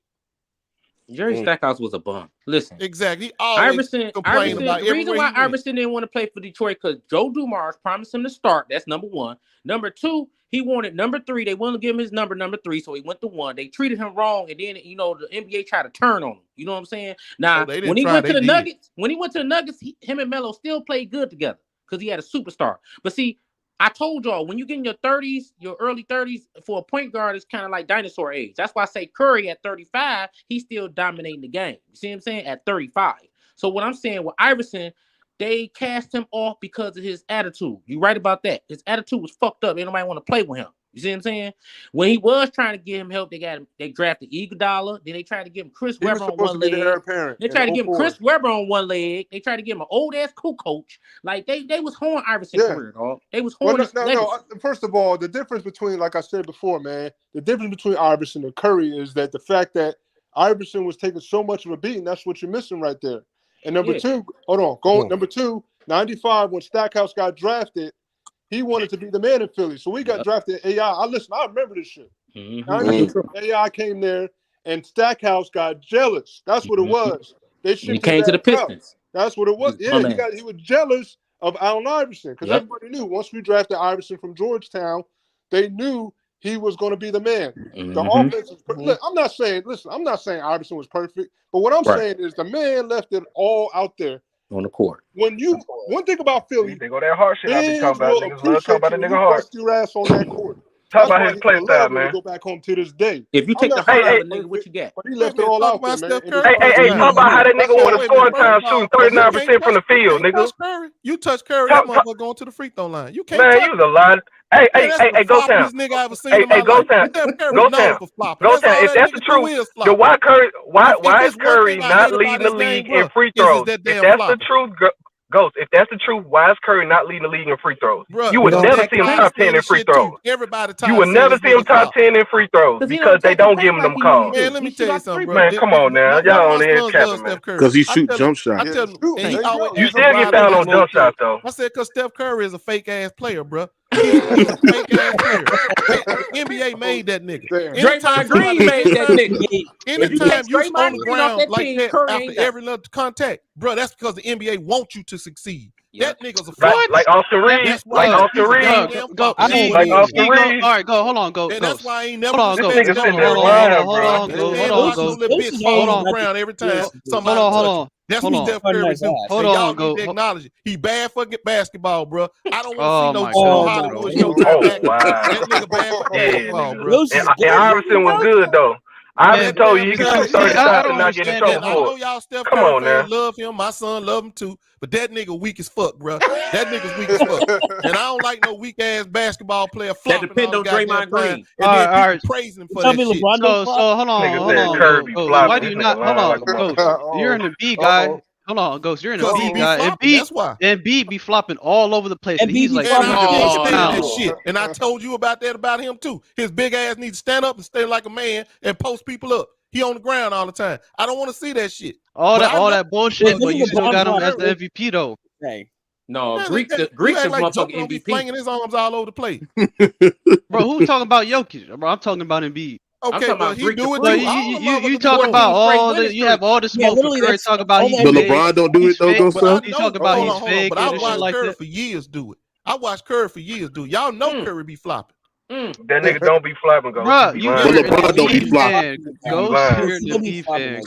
Jerry Stackhouse was a bum. Listen. Exactly. Iverson, the reason why Iverson didn't want to play for Detroit because Joe Dumars promised him to start. That's number one. Number two, He wanted number 3. They wouldn't give him his number 3, so he went to 1. They treated him wrong, and then the NBA tried to turn on him. You know what I'm saying? Now, when he went to the Nuggets, him and Melo still played good together because he had a superstar. But see, I told y'all, when you get in your 30s, your early 30s, for a point guard, it's kind of like dinosaur age. That's why I say Curry at 35, he's still dominating the game. You see what I'm saying? At 35. So what I'm saying with Iverson, they cast him off because of his attitude. You right about that. His attitude was fucked up. Ain't nobody want to play with him. You see what I'm saying? When he was trying to get him help, they drafted Iguodala. Then they tried to give him Chris Webber on one leg. They tried to give him Chris Webber on one leg. They tried to give him an old ass coach. Like they was horn Iverson's career, dog. They was horn. No. First of all, the difference between, like I said before, man, the difference between Iverson and Curry is that the fact that Iverson was taking so much of a beating, that's what you're missing right there. And number two, number 2, 95, when Stackhouse got drafted, he wanted to be the man in Philly. So we got drafted AI. I remember this shit. AI came there, and Stackhouse got jealous. That's what it was. They he came to the Pistons. That's what it was. Yeah, he was jealous of Allen Iverson because everybody knew once we drafted Iverson from Georgetown, they knew he was going to be the man. The offense is look, I'm not saying Iverson was perfect, but what I'm saying is the man left it all out there on the court. One thing about Philly, they go that hard shit. I be talking about niggas love talking about a nigga hard. Bust your ass on that court. Talk about his play style, man. Go back home to this day. If you take the heart out of the nigga, what you got? But he left it all out there, man. Hey, talk about how that nigga won a scoring time shooting 39% from the field, nigga. You touch Curry, that motherfucker going to the free throw line. You can't. Man, you was a lie. Hey, go down. Hey, go down. Go down. If that's the truth, then why is Curry not leading the league in free throws? If that's the truth, Ghost, if that's the truth, why is Curry not leading the league in free throws? You would never see him top 10 in free throws. You would never see him top 10 in free throws because they don't give him them calls. Man, let me tell you something, bro. Man, come on now. Y'all on here capping, man. Because he shoot jump shots. You still get found on jump shots, though. I said because Steph Curry is a fake-ass player, bro. He's a fake-ass player. NBA made that nigga. Draymond Green made that nigga. Anytime you on the ground like that after every little contact, bro, that's because the NBA wants you to succeed. That nigga's a fraud. Like Austin Reeves. Like Austin Reeves. Go. Like Austin Reeves. All right, go. Hold on, go. And that's why I ain't never. Hold on, go. Hold on, ground every time. Hold on. That's what Steph Curry do. Hold on, go. Acknowledge it. He bad for basketball, bro. I don't want to see no Hollywood show. That nigga bad for basketball, bro. And Iverson was good though. I told you he can shoot 30 shots and not get in trouble for it. Come on now. Love him. My son love him too. But that nigga weak as fuck, bro. That nigga's weak as fuck. And I don't like no weak ass basketball player flopping. That depend on Draymond Green. And then people praising him for that shit. So hold on. Why do you not? Hold on, Ghost. You're an Embiid guy. Hold on, Ghost. You're an Embiid guy. Embiid be flopping all over the place. And he's like, shit. And I told you about him too. His big ass needs to stand up and stay like a man and post people up. He on the ground all the time. I don't want to see that shit. All that bullshit, but you still got him as the MVP though. Hey. No, Greek the like motherfucking MVP. Flinging his arms all over the place. Bro, who's talking about Jokic? Bro, I'm talking about Embiid. Okay, but he do it too. You talking about all the you have all the smoke for Curry talking about he's but LeBron don't do it though, you talk about he's fake. But I watched Curry for years do it. Y'all know Curry be flopping. That nigga don't be flopping, Ghost. Bro, LeBron don't be flopping.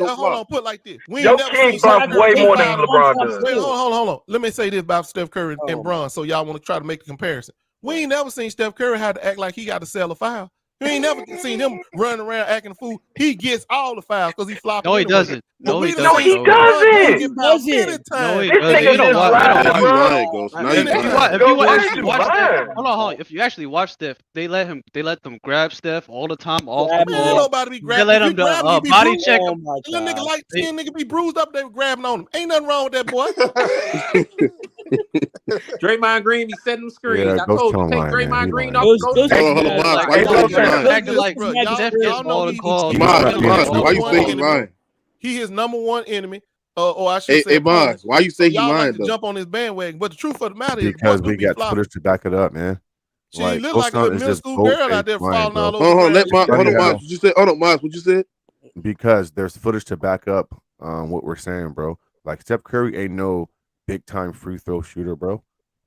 Hold on, put like this. Your king flop way more than LeBron does. Wait, hold on. Let me say this about Steph Curry and Bron, so y'all want to try to make a comparison. We ain't never seen Steph Curry have to act like he got to sell a foul. We ain't never seen him running around acting a fool. He gets all the fouls because he flopping. No, he doesn't. No, he doesn't. You don't lie. If you actually watch Steph, they let them grab Steph all the time off the ball. Nobody be grabbing. They let him body check him. Little nigga like 10 nigga be bruised up. They were grabbing on him. Ain't nothing wrong with that boy. Draymond Green be setting them screens. Yeah, I told you take Draymond Green off. Why you say he lying? He his number one enemy. Or I should say, hey, Bonds, why you say he lying? Like to jump on his bandwagon, but the truth of the matter is because we got footage to back it up, man. She look like a middle school girl out there falling all over. Hold on, Bonds. What you said? Hold on, Bonds. What you said? Because there's footage to back up what we're saying, bro. Like Steph Curry ain't no big time free throw shooter, bro.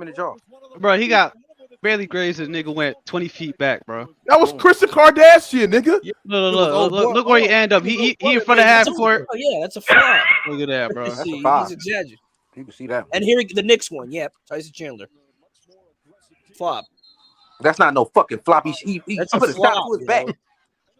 him in the jaw. Bro, he got barely grazed. His nigga went 20 feet back, bro. That was Kristen Kardashian, nigga. Look where he ended up. He in front of half court. Oh yeah, that's a flop. Look at that, bro. That's a See, five. he's exaggerating. You can see that. And here the next one. Yep, Tyson Chandler. Flop. That's not no fucking floppy. He That's put a a shot flop, to his back.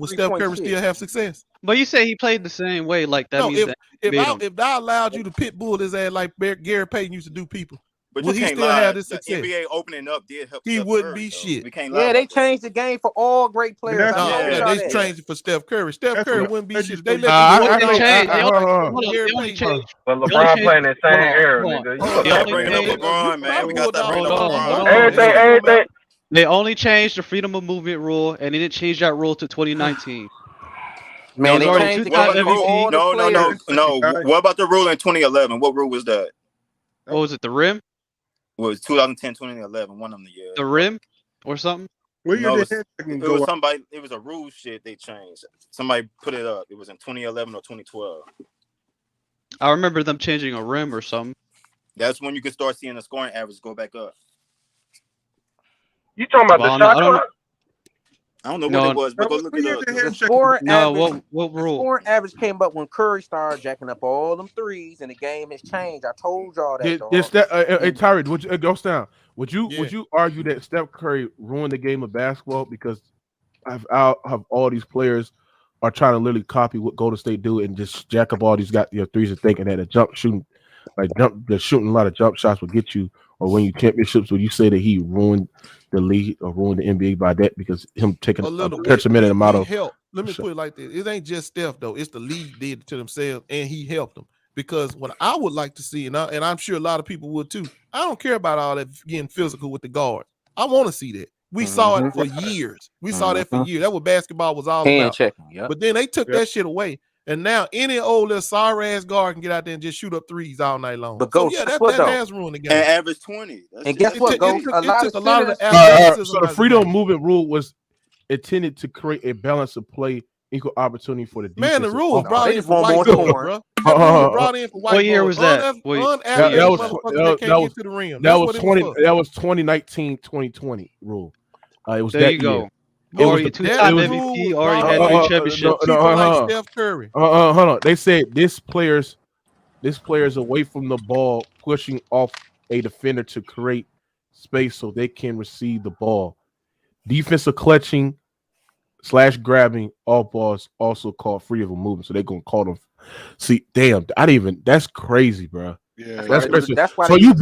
would Steph Curry still have success? But you say he played the same way, like that No, means that if I allowed you to pit bull his ass like Gary Payton used to do people, But will you he can't still lie. have this The success? NBA opening up did help. He Steph wouldn't Curry, be though. shit. We can't lie. Yeah, they about that. changed the game for all great players. They changed it for Steph Curry. Steph Curry wouldn't be shit. They let But LeBron playing that same era, nigga. Y'all bringing up LeBron, man. We got to bring up LeBron. Everything. They only changed the freedom of movement rule, and they didn't change that rule to 2019. Man, No. What about the rule? No. What about the rule in 2011? What rule was that? What was it? The rim? Well, it was 2010, 2011. One of them years. The rim, or something? Where No, did it handchecking was go? somebody. It was a rule shit they changed. Somebody put it up. It was in 2011 or 2012. I remember them changing a rim or something. That's when you could start seeing the scoring average go back up. You talking about Well, the shot clock? I don't know No, what it was, but go look it up. The scoring No, average. what The rule? scoring average came up when Curry started jacking up all them threes, and the game has changed. I told y'all that. Dog. Hey, Tyree, would you goes down? Would you argue that Steph Curry ruined the game of basketball because have all these players are trying to literally copy what Golden State do and just jack up all these threes and thinking that they're shooting a lot of jump shots will get you or win you championships? Would you say that he ruined the league or ruined the NBA by that because him taking a little detrimental amount of help? Let me put it like this: it ain't just Steph though; it's the league did it to themselves, and he helped them. Because what I would like to see, and I'm sure a lot of people would too. I don't care about all that getting physical with the guard. I want to see that. We saw it for years. We saw that for years. That's what basketball was all Hand about. checking, yeah. But then they took that shit away. And now any old little sorry ass guard can get out there and just shoot up threes all night long. But so yeah, that has ruined the game. And average 20. And guess what? It took a lot of the so athleticism. the freedom movement rule was intended to create a balance of play, equal opportunity for the defense. Man, the rule was brought in for white boys, bro. Brought in for white what year was that? That was 2019, 2020 rule. It was there that you go. year. Or you two-time MVP, or you had 3 championships. Like Steph Curry. Hold on. They said this player's away from the ball, pushing off a defender to create space so they can receive the ball. Defensive clutching / grabbing all balls also called free of a movement. So they're gonna call them. See, damn, that's crazy, bro. Yeah, that's crazy. That's why so they you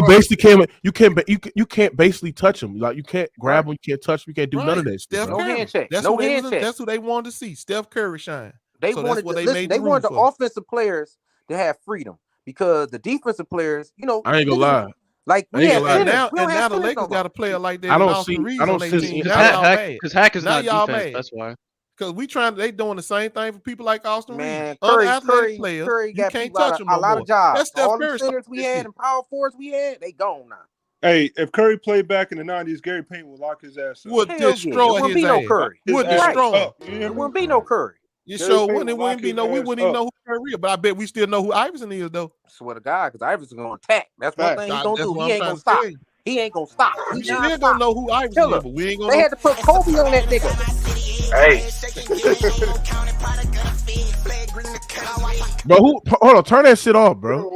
basically you can't basically touch them. Like you can't grab them, you can't touch them, you can't do none of that. Steph no Curry. handshake. That's no what handshake. That's who they wanted to see. Steph Curry shine. They so wanted they wanted the offensive players to have freedom because the defensive players, I ain't gonna lie. Like we had now the Lakers got a player like that. I don't see because Hack is not defense. That's why. Because they doing the same thing for people like Austin Reeves. Curry players, got you can't touch them a lot of jobs. That's Steph all Curry. the centers we had and power forwards we had, they gone now. Hey, if Curry played back in the 90s, Gary Payton would lock his ass up. Would destroy his ass. No Curry. Would destroy him. It wouldn't be no Curry. You sure wouldn't. It wouldn't be no. We wouldn't even know who Curry is. But I bet we still know who Iverson is, though. Swear to God, because Iverson's gonna attack. That's one thing he's gonna do. He ain't gonna stop. He ain't gonna stop. We still gonna know who Iverson is, but we ain't gonna. They had to put Kobe on that nigga. Hey. Bro, hold on, turn that shit off, bro.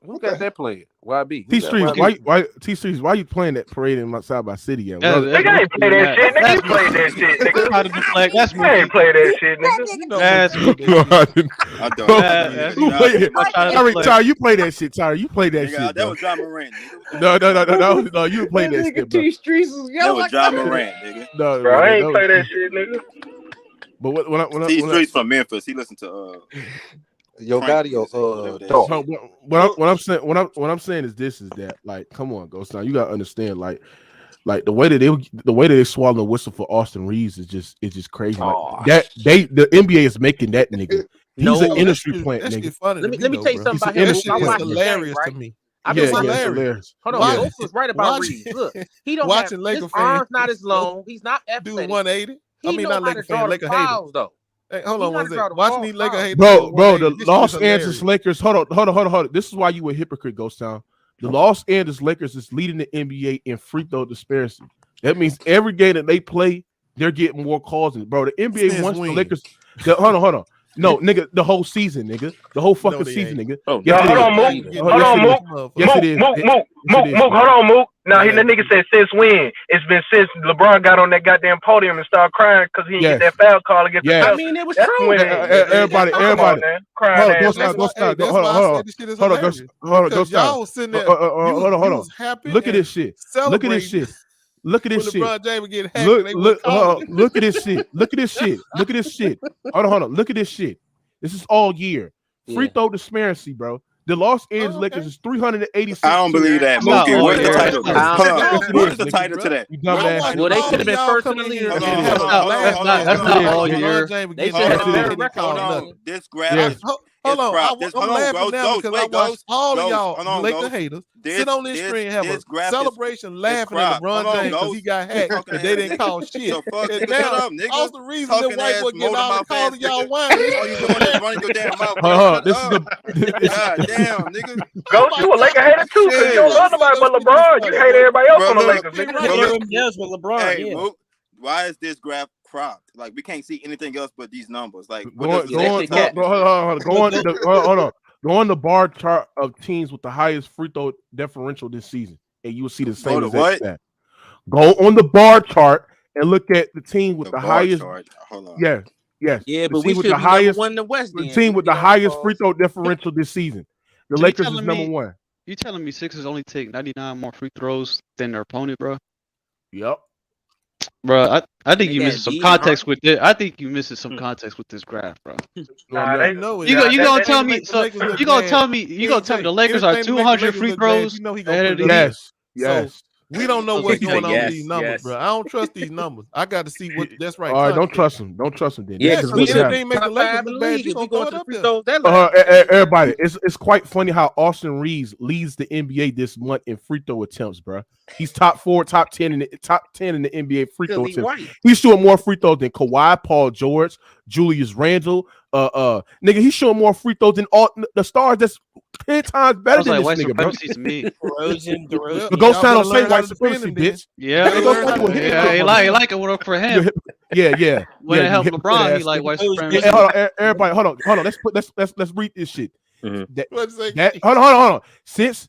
Who got that playing? YB. T-Streets, why you playing that parade in Side by City? Nigga ain't play that shit. Nigga, you played that shit. Nigga. That's me. ain't play that shit, nigga. That's Tyler, you play that shit. Tyler, you play that shit. That was John Morant. No, you play that shit, bro. T-Streets was That was John Morant, nigga. No, bro, I ain't play that shit, nigga. But when T-Streets from Memphis, he listened to Yo Gotti, what I'm saying is that like, come on, Ghost Town, you gotta understand, like the way that they swallow the whistle for Austin Reeves is just crazy. Like, the NBA is making that nigga. He's an industry plant, nigga. Let me tell you something about him. It's hilarious to me. Hilarious. Hold on, Ghost was right about Reeves. Look, he don't have his arms not as long. He's not athletic. Do 180. He know how to draw the fouls, though. Hey, hold on one second. Watching these Lakers hate. Bro, the Los Angeles Lakers. Hold on. This is why you a hypocrite, Ghost Town. The Los Angeles Lakers is leading the NBA in free throw disparity. That means every game that they play, they're getting more calls. Bro, the NBA wants the Lakers. Hold on. No, nigga, the whole season, nigga. The whole fucking season, nigga. Hold on, Mook. Hold on, Mook. Yes, it is. Mook. Hold on, Mook. Now, the nigga said since when? It's been since LeBron got on that goddamn podium and started crying because he didn't get that foul call against the Celtics. I mean, it was true. Everybody. Hold on. Look at this shit. Look at this shit. Look at this shit. Look at this shit. Hold on. Look at this shit. This is all year. Free throw disparity, bro. The Los Angeles Lakers is 386. I don't believe that. Mookie, where's the title? Where's the title to that? Well, they should have been first in the league. That's not all year. They should have been. This graph. Hold on. Crap. I'm laughing now because I watched all of y'all Laker Ghost. haters sit on this screen and have a graph celebration laughing at LeBron James because he got hacked and they didn't call shit. So fuck, And nigga, now, shut up, nigga. all the reason that white boy getting all the calls of y'all whining. All you doing is running your damn mouth. God damn, nigga. Ghost, you a Laker hater too, because you don't love nobody but LeBron. You hate everybody else on the Lakers, nigga. Everyone does with LeBron. Hey, Yeah. why is this graph cropped? Like, we can't see anything else but these numbers. Like, Go on the bar chart of teams with the highest free throw differential this season, and you will see the same exact stat. Go on the bar chart and look at the team with the highest. Hold on. Yes. Yeah, but we should with be the highest, number one in the West. The team with the highest free throw differential this season. The So Lakers is number one. You telling me Sixers only take 99 more free throws than their opponent, bro? Yep. Bro, I think you missing some context with it. I think you missing some context with this graph, bro. They know it. You gonna tell me? So you gonna tell me? You gonna tell me the Lakers are 200 free throws? Yes. We don't know what's going on with these numbers, bro. I don't trust these numbers. I got to see what that's right. All right, don't trust them. Don't trust them. Then. Yeah, because anything make the Lakers look bad, you gonna throw it up there. Everybody, it's quite funny how Austin Reeves leads the NBA this month in free throw attempts, bro. He's top 10 in the NBA free throw attempts. He's shooting more free throws than Kawhi, Paul George, Julius Randle. Nigga, he's showing more free throws than all the stars that's 10 times better than this nigga, bro. DeRozan. Ghost Town don't say white supremacy, bitch. Yeah, he like it went up for him. Yeah. When it helped LeBron, he like white supremacy. Everybody, hold on. Let's read this shit. Hold on. Since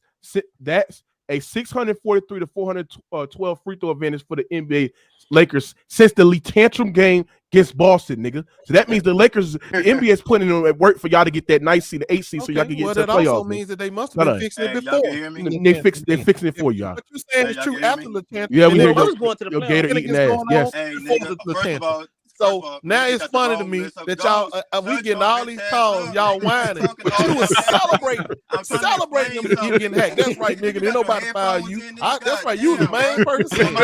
that's a 643 to 412 free throw advantage for the NBA Lakers since the Lee Tantrum game against Boston, nigga. So that means the Lakers, the NBA is putting in work for y'all to get that nice seed, the 8 seed, so y'all can get to the playoffs. That also means that they must have been fixing it before. They're fixing it for y'all. What you saying is true after the Tantrum. Yeah, we hear was going to the your Gator eating ass. Yes. So now it's funny to me that y'all we getting all these calls, y'all whining, but you was celebrating them getting hacked. That's right, nigga. Ain't nobody file you. That's right, you the main person.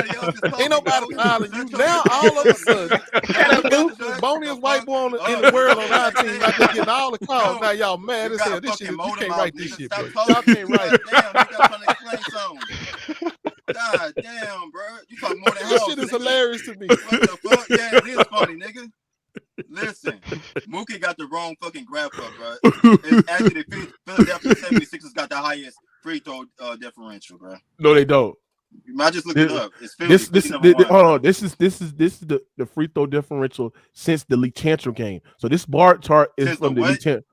Ain't nobody filing you. Now all of a sudden, the boniest white boy in the world on our team, like they getting all the calls. Now y'all mad as hell. This shit, you can't write this shit, bro. Y'all can't write it. God damn, bro. You talk more than this shit is hilarious to me. What the fuck? Yeah, it is funny, nigga. Listen, Mookie got the wrong fucking graph up, bro. It's actually the Philadelphia 76ers got the highest free throw differential, bro. No, they don't. You might just look it up. It's Hold on. This is the free throw differential since the Lee Tantrum game. So this bar chart is from the Lee Tantrum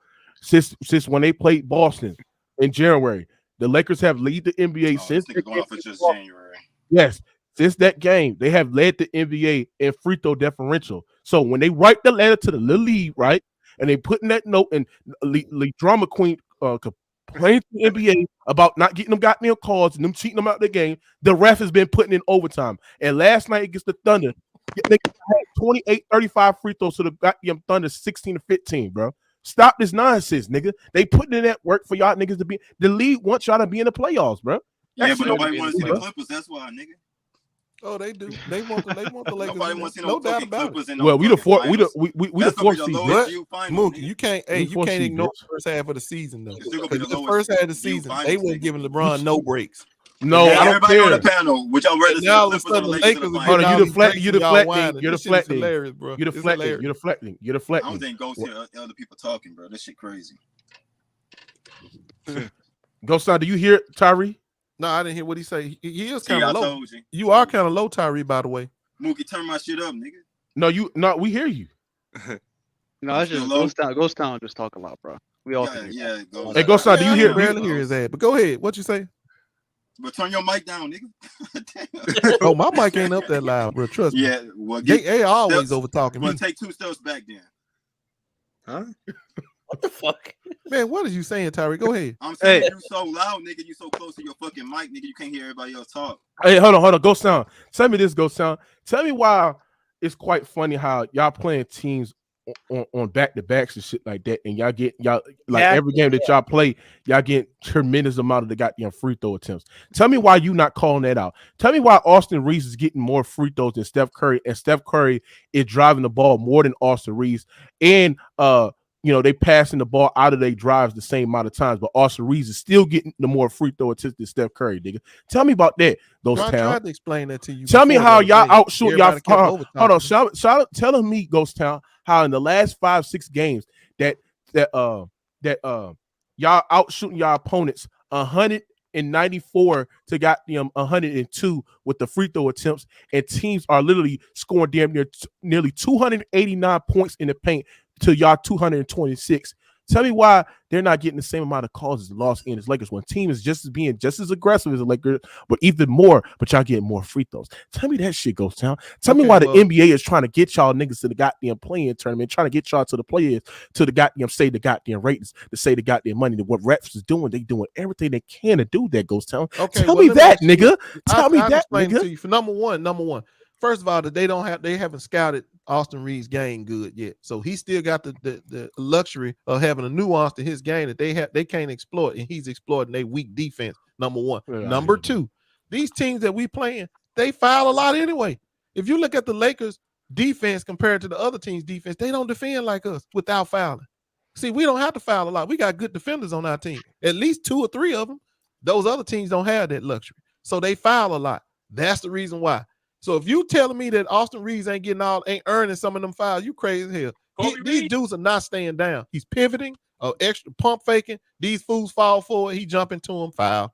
since when they played Boston in January. The Lakers have led the NBA since January. Yes, since that game, they have led the NBA in free throw differential. So when they write the letter to the league, right, and they put in that note, and Drama Queen complains to the NBA about not getting them goddamn calls and them cheating them out of the game, the ref has been putting in overtime. And last night against the Thunder, they had 28-35 free throws to the goddamn Thunder 16-15, bro. Stop this nonsense, nigga. They putting in that work for y'all niggas to be. The league wants y'all to be in the playoffs, bro. Yeah, but nobody want to see the Clippers. That's why, nigga. Oh, they do. They want the Lakers. Nobody wants to see no doubt about Clippers it. Well, we the fourth seed. Mookie, you can't ignore the first half of the season though. The first half of the season, they weren't giving LeBron no breaks. No, I don't care. On the panel, which I'm ready to see now the Clippers or the Lakers. Hold on, you're deflecting. You're deflecting. Hilarious, bro. You're deflecting. I don't think Ghost hear other people talking, bro. This shit crazy. Ghost, do you hear Tyree? No, I didn't hear what he say. He is kind of low. You are kind of low, Tyree, by the way. Mookie, turn my shit up, nigga. We hear you. No, it's just Ghost Town just talking about, bro. We all can hear. Hey, Ghost Town, do you hear? Barely hear his ad, but go ahead. What you say? But turn your mic down, nigga. Oh, my mic ain't up that loud, bro. Trust me. Yeah, well, they always over talking me. But take 2 steps back then. Huh? What the fuck? Man, what are you saying, Tyree? Go ahead. I'm saying you so loud, nigga. You so close to your fucking mic, nigga. You can't hear everybody else talk. Hey, hold on. Ghost Town. Tell me this, Ghost Town. Tell me why it's quite funny how y'all playing teams on back-to-backs and shit like that, and y'all every game that y'all play, y'all get tremendous amount of the goddamn free throw attempts. Tell me why you not calling that out. Tell me why Austin Reeves is getting more free throws than Steph Curry, and Steph Curry is driving the ball more than Austin Reeves, and they passing the ball out of their drives the same amount of times, but Austin Reeves is still getting the more free throw attempts than Steph Curry, nigga. Tell me about that, Ghost I Town. tried to explain that to you. Tell me how y'all outshoot y'all. Hold on, telling me, Ghost Town, how in the last 5-6 games that y'all outshooting y'all opponents 194 to goddamn 102 with the free throw attempts, and teams are literally scoring damn nearly 289 points in the paint to y'all 226. Tell me why they're not getting the same amount of calls as the Los Angeles Lakers when team is just as aggressive as the Lakers, but even more, but y'all getting more free throws. Tell me that shit, Ghost Town. Tell me why the NBA is trying to get y'all niggas to the goddamn playing tournament, trying to get y'all to the players, to the goddamn say the goddamn ratings, to say the goddamn money, to what refs is doing. They doing everything they can to do that, Ghost Town. Okay, tell me that, nigga. Tell me I'll that, explain nigga. it to you. For number one. First of all, they haven't scouted Austin Reeves' game good yet, so he still got the luxury of having a nuance to his game that they can't exploit, and he's exploiting their weak defense. Number one. Number two, these teams that we playing, they foul a lot anyway. If you look at the Lakers' defense compared to the other teams' defense, they don't defend like us without fouling. See, we don't have to foul a lot. We got good defenders on our team, at least 2 or 3 of them. Those other teams don't have that luxury, so they foul a lot. That's the reason why. So if you telling me that Austin Reeves ain't earning some of them fouls, you crazy as hell. These dudes are not staying down. He's pivoting, extra pump faking. These fools fall forward. He jump into him, foul.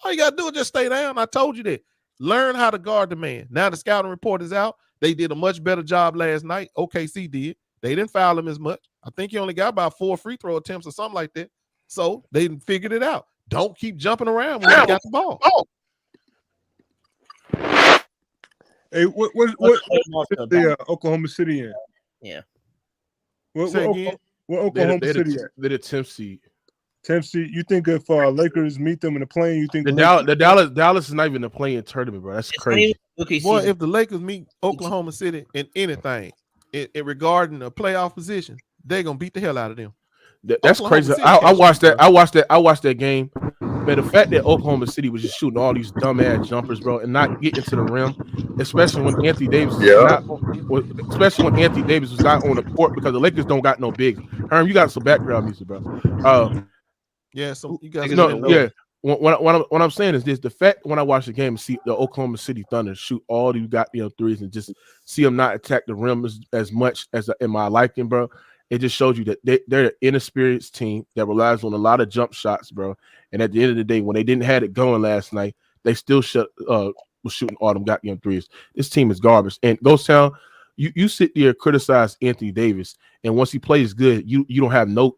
All you gotta do is just stay down. I told you that. Learn how to guard the man. Now the scouting report is out. They did a much better job last night. OKC did. They didn't foul him as much. I think he only got about 4 free throw attempts or something like that. So they figured it out. Don't keep jumping around when you got the ball. Hey, what the Oklahoma City in? Yeah. What Oklahoma City at? They're the 10th seed. 10th seed. You think if Lakers meet them in the play-in, you think Dallas is not even a play-in tournament, bro? That's crazy. Boy, if the Lakers meet Oklahoma City in anything in regarding a playoff position, they're gonna beat the hell out of them. That's crazy. I watched that. I watched that game. Man, the fact that Oklahoma City was just shooting all these dumbass jumpers, bro, and not getting to the rim, especially when Anthony Davis was not on the court, because the Lakers don't got no bigs. Herm, you got some background music, bro. So you guys What I'm saying is this: the fact when I watch the game and see the Oklahoma City Thunder shoot all these goddamn threes and just see them not attack the rim as much as in my liking, bro. It just shows you that they're an inexperienced team that relies on a lot of jump shots, bro. And at the end of the day, when they didn't have it going last night, they still was shooting all them goddamn threes. This team is garbage. And Ghost Town, you sit there and criticize Anthony Davis, and once he plays good, you don't have no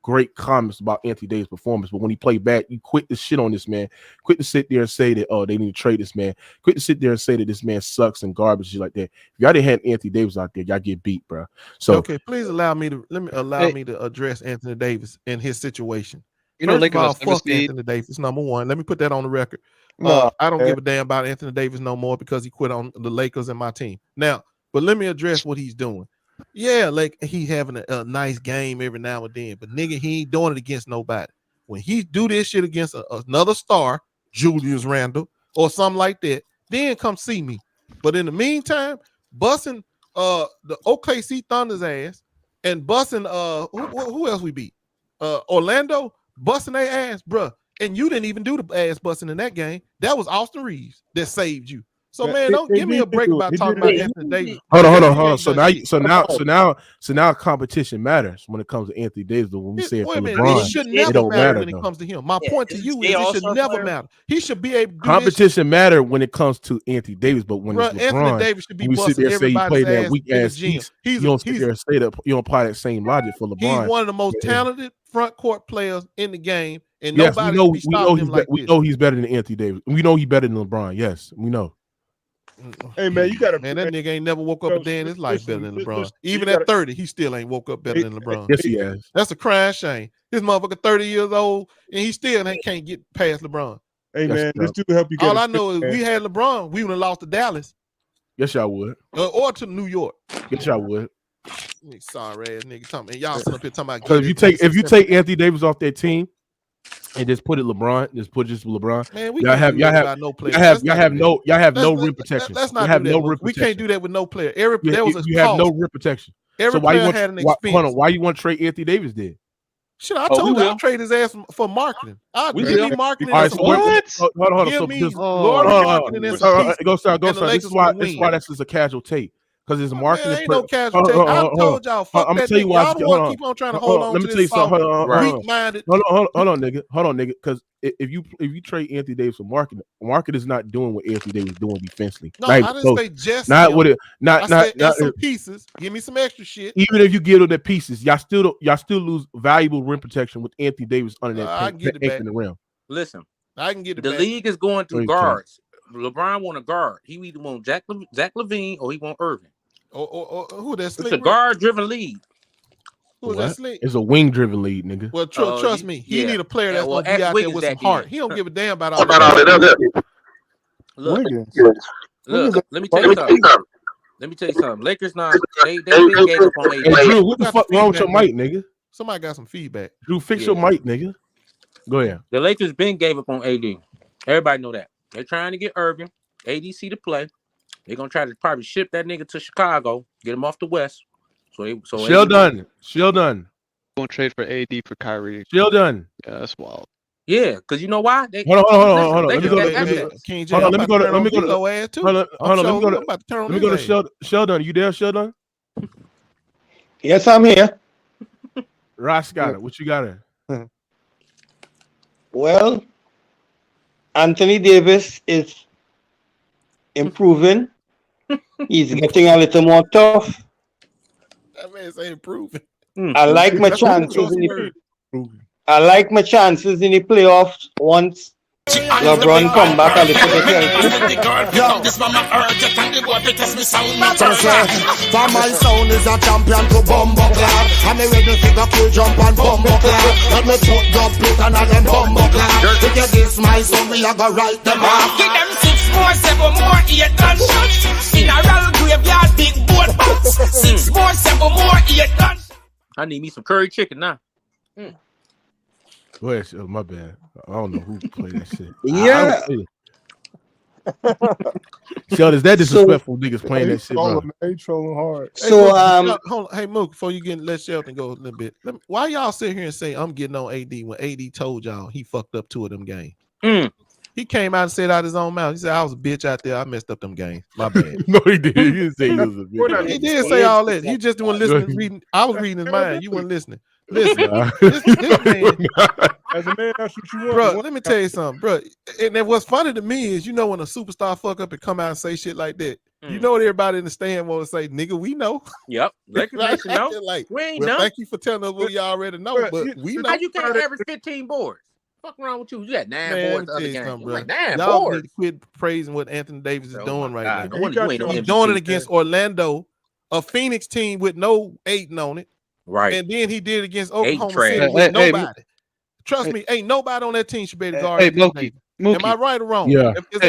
great comments about Anthony Davis' performance. But when he played bad, you quit to shit on this man. Quit to sit there and say that, they need to trade this man. Quit to sit there and say that this man sucks and garbage, shit like that. If y'all didn't have Anthony Davis out there, y'all get beat, bro. So okay, please allow me to address Anthony Davis and his situation. Fuck Anthony Davis, number one. Let me put that on the record. I don't give a damn about Anthony Davis no more because he quit on the Lakers and my team. Now, but let me address what he's doing. Yeah, like he having a nice game every now and then, but nigga, he ain't doing it against nobody. When he do this shit against another star, Julius Randle or something like that, then come see me. But in the meantime, busting the OKC Thunder's ass and busting who else we beat? Orlando, busting their ass, bruh. And you didn't even do the ass busting in that game. That was Austin Reeves that saved you. So man, don't give me a break about talking about Anthony Davis. Hold on. So now competition matters when it comes to Anthony Davis. When we say it for LeBron, it should never it don't matter when it comes to him. My point to you is it should never matter. He should be able to do competition matter when it comes to Anthony Davis, but when it's LeBron, Anthony Davis should be we sit there and say he played that weak ass East. You don't sit there and say that you don't apply that same logic for LeBron. He's one of the most talented front court players in the game, and yes, nobody can be stopping him like this. We know he's better than Anthony Davis. We know he's better than LeBron. Yes, we know. Hey man, you gotta that nigga ain't never woke up a day in his life better than LeBron. Even at 30, he still ain't woke up better than LeBron. Yes, he has. That's a crying shame. This motherfucker 30 years old and he still can't get past LeBron. Hey man, this dude help you get. All I know is we had LeBron, we would have lost to Dallas. Yes, y'all would. Or to New York. Yes, y'all would. Sorry ass nigga talking. And y'all sitting up here talking about. Because if you take Anthony Davis off that team and just put LeBron, Man, we y'all have no rim protection. Let's not do that. We can't do that with no player. There was a you have no rim protection. Every why you player want? had an Hold expense. on. Why you want to trade Anthony Davis then? Shit, I told you I'll trade his ass for marketing. I'll give me marketing All and right, some so pieces. hold on. Give So me this, Gordon marketing and some pieces. go sir. And the This Lakers is why. will This is win. why this is a casual take because his marketing. Man, ain't no casual take. I told y'all, fuck that nigga. Y'all the one keep on trying to hold on Let to me tell you this soft, something. weak-minded. Hold on, nigga. Because if you trade Anthony Davis for market is not doing what Anthony Davis doing defensively. No, I didn't say just not him. with it. I said and some pieces. Give me some extra shit. Even if you give them the pieces, y'all still lose valuable rim protection with Anthony Davis under that I can get it back. in the rim. Listen, I can get it the back. league is going through Okay. guards. LeBron want a guard. He either want Zach LaVine or he want Irving. Or who that It's Slick a Rick? guard-driven league. Who is that Slick? It's a wing-driven league, nigga. Well, trust me, he need a player that's well, gonna be ask out there Wiggins with some that heart. then. He don't give a damn about all that. Look, Wiggins. let me tell you something. Let me tell you something. Lakers now they been gave up on AD. Hey, Drew, what the fuck wrong with your mic, nigga? Somebody got some feedback. Drew, fix your mic, nigga. Go ahead. The Lakers been gave up on AD. Everybody know that. They're trying to get Irving, ADC to play. They're gonna try to probably ship that nigga to Chicago, get him off the West. Sheldon. Gonna trade for AD for Kyrie. Sheldon. Yeah, that's wild. Yeah, because you know why? Hold on. Let me go to Sheldon. You there, Sheldon? Yes, I'm here. Ross got it. What you got it? Well, Anthony Davis is improving. He's getting a little more tough. That man's improving. I like my chances in the playoffs once LeBron come back a little bit healthy. For my sound is a champion to bumbo clap. And me ready to go kill jump and bumbo clap. Let me put the plate and them bumbo clap. If you diss my sound, we a go write them off. Give them 6 more, 7 more, 8 gunshots. Funeral graveyard, big boat box. 6 more, 7 more, 8 gunshots. I need me some curry chicken now. Go ahead, my bad. I don't know who played that shit. Yeah. Sheldon, is that disrespectful? Niggas playing that shit, bro. They trolling hard. So hold on. Hey Mook, before you let Sheldon go a little bit, why y'all sit here and say I'm getting on AD when AD told y'all he fucked up 2 of them games? He came out and said out his own mouth. He said I was a bitch out there. I messed up them games. My bad. No, he did. He didn't say he was a bitch. He did say all that. You just weren't listening. Reading. I was reading his mind. You weren't listening. Listen, this man, as a man, that's what you want. Bro, let me tell you something, bro. And then what's funny to me is, when a superstar fuck up and come out and say shit like that, you know what everybody in the stand want to say, nigga, we know. Yep. Lakers Nation know. Like, we ain't well, know. thank you for telling us what you already know, but we know. How you can't average 15 boards? Fuck wrong with you? You got 9 boards the other game. Like 9 y'all boards. need to quit praising what Anthony Davis is doing right now. No wonder you ain't no He's MVP, doing it against Orlando, a Phoenix team with no Aiden on it. Right. And then he did it against Oklahoma trash. City with nobody. Trust me, ain't nobody on that team should be able to guard. Mookie. Am I right or wrong? Yeah. Is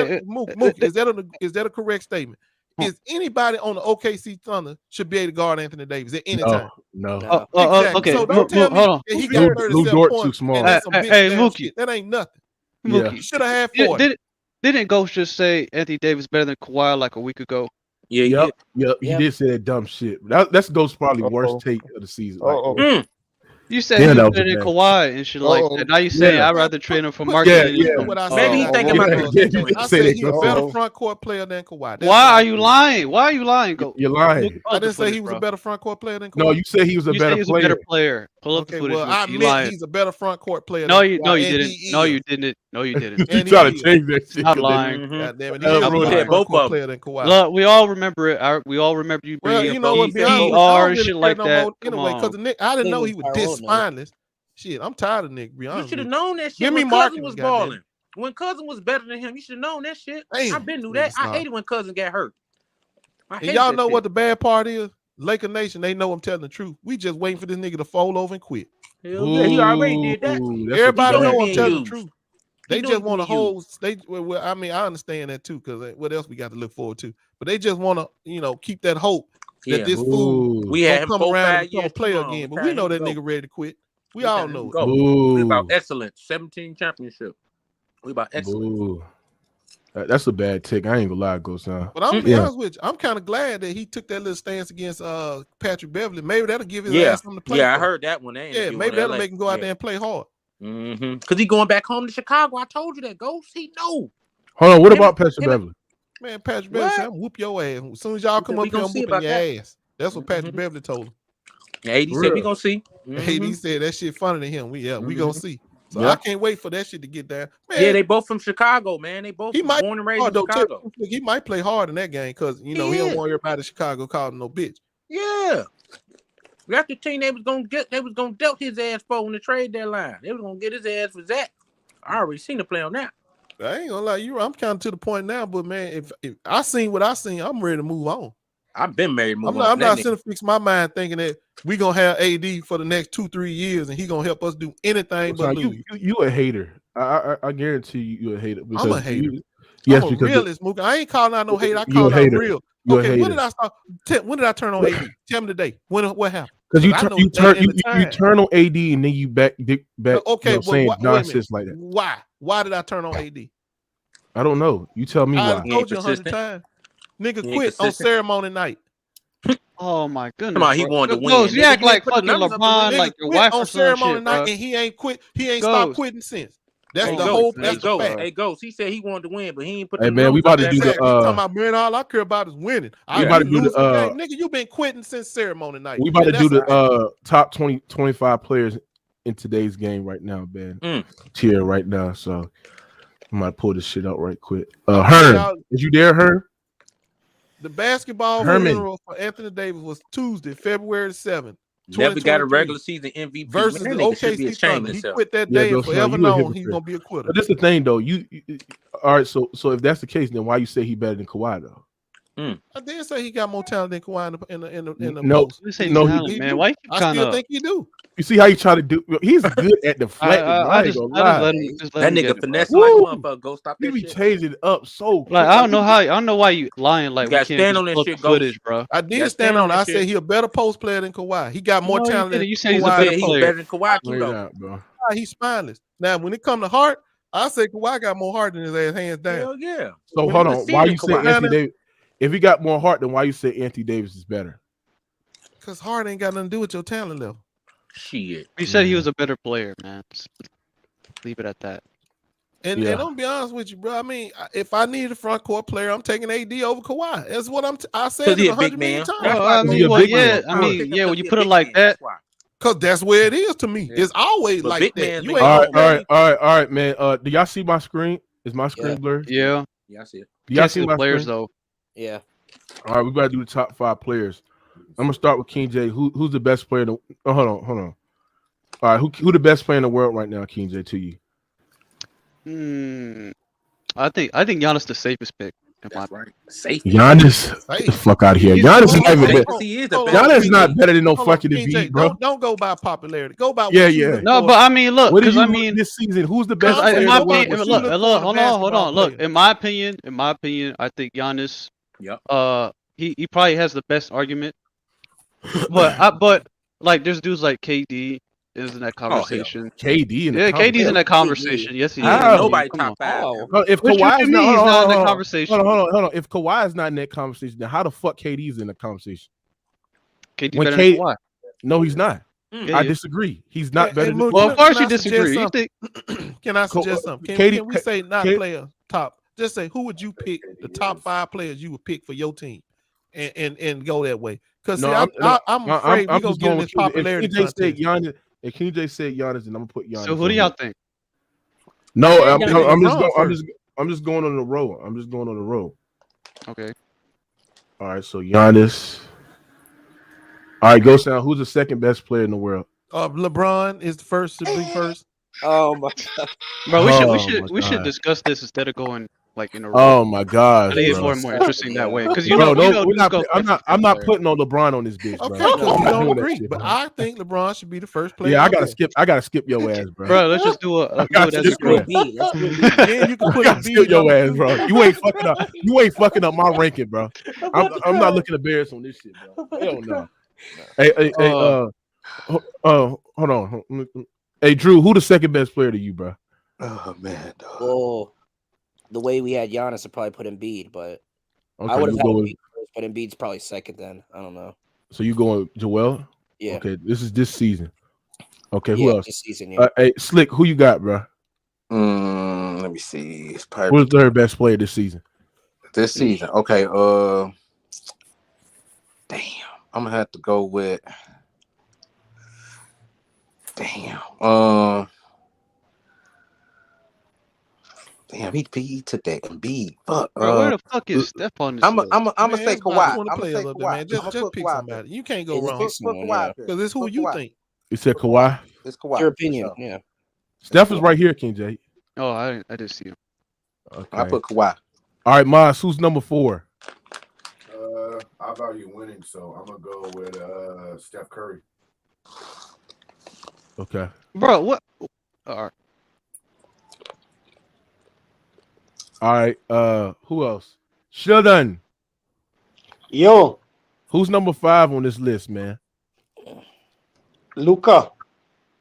that a correct statement? Is anybody on the OKC Thunder should be able to guard Anthony Davis at any time? No. Exactly. Okay. So don't tell me hold on. that he got 37 points. Too small. And that's some bitch Hey, damn Mookie. shit. That ain't nothing. Yeah. You should have had 40. Didn't Ghost just say Anthony Davis better than Kawhi like a week ago? Yeah. Yep. He did say that dumb shit. That's Ghost's probably worst take of the season. You said he was better than Kawhi and shit like that. Now you saying I'd rather trade him for marketing. Maybe he's thinking about I said he's a better front court player than Kawhi. Why are you lying? Why are you lying? You're lying. I didn't say he was a better front court player than Kawhi. No, you said he was a better player. Pull up the footage. Well, I meant he's a better front court player. No, you didn't. No, you didn't. You try to change that shit. Not lying. God damn it. He's a better front court player than Kawhi. Look, we all remember it. We all remember you bringing up PR and shit like that. Anyway, because I didn't know he was this spineless. Shit, I'm tired of Nick. You should have known that shit. Give me when Cousin Marcus was balling. When Cousin was better than him, you should have known that shit. I've been through that. I hated when Cousin got hurt. And y'all know what the bad part is? Laker Nation, they know I'm telling the truth. We just waiting for this nigga to fold over and quit. Hell yeah, he already did that. Everybody know I'm telling the truth. They just want to hold. I mean, I understand that too, because what else we got to look forward to? But they just want to, keep that hope that this fool will come around and become a player again. But we know that nigga ready to quit. We all know it. We about excellence. 17 championship. We about excellence. That's a bad take. I ain't gonna lie, Ghost Town. But I'm gonna be honest with you. I'm kind of glad that he took that little stance against Patrick Beverly. Maybe that'll give his ass something to play. Yeah, for. I heard that one. Yeah, maybe that'll make him go out there and play hard. Because he going back home to Chicago. I told you that, Ghost. He know. Hold on. What about Patrick Beverly? Man, Patrick Beverly said, I'm whoop your ass. As soon as y'all come up here, I'm whooping your ass. That's what Patrick Beverly told him. Yeah, AD said we gonna see. AD said that shit funny to him. We gonna see. So I can't wait for that shit to get there. Man, yeah, they both from Chicago, man. They both born and raised in Chicago. He might play hard in that game because he don't want everybody in Chicago calling no bitch. Yeah. That's the team they was gonna dealt his ass for in the trade deadline. They was gonna get his ass for Zach. I already seen the play on that. I ain't gonna lie, I'm kind of to the point now, but man, if I seen what I seen, I'm ready to move on. I've been married. I'm not sitting to fix my mind thinking that we gonna have AD for the next 2-3 years and he gonna help us do anything but lose. You a hater. I guarantee you a hater. I'm a hater. Yes, I'm a realist, Mookie. I ain't calling out no hate. I You call a out hater. real. You a Okay, when hater. did I start? When did I turn on AD? Tell me today. What happened? Because you I know you the day turn and the you time. turn on AD and then you back Okay, well, saying wait a nonsense minute. like that. Why? Why did I turn on AD? I don't know. You tell me I why. told you 100 times. Nigga He ain't quit on consistent. ceremony night. Oh my goodness! Come on, he bro. wanted to win. Ghost, you Nigga, act you ain't like put the fucking numbers up to LeBron, win. like Nigga your quit wife on or some ceremony shit, night bro. and he ain't quit. He ain't Ghost. stopped quitting since. That's Hey, the Ghost. whole. Hey, That's the Ghost. fact. Hey, Ghost. He said he wanted to win, but he ain't put Hey the man, we numbers up about to there. do Exactly. He the talking about man, all I care about is winning. we about to do lose the game. Nigga, you been quitting since ceremony night. we about to And do that's the top 25 players in today's game right now, man. Tier right now. So I might pull this shit out right quick. Hearn, is you there, Hearn? the basketball Herman. funeral for Anthony Davis was Tuesday, February 7th. Never got a 2023 regular season MVP. versus Man, the nigga should be OKC ashamed Thunder. He himself. quit that day and Ghost, forever you a known he's hypocrite. gonna be a quitter. But this is the thing though. You all right, so if that's the case, then why you say he better than Kawhi though? I did say he got more talent than Kawhi in the No, post. You say no, talent, man. Why you keep I trying still to? think he do. You see how he try to do? He's good at deflecting. I ain't gonna lie. let him That get nigga it, finesse bro. like a Woo! motherfucker. Go stop He that be shit. changing it up so quick. Like I don't know why you lying. Like You we gotta can't stand just on that look shit, the Ghost. footage, bro. I You did gotta stand on it. that I shit. said he a better post player than Kawhi. He got more No, you talent than didn't. You said he's a Kawhi. better He's player. better than Kawhi too, Wait though. out, bro. He's spineless. Now, when it come to heart, I say Kawhi got more heart than his ass, hands down. Hell yeah. So When hold you on. can see Why it in you say Kawhi. Anthony Davis? If he got more heart, then why you say Anthony Davis is better? Because heart ain't got nothing to do with your talent level. Shit. You said he was a better player, man. Just leave it at that. And I'm be honest with you, bro. I mean, if I need a front court player, I'm taking AD over Kawhi. That's what I said Because it he a 100 big million man. times. That's No, why I He mean, a well, big man. yeah, when you put it like that, Because that's where it is to me. It's always But like big that. man's You been ain't gone, gonna All right, man. Do y'all see my screen? Is my screen blurred? yeah. Yeah, I see it. Do y'all Can't see see the my players screen? though. Yeah. All right, we gotta do the top 5 players. I'm gonna start with King J. Who's the best player? Hold on. All right, who the best player in the world right now, King J? To you? I think Giannis the safest pick. That's right. Safe. Giannis, get the fuck out of here. Giannis is not even better. He is the best. Giannis is not better than no Hold on, fucking King J, Embiid, bro. Don't go by popularity. Go by what Yeah, you yeah. look No, for. but I mean, look, What did because you I look mean, this season? Who's the best in player? my Go by opinion, what you look, look for in a hold on. basketball Look, player. in my opinion, I think Giannis, Yep. he probably has the best argument. But like, there's dudes like KD is in that conversation. KD in the Yeah, KD's in that conversation. conversation. Yes, he He is. ain't I mean, nobody come top on. 5. If What you Kawhi's mean he's not in the hold conversation? on. If Kawhi's not in that conversation, then how the fuck KD's in the conversation? KD When better than Kawhi. No, he's not. Yeah, I he is. disagree. He's not Hey, better hey, than. Mook, Well, of course can you I suggest disagree. You something? think Can I suggest something? Can we say not player top? Just say who would you pick the top 5 players you would pick for your team, and go that way. Because No, I'm afraid we're gonna just get in going this popularity If KJ said contest. Giannis, if KJ said Giannis, then I'm gonna put Giannis. so? Who do y'all think? No, I'm LeBron just going on the road. I'm just going on the road. Okay. All right, so Giannis. All right, go sound. Who's the second best player in the world? LeBron is the first to be first. Oh my god. Bro, we should God. discuss this instead of going like in a row. Oh my gosh, I think it's bro. more and more interesting that way because Bro, we're not, go I'm not putting on LeBron on this bitch, bro. Okay, because I'm we not don't doing that agree. shit, But bro. I think LeBron should be the first player. Yeah, I up gotta there. skip your ass, bro. Bro, let's just do it as a group. Then you can put I gotta skip Embiid your number ass, 2. bro. You ain't fucking up my ranking, bro. I'm not looking embarrassed on this shit, bro. Hell no. Hey, hold on. Hey, Drew, who the second best player to you, bro? Oh man. Oh. the way we had Giannis, I'd probably put Embiid, but Okay, I would have you had going? Embiid first, but Embiid's probably second. Then I don't know. So you going Joel? Yeah. Okay, this is this season. Okay, who Yeah, else? this season, yeah. Hey, Slick, who you got, bro? Let me see. It's probably Who's the third best player this season? this season. Okay. Damn. I'm gonna have to go with. Damn. Damn. He took that Embiid. Fuck. Bro, where the fuck is Steph on this I'm list? gonna say Kawhi. Want to play a little bit, man. Just pick somebody. You can't go wrong. Put Kawhi Because it's who you think. You said Kawhi. It's Kawhi. Your opinion, yeah. Steph is right here, King J. Oh, I didn't see him. Okay. I put Kawhi. All right, Mas, who's number 4? I value winning, so I'm gonna go with Steph Curry. Okay. Bro, what? All right. All right. Who else? Sheldon. Yo. Who's number 5 on this list, man? Luka.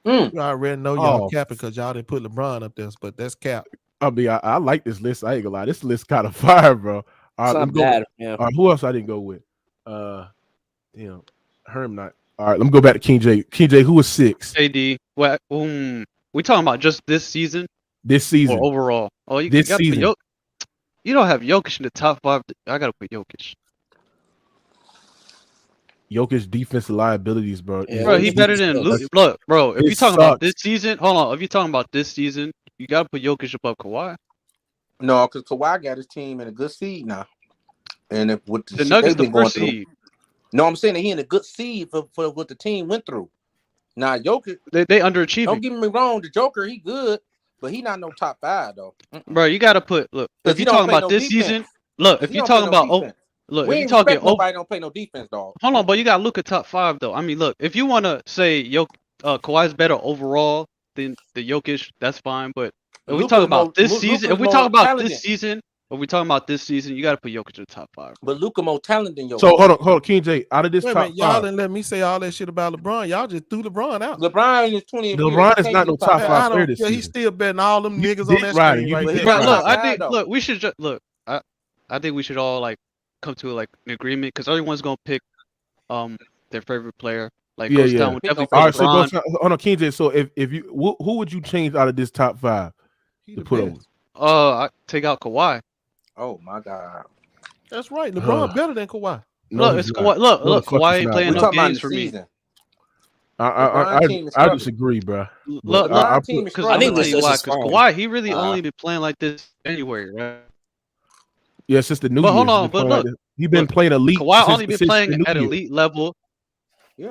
You already know y'all Oh. capping because y'all didn't put LeBron up there, but that's cap. I mean, I like this list. I ain't gonna lie. This list kind of fire, bro. All right, It's let not me go. bad, yeah. All right, who else I didn't go with? Damn, Herm not. All right, let me go back to King J. King J, who was 6? AD. What? We talking about just this season? This season. Or overall? Oh, you This gotta put season. You don't have Jokic in the top 5. I gotta put Jokic. Jokic defensive liabilities, bro. Bro, he better than Luke. Look, bro, if It you're talking about sucks. this season, hold on. If you're talking about this season, you gotta put Jokic above Kawhi. No, because Kawhi got his team in a good seed now, and if with The shit Nuggets they've the been going first through. seed. No, I'm saying that he in a good seed for what the team went through. Now, Jokic, They underachieving. don't get me wrong, the Joker, he good, but he not no top 5 though. Bro, you gotta put look. Because If he you're don't talking play about no this defense. season, look. If He you're don't play talking no about defense. look, We if you're ain't talking respect nobody don't play no defense, dog. hold on, but you gotta look at top 5 though. I mean, look, if you wanna say Kawhi's better overall than the Jokic, that's fine. But if we Luka talk is about more- this Luka season, is if we more talk about talented. this season, if we talking about this season, you gotta put Jokic in the top 5. But Luka more talented than Jokic. So hold on, King J. Out of this Wait a top minute, y'all 5, didn't let me say all that shit about LeBron. Y'all just threw LeBron out. LeBron is 20 and LeBron he is can't not be no top top five. 5 I player don't this care. He's season. still betting all them You niggas on dick that riding. screen You right be here. dick Bro, riding. look, I bad, think though. look, we should just look. I think we should all like come to like an agreement because everyone's gonna pick their favorite player. Like Yeah, Coach yeah. Town would definitely All pick right, so LeBron. hold on, King J. So if you who would you change out of this top 5 to put over? I take out Kawhi. Oh my God. That's right. LeBron better than Kawhi. No, Look, he's it's not. Kawhi. Look, No, the look, fuck Kawhi he's ain't not, playing We bro. no talking about in games the for me. season. I LeBron team is I struggling. disagree, bro. Look, But look, I team is put, because I'm I think gonna this tell you why. is Because fine. Kawhi, he really only been playing like this January, right? yeah, since the New But Year's, hold he's on, been but playing like look, this. He's been look, playing elite Kawhi since only been playing the New at Year. elite level Yeah.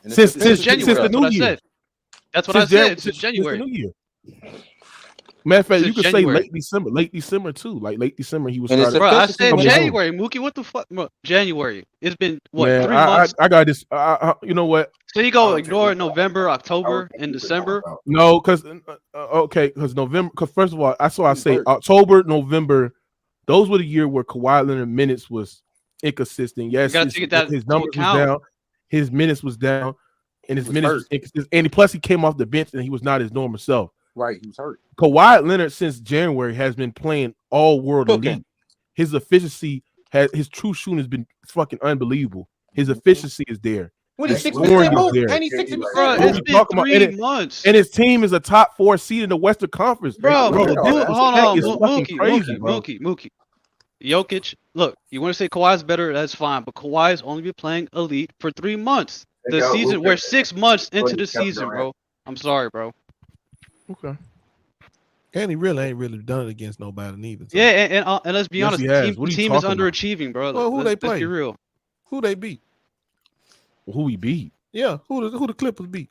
And it's Since a- since since January. the That's New what I Year. said. That's what I Since Jan- said. Since since the January. New Year. Matter of fact, you Since could say January. late December too. Like late December, he was And it's started. Bro, I efficiency said coming wise. home. January, Mookie. What the fuck? Bro, January. It's been what, Man, 3 months? I got this. You know what? So you go ignore November, October, and December. No, because okay, because November. Because first of all, I say hurt. October, November. Those were the year where Kawhi Leonard minutes was inconsistent. You Yes, gotta take that his into numbers was account. down, his minutes was down, and his was minutes hurt. was inconsistent. And plus, he came off the bench and he was not his normal self. Right, he was hurt. Kawhi Leonard since January has been playing all world Cooking. elite. His efficiency his true shooting has been fucking unbelievable. His efficiency is there. What, he's His 60% scoring is move? there. Ain't he 60%? Bro, What it's we been talking about? 3 months. And his team is a top 4 seed in the Western Conference. Bro, the disrespect hold on, is fucking crazy, bro. Mookie. Jokic, look, you want to say Kawhi's better, that's fine, but Kawhi's only been playing elite for 3 months. The season, we're 6 months into the season, bro. I'm sorry, bro. Okay. And he really ain't really done it against nobody neither. So. Yeah, and let's be Yes, honest, he the has. team, What are you team is talking about? underachieving, bro. Well, who they Let's play? be real. Who they beat? Who we beat? Yeah, who the Clippers beat?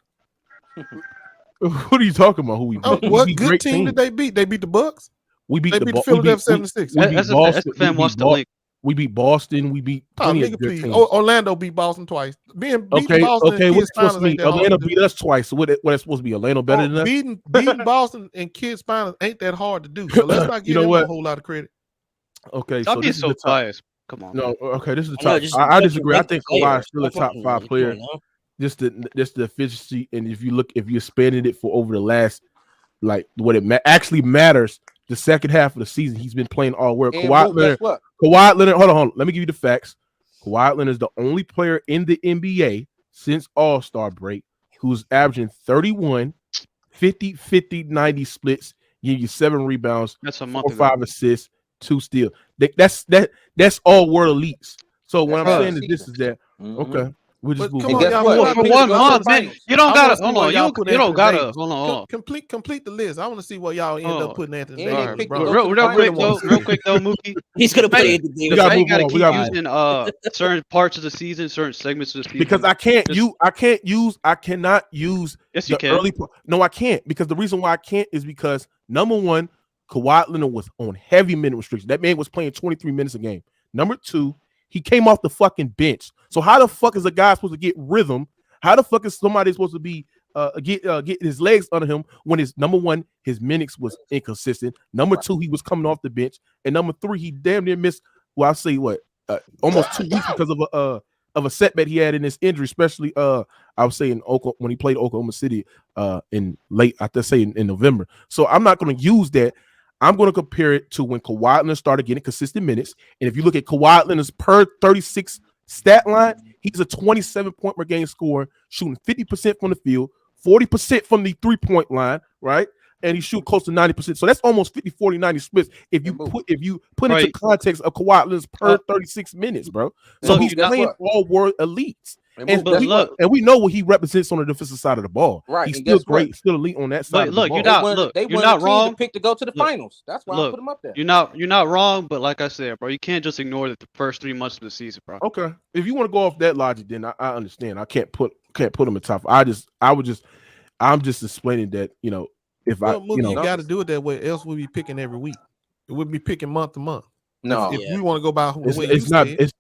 What are you talking about? Who we beat? Oh, We what beat good great team did they beat? They beat the Bucks. We beat They the beat Bo- the Philadelphia we beat- 76ers. We beat That's Boston. fan wants to link. We beat Boston. We beat Oh, plenty nigga, of good please. teams. Orlando beat Boston twice. Beating Boston Okay. and What's Kids it supposed to Finals mean? ain't that hard Atlanta to do. beat us twice. So what it's supposed to be? Atlanta better than us? Beating Boston and Kids Finals ain't that hard to do. So let's not give You know them what? a whole lot of credit. Okay, Stop so being this is so the top. biased. Come on. No, okay, this is the I know, top. just I fucking disagree. I rank the think player. Kawhi is still a Come top on, 5 player. you know? Just the efficiency, and if you expanded it for over the last, like what it actually matters the second half of the season, he's been playing all world. And Kawhi Mook, guess Leonard. what? Kawhi Leonard. Hold on. Let me give you the facts. Kawhi Leonard is the only player in the NBA since All-Star break who's averaging 31, 50, 50, 90 splits, give you 7 rebounds, That's a 4 month or ago. 5 assists, 2 steals. That's all world elites. So what I'm saying is this is that okay. We'll just move come on. on, y'all. For 1 month, man. You don't gotta. Hold on. You don't gotta. Davis. Hold on. Complete the list. I want to see what y'all end up putting Anthony All Davis. right. Real quick though, Mookie. He's gonna put Anthony Davis. Why you gotta keep using certain parts of the season, certain segments of the season? Because I cannot use Yes, you the can. early no, I can't, because the reason why I can't is because number one, Kawhi Leonard was on heavy minute restriction. That man was playing 23 minutes a game. Number two, he came off the fucking bench. So how the fuck is a guy supposed to get rhythm? How the fuck is somebody supposed to be get his legs under him when his number one, his minutes was inconsistent. Number two, he was coming off the bench, and number three, he damn near missed. Well, I'll say what almost 2 weeks because of a setback he had in his injury, especially I would say in Oklahoma when he played Oklahoma City in late, I have say in November. So I'm not going to use that. I'm going to compare it to when Kawhi Leonard started getting consistent minutes. And if you look at Kawhi Leonard's per 36 stat line, he's a 27-point per game scorer, shooting 50% from the field, 40% from the 3-point line, right? And he shoot close to 90%. So that's almost 50, 40, 90 splits. If you put into context of Kawhi Leonard's per 36 minutes, bro. So he's playing all world elites. And we know what he represents on the defensive side of the ball. Right. He's still great, still elite on that side. Look, of the ball. you're not wrong. Pick to go to the finals. That's why I put him up there. You're not wrong, but like I said, bro, you can't just ignore the first 3 months of the season, bro. Okay. If you want to go off that logic, then I understand. I can't put him in top. I'm just explaining that, if you got to do it that way, else we'll be picking every week. We'll be picking month to month. No, if we want to go by the way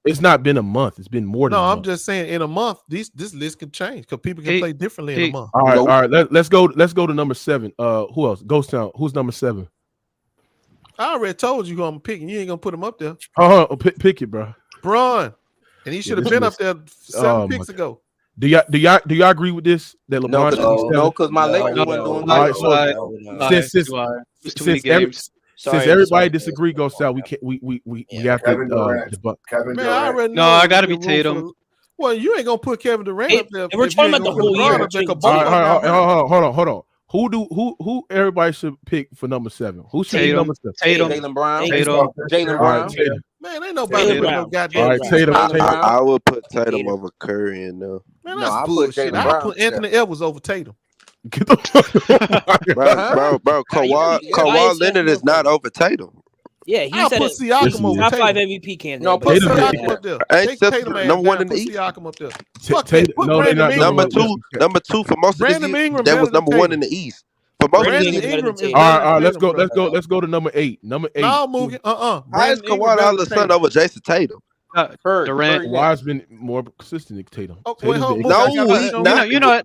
it's not been a month. It's been more than a month. I'm just saying in a month, this list can change because people can play differently in a month. All right. Let's go to number 7. Who else? Ghost Town. Who's number 7? I already told you who I'm picking. You ain't gonna put him up there. Pick it, bro. Braun, and he should have been up there 7 picks ago. Do y'all agree with this? That LeBron? No, because my Lakers wasn't doing that. Since everybody disagree, Ghost Town, we can't. We have to debunk. I gotta be Tatum. Well, you ain't gonna put Kevin Durant up there. If we're talking about the whole year, hold on. Who everybody should pick for number 7? Who should be number 7? Jaylen Brown. Jaylen Brown. Man, ain't nobody put no goddamn. All right, Tatum. I would put Tatum over Curry in there. Man, that's bullshit. I put Anthony Edwards over Tatum. Bro, Kawhi Leonard is not over Tatum. Yeah, he said put Siakam over top Tatum. 5 MVP candidate. No, put Siakam up there. Take Tatum number 1 in the East. Siakam up there. Number two for most of this year. That was number 1 in the East. For most of this year. All right, let's go to number 8. Number 8. No, Mookie. How is Kawhi all of a sudden over Jason Tatum? Durant. Kawhi's been more consistent than Tatum.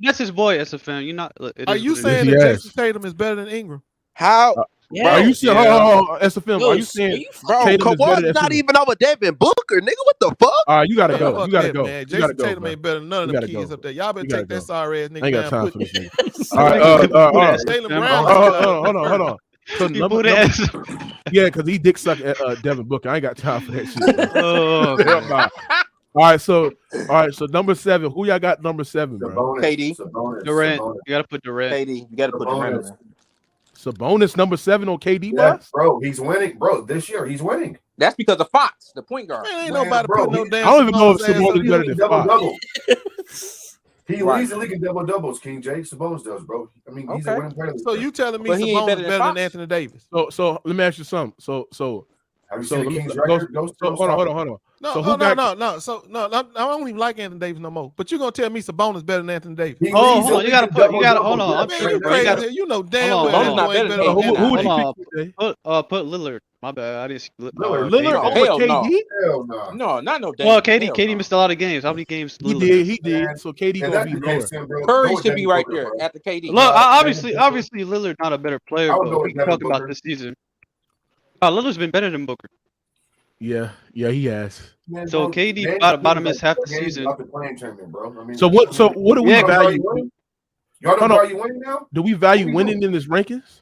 That's his boy as a fan. You're not. Are you saying that Jason Tatum is better than Ingram? How? Are you saying? As a film, are you saying? Bro, Kawhi's not even over Devin Booker, nigga. What the fuck? All right, you gotta go. You gotta go. Man. Jason Tatum ain't better than none of them kids up there. Y'all better take that sorry ass nigga. I ain't got down. time for this nigga. All right, Jaylen Brown. hold on. So because he dick sucked at Devin Booker. I ain't got time for that shit. All right, so number 7. Who y'all got number 7, bro? KD. Durant. You gotta put Durant. KD. You gotta put Durant. Sabonis number 7 on KD, bro. He's winning, bro. This year he's winning. That's because of Fox, the point guard. Man, ain't nobody put no damn. I don't even know if Sabonis is better than Fox. He leads the league in double-doubles, King Jay. Sabonis does, bro. I mean, he's a winning player. So you telling me Sabonis is better than Anthony Davis? So let me ask you something. Have you seen the Kings record? Hold on. No. So I don't even like Anthony Davis no more. But you're gonna tell me Sabonis better than Anthony Davis? Hold on. You gotta hold on. I'm sure, bro. You know damn well not better than who would you pick? Put Lillard. My bad. I didn't see Lillard over KD? Hell no. No, not no damn. Well, KD missed a lot of games. How many games? He did. So KD gonna be lower. Curry should be right there after KD. Look, obviously, Lillard not a better player, but we can talk about this season. Lillard's been better than Booker. Yeah, he has. Man, so KD bottom is half the season. So what do we value? Y'all don't value winning now? Do we value winning in this rankings?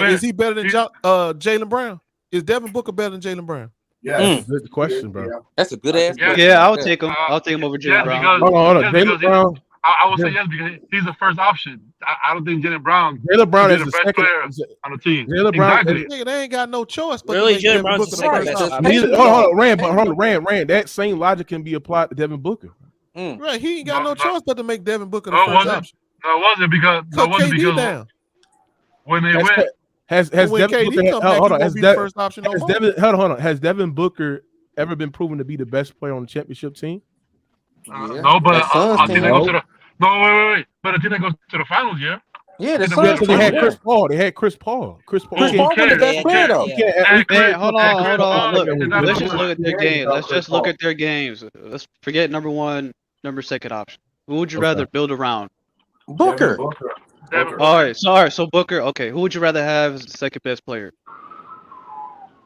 saying, is he better than Jalen Brown? Is Devin Booker better than Jalen Brown? That's a good question, bro. That's a good ass. Yeah, I'll take him. I'll take him over Jaylen Brown. Because, Hold on. yes, Jaylen because Brown. I will say yes because he's the first option. I don't think Jaylen Brown is the the best second player on the team. Jaylen Brown. Exactly. Nigga, they ain't got no choice but Really, to make Jaylen Devin Brown's Booker the the second first best option. Hold on, Rand. That same logic can be applied to Devin Booker. Right, he ain't got no choice but to make Devin Booker the No, it first wasn't. option. No, it wasn't because KD down. when they went. Has when Devin KD Booker come back, hold he on, won't be the first option no has more. Hold on. Has Devin Booker ever been proven to be the best player on the championship team? No, but I think they go to the. No, wait. But I think they go to the finals, yeah. Yeah, the Suns. They had Chris Paul. They had Chris Paul. Chris Paul was the best player though. Man, hold on. Let's just look at their games. Let's just look at their games. Let's forget number one, number second option. Who would you rather build around? Booker. All right. So Booker. Okay. Who would you rather have as the second best player?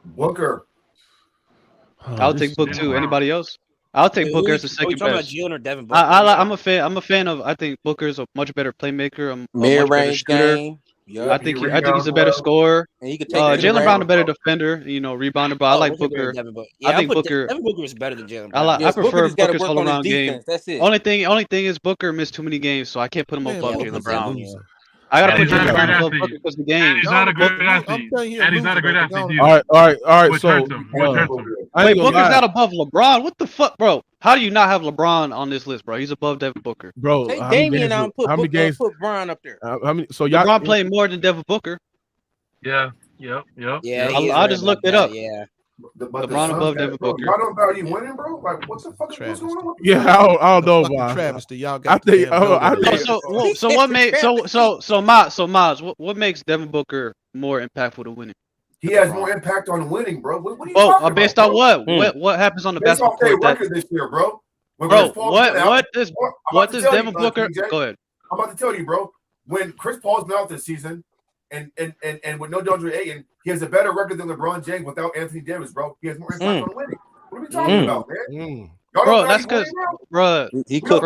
Booker. I'll take Book too. Anybody else? I'll take Booker as the second talking best. about Jalen or Devin Booker? I'm a fan of. I think Booker's a much better playmaker. A much better Mid-range shooter. game. I think he's a better scorer. And he could take Jaylen Brown a better defender. rebounder. But I like Booker. Yeah, I think Booker. Devin Booker is better than Jaylen Brown. I prefer Booker Booker's all around game. That's it. Only thing is Booker missed too many games, so I can't put him above Jaylen Brown. I gotta And put he's Jaylen not a Brown great above athlete. Booker because the game. He's not a great athlete. And he's not a great athlete either. All right. Which So hurts him. Wait, Booker's not above LeBron. What the fuck, bro? How do you not have LeBron on this list, bro? He's above Devin Booker. Bro, Take Damian out and put how many games? Put Brian up there. How many? So y'all LeBron played more than Devin Booker. Yeah. Yeah, I just looked it up. Yeah. LeBron above Devin Booker. Y'all don't value winning, bro. Like, what the fuck is going on? Yeah, I don't know, man. Travesty, y'all I got. think. So what made so Miles? What makes Devin Booker more impactful to winning? He has more impact on winning, bro. What are you talking about? Based on what? What happens on the Based basketball off their court? record this year, bro. Bro, what does Devin Booker? Go ahead. I'm about to tell you, bro. When Chris Paul's been out this season, and with no DeAndre Ayton, he has a better record than LeBron James without Anthony Davis, bro. He has more impact on winning. What are we talking about, man? Bro, that's because, bro. He could.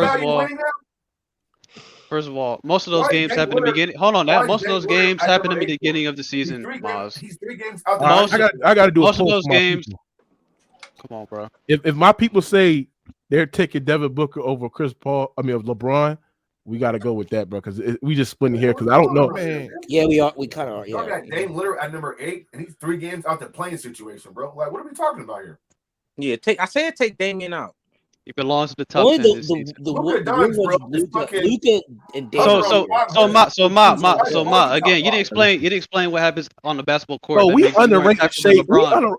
First of all, most of those games happen in the beginning. Hold on, now most of those games happen in the beginning of the season, Maz. He's 3 games out. I got to do most a of poll those for my games. people. Come on, bro. If my people say they're taking Devin Booker over Chris Paul, of LeBron, we got to go with that, bro. Because we just splitting here. Because I don't know. Man. Yeah, we are. We kind of are. Y'all Yeah. got Dame Lillard at number 8, and he's 3 games out the playing situation, bro. Like, what are we talking about here? Yeah, take Damian out. He belongs to the top 10 this season. Luka and So Ma, again, you didn't explain what happens on the basketball court. Bro, that we makes him more underrated impactful than Shea. LeBron.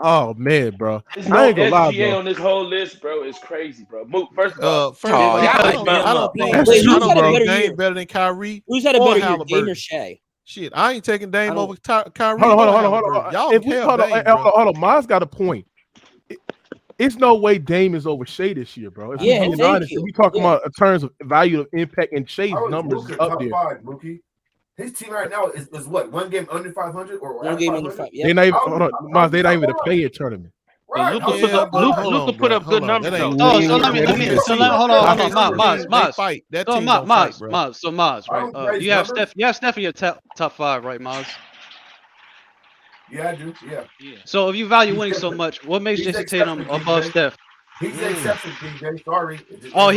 Oh man, bro. There's I no ain't gonna lie, SGA bro. on this whole list, bro. It's crazy, bro. First of all, I don't think Dame better than Kyrie. Who's had a or better year, Halliburton. Dame or Shea? Shit, I ain't taking Dame over Kyrie. Hold or on. Halliburton. Y'all If we have hold Dame, bro. on, Miles got a point. It's no way Dame is over Shea this year, bro. If Yeah, we being thank honest, you. if we talking about in terms of value of impact and Shea's numbers Luka up top there. 5, Mookie. His team right now is what? 1 game under 500 or One game under 5. They not even, hold on, Miles, they not even a play-in tournament. Right. Luka put up good numbers. Hold on, Maz, so Maz, right? You have Steph in your top 5, right, Maz? Yeah, I do. Yeah. So if you value winning so much, what makes Jason Tatum above Steph? He's the exception, DJ. Sorry.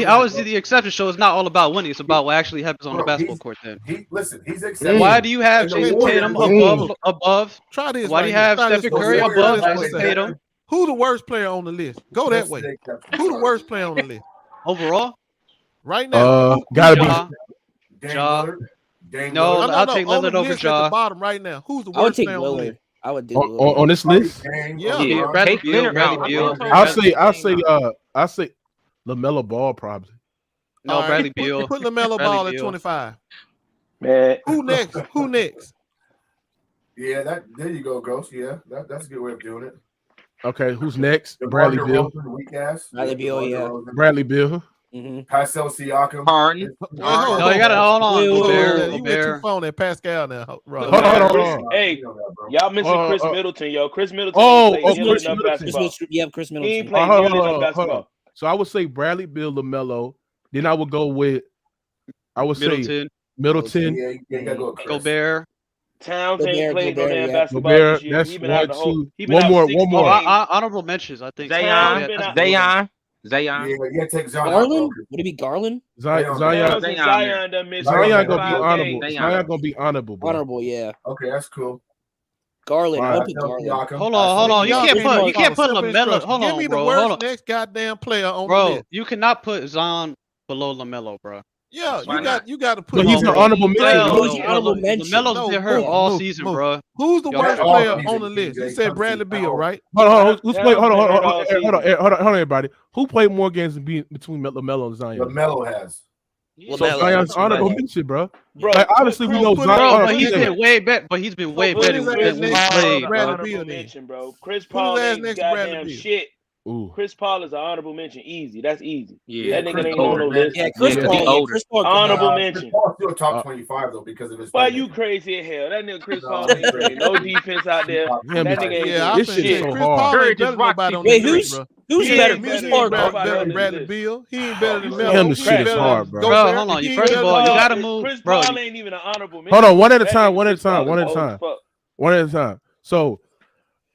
I was the exception. So it's not all about winning. It's about what actually happens on the basketball court. Then listen, he's the exception. Why do you have Jason Tatum above? Try this. Why do you have Stephen Curry above Jason Tatum? Who the worst player on the list? Go that way. Who the worst player on the list overall? Right now. Gotta be Ja. No, I'll take Lillard over Ja. At Ja. the bottom right now. Who's the I would worst take player on the Lillard. list? I would do on this list. Yeah. Bradley Beal. I'll say LaMelo Ball probably. No, All right, Bradley Beal. Put LaMelo Ball at 25. Man. Who next? Who next? Yeah, there you go, Ghost. Yeah, that's a good way of doing it. Okay, who's next? Bradley Beal. Bradley Beal, yeah. Bradley Beal. Pascal Siakam. Harden. No, you gotta hold on. You went too Gobert. far on that Pascal now. Right. Hold on. Hey, y'all mentioned Chris Middleton, yo. Chris Middleton. Chris enough Middleton. basketball. Yeah, Chris He Middleton. ain't playing nearly enough Hold on. basketball. So I would say Bradley Beal, LaMelo. Then I would go with. I would say Middleton. Yeah, you gotta go with Chris. Gobert. Towns ain't played no damn yeah. basketball this year. That's He been out the whole. He been one out more, 6 one more. games. Honorable mentions, I think. Towns been out. Zion. Yeah, you take Zion out, Garland? bro. Would it be Garland? Zion Zion done missed gonna be 5 honorable. games. Zion gonna be honorable, bro. Honorable, yeah. Okay, that's cool. Garland, Right. I'll put Garland. Hold on. You can't put LaMelo. Hold Give on, me bro. the worst next goddamn player on the Bro, list. you cannot put Zion below LaMelo, bro. Yeah, you got to put. But he's an honorable mention. LaMelo's been hurt all season, bro. Who's the Y'all worst got- player on the list? You said Bradley Beal, right? Hold on. Who's played? Hold on, everybody. Who played more games between LaMelo and Zion? LaMelo has. So Zion's honorable mention, bro. Bro, Like obviously we know Zion. But he's been way better. But he's been way better when we played, bro. Honorable mention, bro. Chris Paul ain't goddamn shit. Ooh. Chris Paul is an honorable mention. Easy. That's easy. Yeah, that nigga ain't on no list. Yeah, Chris Paul. Honorable mention. Chris Paul's still top 25 though because of his. Why you crazy as hell? That nigga Chris Paul ain't playing no defense out there. Yeah, That nigga ain't Yeah, I doing this think shit shit. so Chris hard. Paul ain't better than nobody on the Wait, list, bro. who's He better? ain't Chris better Paul or than Garland? nobody Better on than this Bradley list. Beal. He ain't better than Bro, Melo. Damn, He this ain't shit is better hard, than bro. Gobert. Bro, hold on. He ain't First of better all, than you Gobert. gotta move, Chris bro. Paul ain't even an honorable mention. Hold on, one at a That time. nigga One at a Chris Paul time. is One at a old as time. fuck. One at a time. So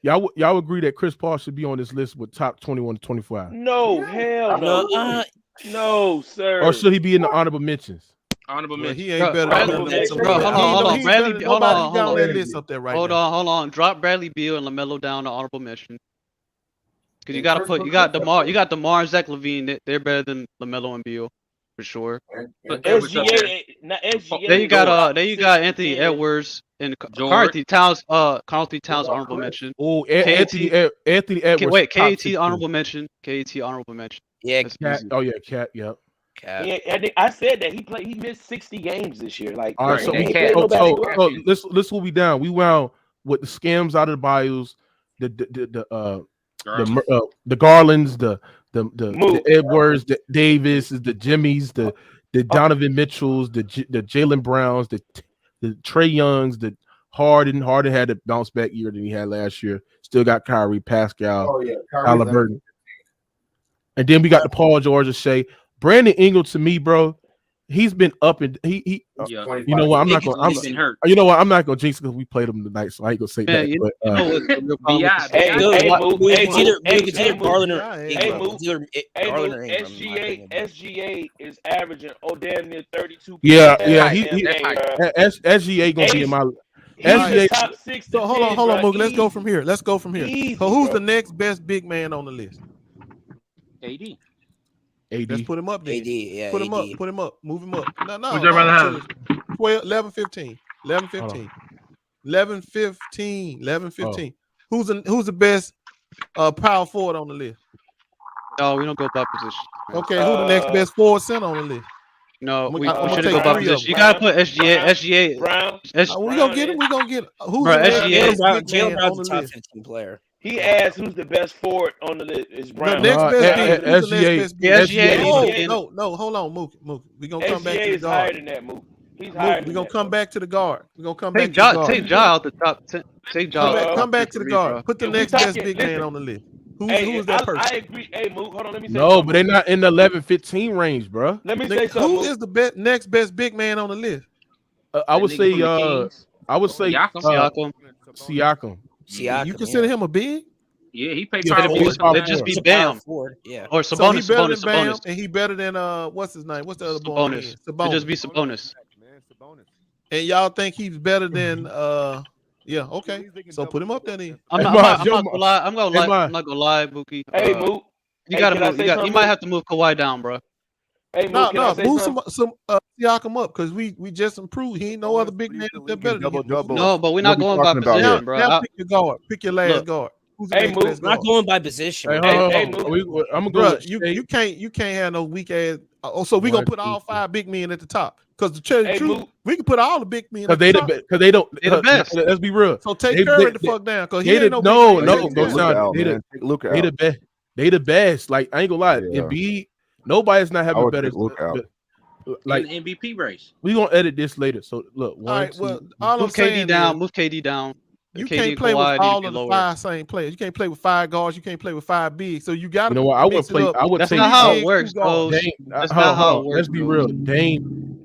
y'all agree that Chris Paul should be on this list with top 21 to 25, No, hell no. No, sir. or should he be in the honorable mentions? Honorable Well, mention. he ain't better than Honorable them. mention. Bro, hold on. Bradley, hold Nobody on. got on that list up there right now. Hold on. Drop Bradley Beal and LaMelo down to honorable mention. Because you got DeMar and Zach LaVine. They're better than LaMelo and Beal for sure. SGA, not SGA. Then you got Anthony Edwards and Carl-Anthony Towns. Carl-Anthony Towns honorable mention. Oh, Anthony Edwards. Wait, top KAT 16. honorable mention. KAT honorable mention. Yeah, Cat. Oh yeah, Cat. Yep. I said that he missed 60 games this year. Like, All right, so he ain't played no basketball. let's what we down. We wound with the scams out of the bios, the Garlands, the Edwards, the Davis, the Jimmys, the Donovan Mitchells, the Jalen Browns, the Trey Youngs, the Harden. Harden had a bounce back year than he had last year. Still got Kyrie, Pascal, Halliburton. And then we got the Paul George, Shea. Brandon Ingram, to me, bro, he's been up and he you know what? I'm not gonna. You know what? I'm not gonna jinx because we played him tonight, so I ain't gonna say that. SGA is averaging damn near 32. Yeah. SGA gonna be in my. SGA. Top 6. So hold on, Mookie. Let's go from here. So who's the next best big man on the list? AD. Let's put him up then. AD, yeah, Put him AD. up. Move him up. No. Who'd you rather have? 12, 11, 15. 11, 15. 11, 15. 11, 15. Who's the best power forward on the list? No, we don't go by position. Okay, who the next best forward center on the list? No, we I'm shouldn't take go by 3 of position. them. You gotta put SGA. Brown. We gonna get him. Who's Bro, the next SGA. best big Jalen man on Brown's the a top list? 15 player. He asked who's the best forward on the list. It's Brown. The next best big. Who's the next best big? SGA. No. Hold on, Mookie. We gonna come back SGA to the is higher guard. than that, Mook. He's higher. We gonna come back to the guard. We gonna come Take back to the guard. Ja out the top 10. Take Ja. Come back to the guard. Put the If we next best talking- big listen. man on the list. Who Hey, is that person? I agree. Hey, Mook, hold on. Let me say No, something. but they're not in the 11-15 range, bro. Let me say something. Who Mook. is the next best big man on the list? I would say Siakam. Siakam. You consider him a big? Yeah, he played Yeah, power but forward. It'd just be Bam. Yeah. Or So Sabonis. he better than Bam, Sabonis. and he better than what's his name? What's the other boy? Sabonis. It'd just be Sabonis. And y'all think he's better than yeah, okay. So put him up there then. I'm not gonna lie. I'm not gonna lie, Mookie. Hey, Mook. You gotta can I move. say You something, might Mook? have to move Kawhi down, bro. Hey, No, Mook, can I say move something? some Siakam up because we just improved. He ain't no other big man that better than him. No, but we're not going by position, bro. Now pick your guard. Pick your last Look. guard. Who's the Hey, next Mook. best We're not guard? going by position. Hey, bro. hold Hey, on. Mook. I'm gonna go. Bruh, you can't have no weak ass. So we gonna put all 5 big men at the top because to tell you the Hey, truth, Mook. we can put all the big men Because at the top. they don't. They the best. Let's be real. So take They- Curry they- the fuck down because They he ain't the, no big no, man. no, Take go him sound. down. They the best. They the best. Like I ain't gonna lie. Yeah. Embiid, nobody's not I having would better. take Lookout. Like in the MVP race. we gonna edit this later. So look, All one, right, two, well, all I'm Move KD saying down. is Move KD down. you KD can't and play with Kawhi need to all be of the lower. 5 same players. You can't play with 5 guards. You can't play with 5 bigs. So you got to. you know what? I would play. I would That's take. not how it big, works, two guards. bro. Dame, That's hold not on, how hold it on. works. Let's be bro. real.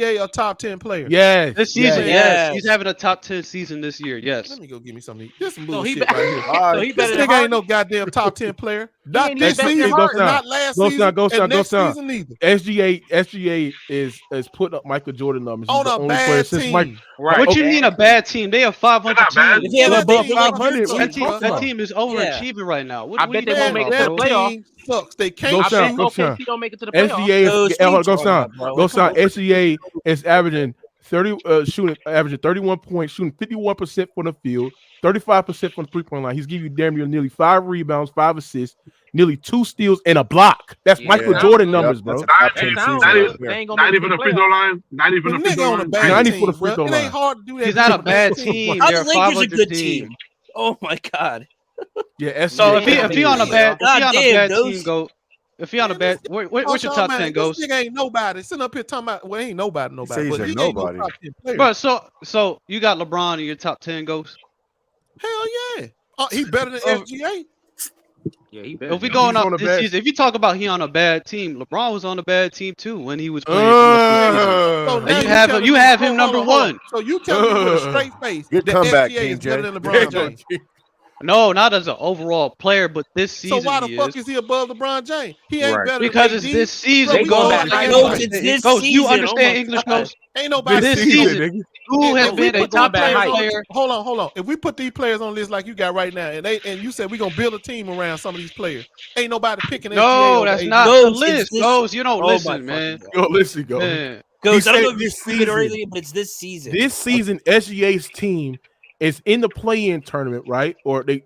SGA a top 10 player? Yes. This season, Yes. he's having a top 10 season this year. Yes. Let me go give me something. This some So he bullshit be- right here. so he This better than nigga ain't Harden? no goddamn top 10 player. Not ain't this even better than season, Harden. not last season, and next season neither. SGA is putting up Michael Jordan numbers. He's On the a only bad player since team. Mike. Right. What you mean a bad team? They are 500 bad. team. Yeah, They're above but 500. What That you talking team about? is overachieving right now. I bet they won't make it to the playoffs. sucks. They can't. Go I sound. bet Go sound. OKC don't make it to the playoffs. SGA go sound. bro. Go sound. SGA is averaging 31 points, shooting 51% from the field, 35% from the 3-point line. He's giving you damn near nearly 5 rebounds, 5 assists, nearly 2 steals, and a block. That's Michael Jordan numbers, bro. Not even a free throw line. Not even a free throw line. 90 for the free throw It line. ain't hard to do that. He's not a bad team. How They're the a Lakers a 500 good team. team? Oh my god. Yeah. So if he on a bad Goddamn, team, go. If he on a bad, what's your top 10 goes? This nigga ain't nobody. Sitting up here talking about, well, ain't nobody. He But said he nobody. ain't no top 10 player. Bro, so you got LeBron in your top 10 goes? Hell yeah. He better than SGA. Yeah, he better. If we going on up a this bad- season, if you talk about he on a bad team, LeBron was on a bad team too when he was playing. from the So season. now And you have him number one. So you tell me with a straight face Good that comeback, SGA is King better J. than LeBron James. No, not as an overall player, but this season. So why the he fuck is. is he above LeBron James? He ain't Right. better Because than it's AD. this season. Bro, we Go going back. against Coach, him. it's this Coach, you season. understand Oh my English, God. Coach? Ain't nobody This picking season, him. who has If we been a put these top 10 players on- player? Hold on. If we put these players on list like you got right now, and you said we're gonna build a team around some of these players, ain't nobody picking SGA No, over that's AD. not Coach, the it's list. this- Goes, you don't Oh my listen, man. fucking Go, listen, go. Man. Coach, I don't said know if you're this stupid or season. anything, but it's this season. This season, SGA's team is in the play-in tournament, right? Or they're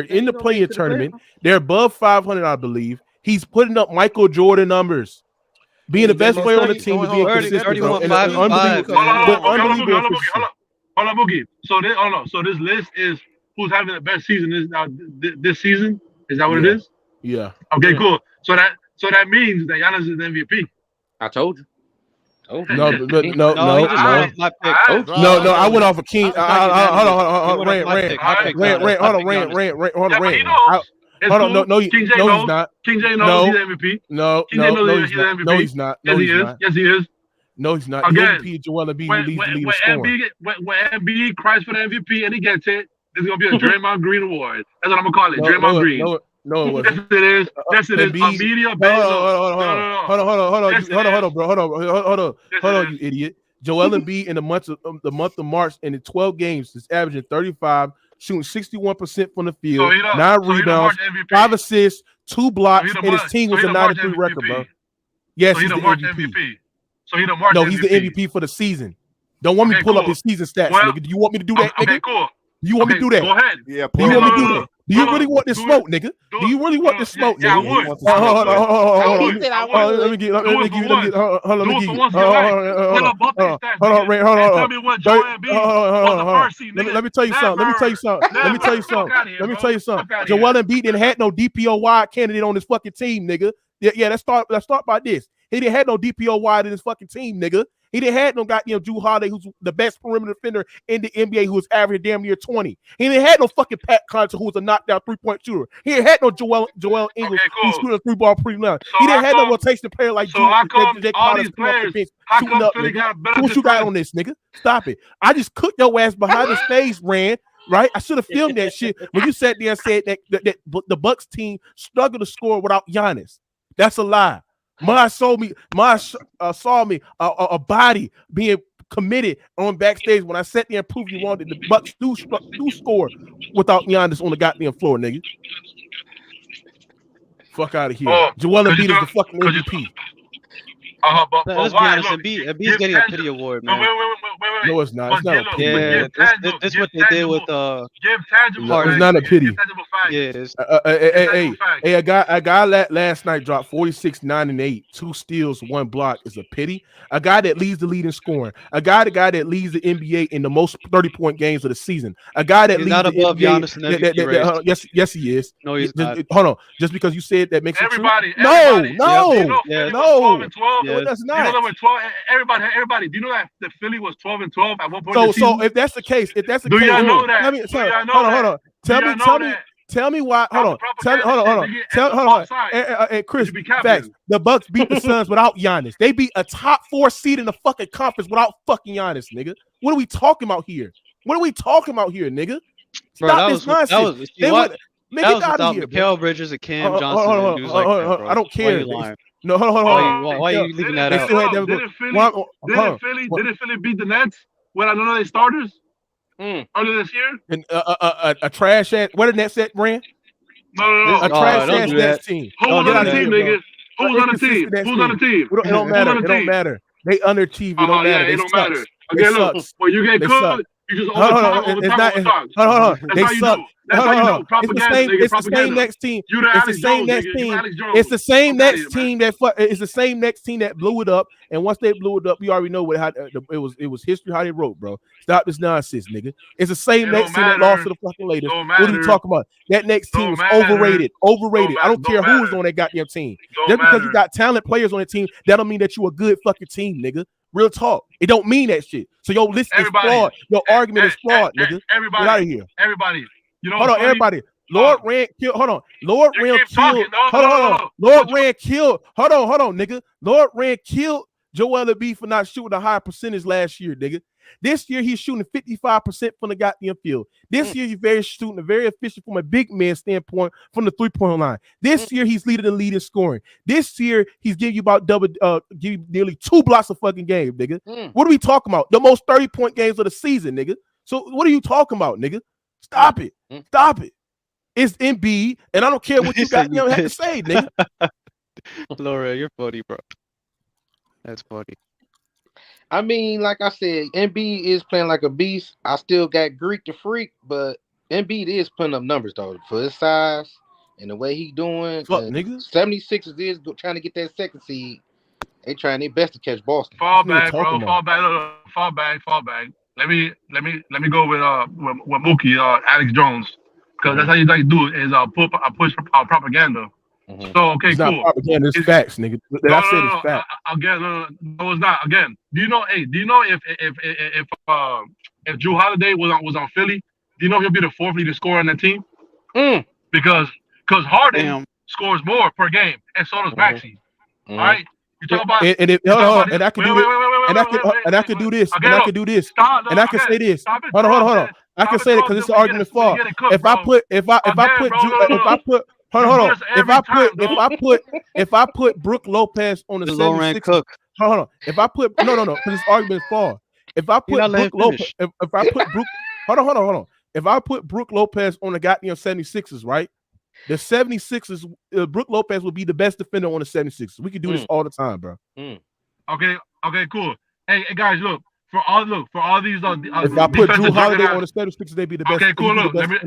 in the play-in tournament. They're above 500, I believe. He's putting up Michael Jordan numbers, being the best player on the team, being consistent, 31, and 5, an unbelievable, unbelievable efficiency. Hold on, Boogie. So this list is who's having the best season is now this season. Is that what it is? Yeah. Okay, cool. So that means that Giannis is the MVP. I told you. No. he just went off my pick. No, I went off of King. Hold on, He went off my pick. My pick Giannis. Hold on, no, King J no, knows. he's not. King J knows No. he's the MVP. No, King J knows no, he's he's the not. MVP. No, he's not. No, Yes, he he's is. not. Yes, he is. No, he's not. Again, The MVP is Joel Embiid, who leads the league in scoring. When Embiid cries for the MVP and he gets it, there's gonna be a Draymond Green award. That's what I'm gonna call it. Draymond Green. No, it wasn't. Yes, it is. Yes, it is. A media base. Hold on, bro. Hold on, you idiot. Joel Embiid in the month of March and in 12 games is averaging 35, shooting 61% from the field, 9 rebounds, 5 assists, 2 blocks, and his team was a 93 record, bro. Yes, he's the MVP. So he the March No, MVP. he's the MVP for the season. Don't want me to pull up his season stats, nigga. Do you want me to do that, nigga? Okay, cool. Do you want me to do that? Go ahead. Yeah, Do you want me to do that? Do you really want this smoke, nigga? Do you really want this smoke, nigga? Yeah, I would. Hold on. Let me give Let me tell you something. Joel Embiid didn't have no DPOY candidate on his fucking team, nigga. Yeah, let's start by this. He didn't have no DPOY in his fucking team, nigga. He didn't have no goddamn Drew Holiday, who's the best perimeter defender in the NBA, who was averaging damn near 20. He didn't have no fucking Pat Connaughton, who was a knockdown 3-point shooter. He didn't have no Joel Ingles, who's shooting a 3-ball pretty loud. He didn't have no rotation player like so how come all these players players, how come Philly got better what you got on this, nigga? Stop it. I just cooked your ass behind the stage, Rand. Right? I should have filmed that shit when you sat there and said that the Bucks team struggled to score without Giannis. That's a lie. Saw me a body being committed on backstage when I sat there and proved you wanted. The Bucks do score without Giannis on the goddamn floor, nigga. Fuck out of here. Joel Embiid is the fucking MVP. Let's be honest, Embiid's getting a pity award, man. No, it's not. It's not a pity. Yeah, this what they did with it's not a pity. Yeah, it is. Hey, a guy last night dropped 46, 9, and 8, 2 steals, 1 block is a pity. A guy that leads the lead in scoring. The guy that leads the NBA in the most 30-point games of the season. A guy that he's leads not the above NBA. Giannis in MVP race. Yes, he is. No, he's not. Hold on. Just because you said that makes it true. Everybody. No. No, that's not. You know that we're 12. Everybody. Do you know that the Philly was 12-12 at one point? So if that's the case, do y'all know that? Hold on. Tell me why. Hold on. Hey, Chris, facts. The Bucks beat the Suns without Giannis. They beat a top 4 seed in the fucking conference without fucking Giannis, nigga. What are we talking about here, nigga? Stop this nonsense. That was without Mikal Bridges and Cam Johnson and dudes like that, bro. I don't care. No, hold on. Why are you leaving that out? Didn't Philly beat the Nets when I don't know they starters earlier this year? And a trash ass. Where the Nets at, Brand? No. A trash ass Nets team. Who was on the team, nigga? Who was on the team? Who's on the team? It don't matter. It don't matter. They underachieve. It don't matter. It They don't suck. matter. They Okay, look. suck. When you get They suck. cooked, you just overtalk. Hold on. They suck. That's how you do. Propaganda, nigga. It's the same next team. You the It's the Alex same Jones, next nigga. team. You Alex Jones. It's the same next team that it's the same next team that blew it up. And once they blew it up, we already know what it was history how they wrote, bro. Stop this nonsense, nigga. It's the same next team that lost to the fucking Lakers. What are you talking about? That next team was overrated. Overrated. I don't care who is on that goddamn team. Just because you got talent players on the team, that don't mean that you a good fucking team, nigga. Real talk. It don't mean that shit. So your list is flawed. Your argument is flawed, nigga. Everybody, get out of here. Everybody. You know, hold on, everybody. Lord Rand killed. Hold on. Lord Rand killed. Hold on. Lord Rand killed. Hold on, nigga. Lord Rand killed Joel Embiid for not shooting a higher percentage last year, nigga. This year he's shooting 55% from the goddamn field. This year he's shooting very efficient from a big man standpoint from the 3-point line. This year he's leading the lead in scoring. This year he's giving you about give you nearly 2 blocks a fucking game, nigga. What are we talking about? The most 30-point games of the season, nigga. So what are you talking about, nigga? Stop it. Stop it. It's Embiid, and I don't care what you got have to say, nigga. Laura, you're funny, bro. That's funny. I mean, like I said, Embiid is playing like a beast. I still got Greek to freak, but Embiid is putting up numbers though for his size and the way he doing. Fuck, nigga. 76ers is trying to get that second seed. They trying their best to catch Boston. Fall back, bro. Fall back. Let me go with Mookie, Alex Jones, because that's how you like do it is push propaganda. So okay, it's cool. Not propaganda, it's facts, nigga. I said it's facts. Again, no, it's not. Again, do you know if Drew Holiday was on Philly, do you know he'll be the 4th leading scorer on that team? Because Harden scores more per game, and so does Maxey. All right, you talk about and I can do it, and I can do this, and I can do this, and I can say this. Hold on. I can say that because it's an argument for. If I put Brook Lopez on the 76ers, hold on. If I put no, because this argument is false. If I put Brook Lopez, if I put Brook, hold on. If I put Brook Lopez on the goddamn 76ers, right? The 76ers, Brook Lopez will be the best defender on the 76ers. We can do this all the time, bro. Okay, cool. Hey, guys, look. For all these, if I put Drew Holiday on the 76ers, they'd be the best. Okay, cool. Look, let me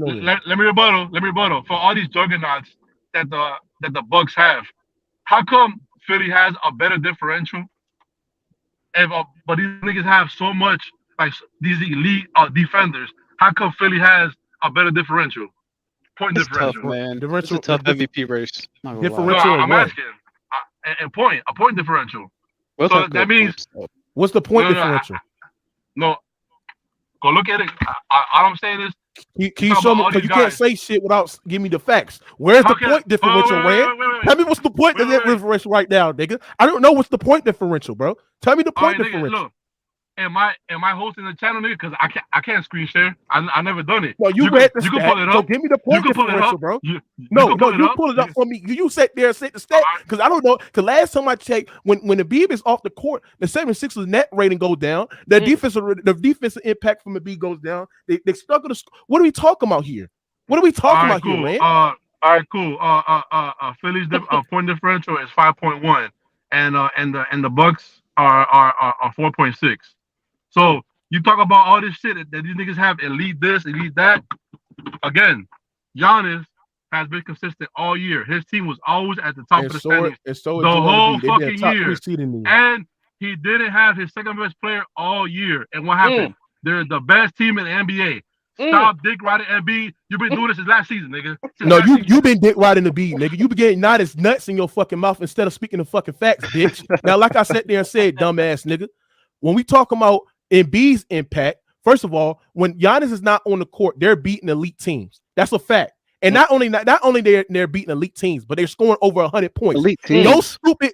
rebuttal. For all these juggernauts that the Bucks have, how come Philly has a better differential? But these niggas have so much like these elite defenders. How come Philly has a better differential? Point differential. Tough, man. It's a tough MVP race. Differential. I'm asking. A point differential. So that means. What's the point differential? No, go look at it. All I'm saying is, can you show me? Because you can't say shit without giving me the facts. Where's the point differential, Rand? Tell me what's the point differential right now, nigga. I don't know what's the point differential, bro. Tell me the point differential. Look, am I hosting the channel, nigga? Because I can't screen share. I never done it. No, you read the stat. You can pull it up. So give me the point differential, bro. You pull it up for me. You sit there and set the stat because I don't know. Because last time I checked, when the Embiid is off the court, the 76ers net rating goes down. The defensive impact from the Embiid goes down. They struggle to. What are we talking about here? What are we talking about here, man? All right, cool. Philly's point differential is 5.1, and the Bucks are 4.6. So you talk about all this shit that these niggas have elite this, elite that. Again, Giannis has been consistent all year. His team was always at the top of the standings the whole fucking year. And he didn't have his second best player all year. And what happened? They're the best team in the NBA. Stop dick riding Embiid. You've been doing this since last season, nigga. You've been dick riding the beat, nigga. You been getting not as nuts in your fucking mouth instead of speaking the fucking facts, bitch. Now, like I sat there and said, dumbass nigga, when we talk about Embiid's impact, first of all, when Giannis is not on the court, they're beating elite teams. That's a fact. And not only they're beating elite teams, but they're scoring over 100 points. Elite teams.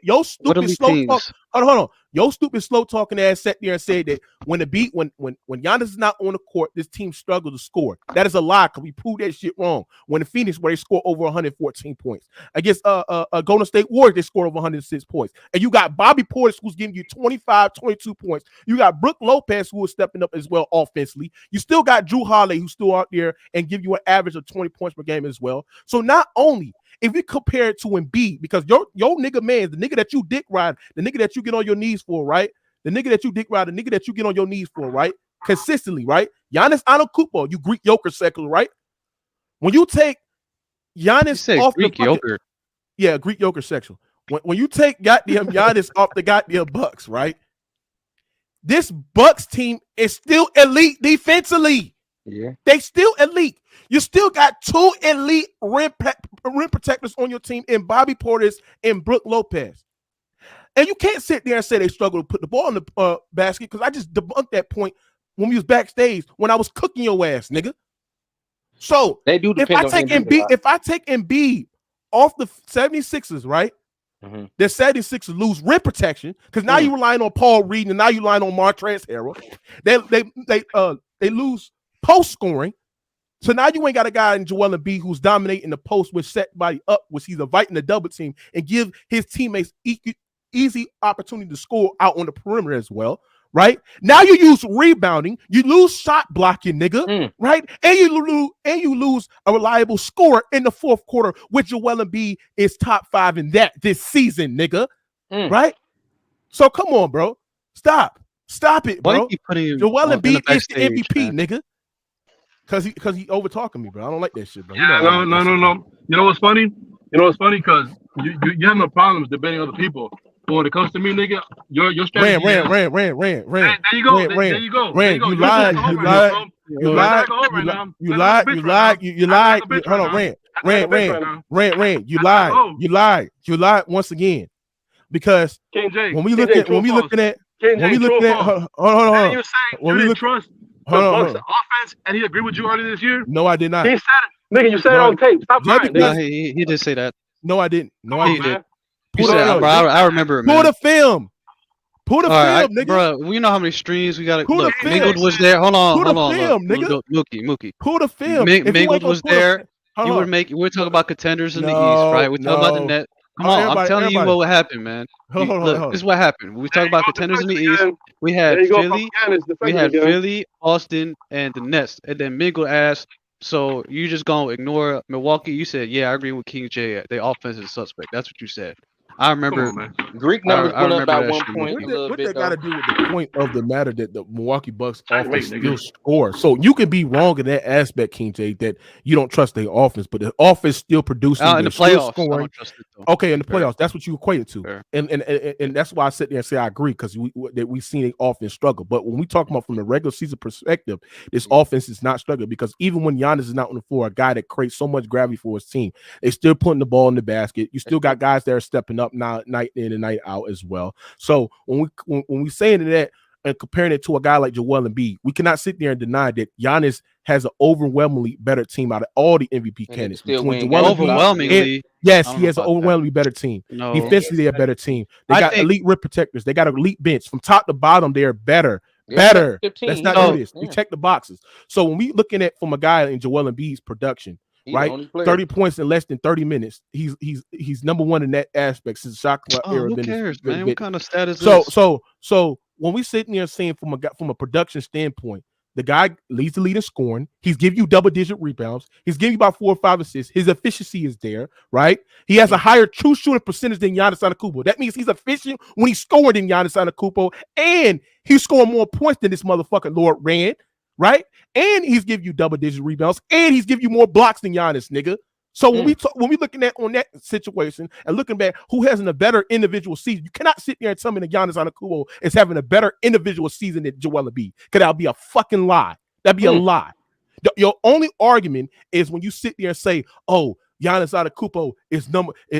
Your stupid slow talk. Hold on. Your stupid slow talking ass sat there and said that when Giannis is not on the court, this team struggles to score. That is a lie because we proved that shit wrong. When the Phoenix, where they score over 114 points against Golden State Warriors, they scored over 106 points. And you got Bobby Portis who's giving you 25, 22 points. You got Brook Lopez who is stepping up as well offensively. You still got Drew Holiday who's still out there and give you an average of 20 points per game as well. So not only if we compare it to Embiid, because your nigga man, the nigga that you dick ride, the nigga that you get on your knees for, right? The nigga that you dick ride, the nigga that you get on your knees for, right? Consistently, right? Giannis Antetokounmpo, you Greek yoker secular, right? When you take Giannis off Greek the bucket, yoker. Yeah, Greek yoker sexual. When you take goddamn Giannis off the goddamn Bucks, right? This Bucks team is still elite defensively. Yeah. They still elite. You still got two elite rim protectors on your team in Bobby Portis and Brook Lopez. And you can't sit there and say they struggle to put the ball in the basket because I just debunked that point when we was backstage when I was cooking your ass, nigga. So they do if I take Embiid off the 76ers, right? Mm-hmm. The 76ers lose rim protection because now you're relying on Paul Reed and now you're relying on Montrezl Harrell. They lose post scoring. So now you ain't got a guy in Joel Embiid who's dominating the post with set body up, which he's inviting the double team and give his teammates easy opportunity to score out on the perimeter as well, right? Now you use rebounding, you lose shot blocking, nigga, right? And you lose a reliable scorer in the fourth quarter, which Joel Embiid is top 5 in that this season, nigga, right? So come on, bro, stop it, bro. Joel Embiid is the MVP, nigga. Cause he over talking me, bro. I don't like that shit, bro. Yeah, no. You know what's funny? Because you have no problems debating other people. But when it comes to me, nigga, your strategy. Ran. There you go. Ran. You lied. Hold on, Ran. You lied once again. Because when we looking at Bucks offense, and he agreed with you earlier this year? No, I did not. He said it. Nigga, you said it on tape. Stop lying. No, he did say that. No, I didn't. He did. I remember it, man. Pull the film, nigga. Bro, we know how many streams we got. Look, Mingled was there. Hold on. Nigga. Mookie. Pull the film. Mingled was there. We're talking about contenders in the East, right? We're talking about the net. Come on, I'm telling you what happened, man. Look, this is what happened. We talk about contenders in the East. We had Philly, Austin, and the Nets. And then Mingle asked, so you just gonna ignore Milwaukee? You said, yeah, I agree with King J. Their offense is suspect. That's what you said. I remember. Greek numbers went up by 1 point. What that got to do with the point of the matter that the Milwaukee Bucks offense still score? So you can be wrong in that aspect, King J, that you don't trust their offense, but the offense still producing in the playoffs. I don't trust it, though. Okay, in the playoffs, that's what you equate it to, and that's why I sit there and say I agree because we've seen the offense struggle. But when we talk about from the regular season perspective, this offense is not struggling because even when Giannis is not on the floor, a guy that creates so much gravity for his team, they still putting the ball in the basket. You still got guys that are stepping up now, night in and night out as well. So when we saying that and comparing it to a guy like Joel Embiid, we cannot sit there and deny that Giannis has an overwhelmingly better team out of all the MVP candidates. Overwhelmingly, yes, he has an overwhelmingly better team. No. Defensively, they're a better team. They got elite rim protectors. They got an elite bench from top to bottom. They're better. Let's not do this. We check the boxes. So when we looking at from a guy in Joel Embiid's production, right, 30 points in less than 30 minutes. He's number one in that aspect since the shot clock era. Who cares, man? What kind of status is this? So when we sitting there saying from a production standpoint, the guy leads the lead in scoring. He's giving you double-digit rebounds. He's giving you about 4 or 5 assists. His efficiency is there, right? He has a higher true shooting percentage than Giannis Antetokounmpo. That means he's efficient when he's scoring than Giannis Antetokounmpo, and he's scoring more points than this motherfucking Lord Rand, right? And he's giving you double-digit rebounds, and he's giving you more blocks than Giannis, nigga. So when we looking at on that situation and looking back, who has a better individual season? You cannot sit there and tell me that Giannis Antetokounmpo is having a better individual season than Joel Embiid, because that'll be a fucking lie. That'd be a lie. Your only argument is when you sit there and say, "Oh, Giannis Antetokounmpo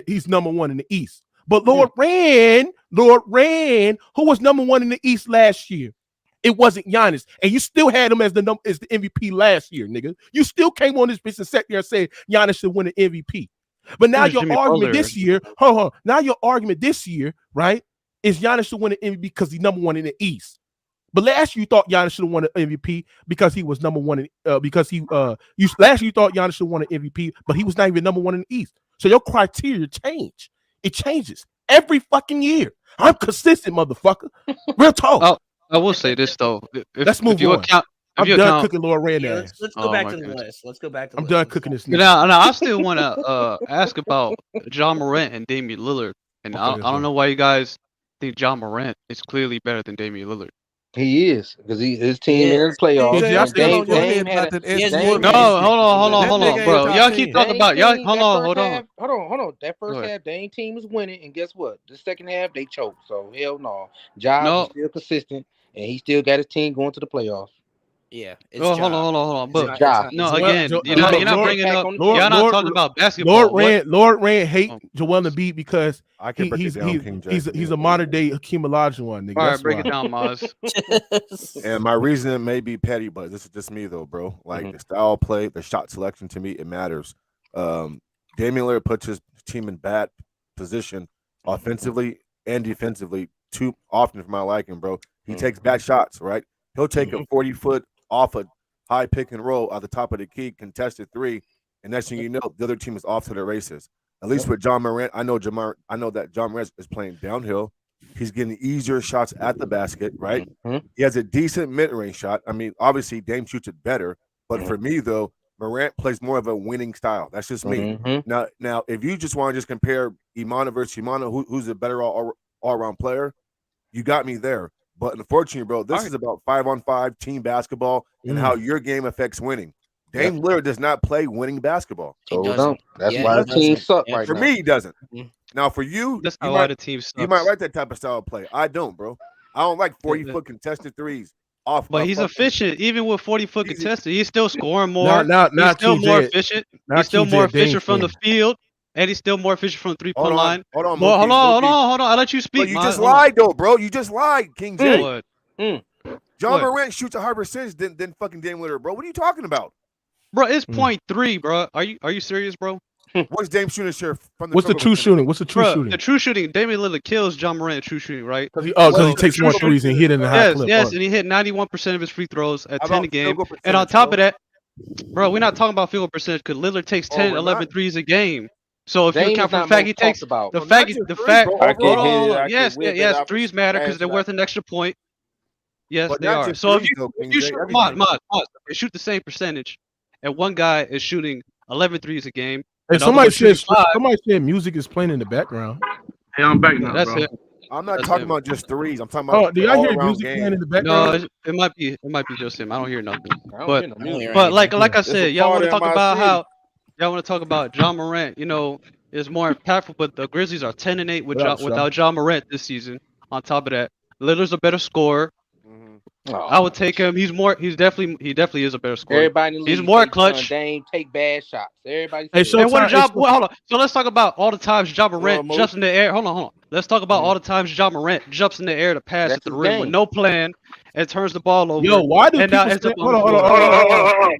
he's number one in the East." But Lord Rand, who was number one in the East last year? It wasn't Giannis, and you still had him as the MVP last year, nigga. You still came on this bitch and sat there and said Giannis should win an MVP. But now your argument this year, right, is Giannis should win an MVP because he's number one in the East. But last year you thought Giannis should have won an MVP because he was number one in last year you thought Giannis should have won an MVP, but he was not even number one in the East. So your criteria change. It changes every fucking year. I'm consistent, motherfucker. Real talk. I will say this though. Let's move on. I'm done cooking Lord Rand ass. Let's go back to the list. Let's go back to the I'm list. done cooking this. Now, I still want to ask about John Morant and Damian Lillard, and I don't know why you guys think John Morant is clearly better than Damian Lillard. He is because his team in the playoffs. No, hold on, bro. Y'all keep talking about y'all. Hold on. That first half, Dame team was winning, and guess what? The second half, they choked. So hell no. Ja is still consistent, and he still got his team going to the playoffs. Yeah. Hold on. But no, again, you're not bringing up. Y'all not talking about basketball. Lord Rand hate Joel Embiid because I can break it down, King James. he's a modern day Hakeem Olajuwon nigga. All right, break it down, Maz. And my reason may be petty, but this is just me though, bro. Like the style of play, the shot selection, to me, it matters. Damian Lillard puts his team in bad position offensively and defensively too often for my liking, bro. He takes bad shots, right? He'll take a 40-foot off a high pick and roll at the top of the key, contested three, and next thing you know, the other team is off to the races. At least with John Morant, I know that John Morant is playing downhill. He's getting easier shots at the basket, right? He has a decent mid-range shot. I mean, obviously Dame shoots it better, but for me though, Morant plays more of a winning style. That's just me. Now, if you just want to compare Imana versus Imana, who's a better all-around player, you got me there. But unfortunately, bro, this is about 5-on-5 team basketball and how your game affects winning. Dame Lillard does not play winning basketball. That's why the team sucks right for now. me, he doesn't. Now, for you, that's you why the team sucks. You might like that type of style of play. I don't, bro. I don't like 40-foot contested threes. But he's efficient, even with 40-foot contested. He's still scoring more. He's still more efficient. He's still more efficient from the field. And he's still more efficient from the three-point line. Hold on. I'll let you speak. But you just lied, though, bro. You just lied, King J. John What? Morant shoots a higher percentage than fucking Dame Lillard, bro. What are you talking about? Bro, it's 0.3, bro. Are you serious, bro? What's Dame shooting share from the What's the true shooting? What's the true Bro, shooting? The true shooting, Damian Lillard kills John Morant in true shooting, right? Because he takes more threes and hit in the high clip. Yes, and he hit 91% of his free throws at 10 a game. And on top of that, bro, we're not talking about field goal percentage because Lillard takes 10, 11 threes a game. So if you account for the fact he takes yes, threes matter because they're worth an extra point. Yes, they are. So if you shoot the same percentage, and one guy is shooting 11 threes a game, and somebody said music is playing in the background. Hey, I'm back now, that's bro. it. I'm not talking about just threes. I'm talking about. Oh, do y'all hear music playing in the background? No, it might be just him. I don't hear nothing. But like I said, y'all want to talk about how y'all want to talk about John Morant. You know, is more impactful, but the Grizzlies are 10-8 without John Morant this season. On top of that, Lillard's a better scorer. I would take him. He definitely is a better scorer. Everybody in the he's league more takes clutch. Dame take bad shots. Everybody. Hold on. So let's talk about all the times John Morant jumps in the air. Hold on. Let's talk about all the times John Morant jumps in the air to pass at the rim with no plan and turns the ball over. Yo, why do people hold on.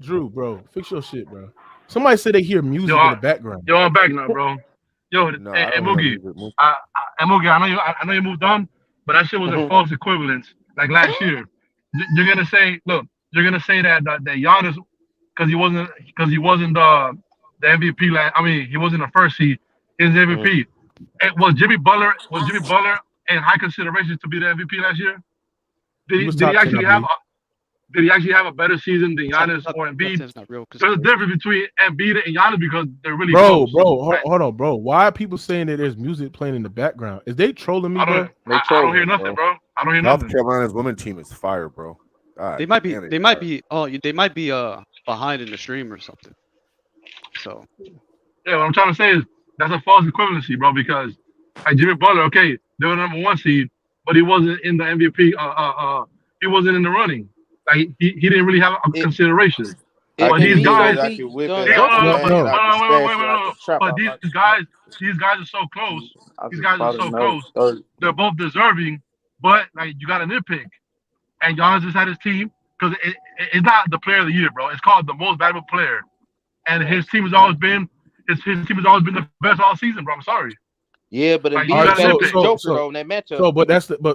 Drew, bro, fix your shit, bro. Somebody said they hear music in the background. Yo, I'm back now, bro. Yo, No, hey, I don't Moogie, know. Moogie, I know you moved on, but that shit was a false equivalence. Like last year, you're gonna say that Giannis, because he wasn't the MVP last. I mean, he wasn't the first seed. His MVP. Was Jimmy Butler in high consideration to be the MVP last year? Did he actually have a better season than Giannis or Embiid? There's a difference between Embiid and Giannis because they're really close. Hold on, bro. Why are people saying that there's music playing in the background? Is they trolling me, bro? I don't hear nothing, bro. I don't hear nothing. North Carolina's women's team is fire, bro. God, they might be behind in the stream or something. So yeah, what I'm trying to say is that's a false equivalency, bro. Because like Jimmy Butler, okay, they were number 1 seed, but he wasn't in the MVP. He wasn't in the running. Like he didn't really have a consideration. But these guys, but these guys are so close. These guys are so close. They're both deserving, but like you got to nitpick. And Giannis just had his team because it's not the player of the year, bro. It's called the most valuable player, and his team has always been the best all season, bro. I'm sorry. Yeah, but Like, Embiid you gotta better than Joker though in that matchup. So, but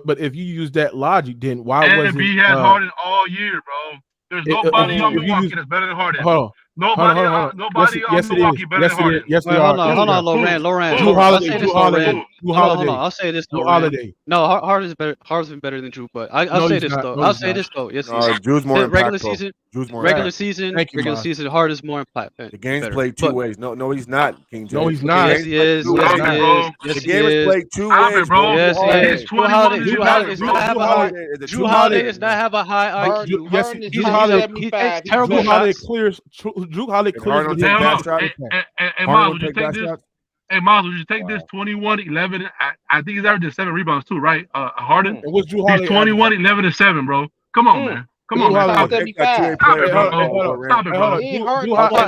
but if you use that logic, then why and wasn't Embiid has Harden all year, bro? There's nobody on Milwaukee that's better than Harden. Hold on. Nobody on Milwaukee better than Harden. Yes, they Wait, are. hold on, Loran. Drew Holiday. I'll say this, Loran. No, Harden's better. Harden's better than Drew, but I'll say this though. I'll say this though. Yes, Drew's more regular impactful. season. Drew's more Regular impactful. season. Thank you, Regular Maz. season. Harden's more impactful. The game's played two ways. No, he's not, King James. No, he's not. Yes, he is. The game is played two ways, bro. Yes, he is. Drew Holiday does not have a high IQ. Yes, Drew Holiday clears. Drew Holiday clears. Hey, Miles, would you take this? Hey, Miles, would you take this 21-11? I think he's averaging 7 rebounds too, right? Harden. And what's Drew Holiday? He's 21-11-7, bro. Come on, man. Come on, man. Stop it, bro.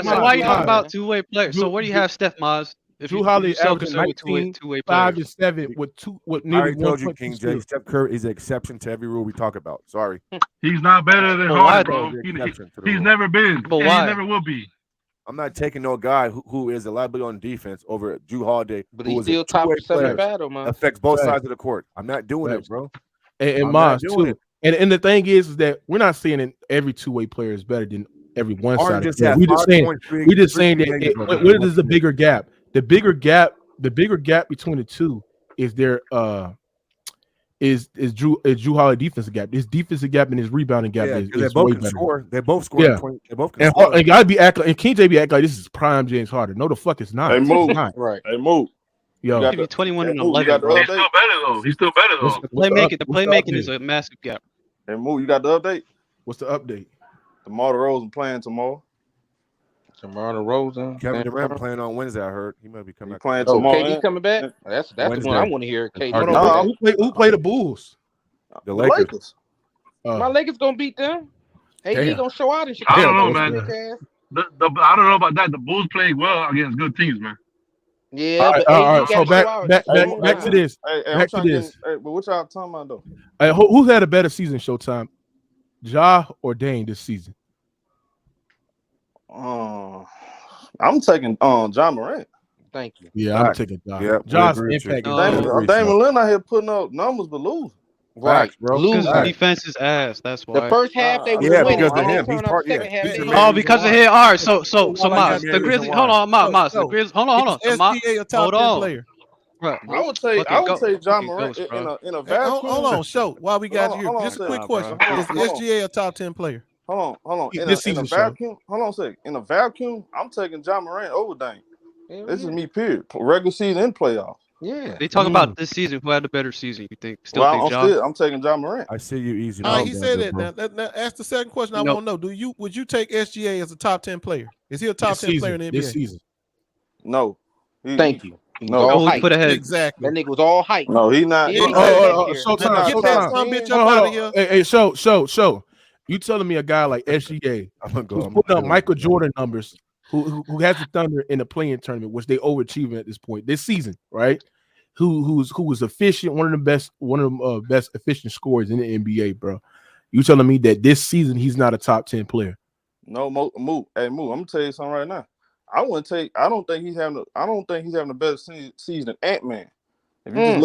So why you talking about two-way players? So where do you have Steph Maz? Drew Holiday averaging 19, 5 and 7 with I already told you, King James. Steph Curry is an exception to every rule we talk about. Sorry. He's not better than Harden, bro. He's never been. But and why? He never will be. I'm not taking no guy who is a liability on defense over Drew Holiday, But who he's is still a top two-way 7 player, battle, man. affects both sides of the court. I'm not doing it, bro. And Maz too. And the thing is that we're not saying that every two-way player is better than every one side. We're just saying that what is the bigger gap? The bigger gap between the two is their is Drew Holiday defensive gap. His defensive gap and his rebounding gap is they both way can better. score. They both score. Yeah. They both can score. And gotta be acting, and King J be acting like this is prime James Harden. No, the fuck it's not. Hey, move. Right. Hey, move. Yo, He be 21 and 11. He's still better though. He's still better though. The playmaking is a massive gap. Hey, move. You got the update? What's the update? DeMar DeRozan playing tomorrow. DeMar DeRozan. Kevin Durant playing on Wednesday. I heard he might be coming back. Playing tomorrow. KD coming back? That's the one I want to hear. KD. Who play the Bulls? The Lakers. My Lakers gonna beat them. AD gonna show out in I Chicago. don't know, man. I don't know about that. The Bulls played well against good teams, man. Yeah, but all right. So back to this. Back to this. Hey, but what y'all talking about though? Hey, who's had a better season, Showtime? Ja or Dame this season? I'm taking John Morant. Thank you. Yeah, I'm taking Ja. Yeah, Ja's we agree with impact. you. Damon Lillard out here putting up numbers but losing. Right, bro. Because the defense is ass. That's why. The first half they was winning. because of him. He's part. Oh, because of him. All right. So Miles, the Grizzlies. Hold on, Miles. The Grizzlies. Hold on. SGA a top 10 player. Right. I would say John Morant in a vacuum. Hold on, show. While we got you here, just a quick question: Is SGA a top 10 player? Hold on. In a vacuum, hold on a second. In a vacuum, I'm taking John Morant over Dame. This is me, period. Regular season and playoffs. Yeah. They talk about this season. Who had the better season? You think? I'm taking John Morant. I see you easy. He said that. Now, ask the second question. I want to know: would you take SGA as a top 10 player? Is he a top 10 player in the NBA this season? No. Thank you. No, all hype. Put ahead. Exactly. That nigga was all hype. No, he not. Showtime. Get that son bitch up out of here. Hey, show. You telling me a guy like SGA who's putting up Michael Jordan numbers, who has the Thunder in the play-in tournament, which they overachieving at this point this season, right? Who was efficient, one of the best efficient scorers in the NBA, bro. You telling me that this season he's not a top 10 player? No, Moo. Hey, Moo, I'm gonna tell you something right now. I don't think he's having the best season than Ant-Man. If you just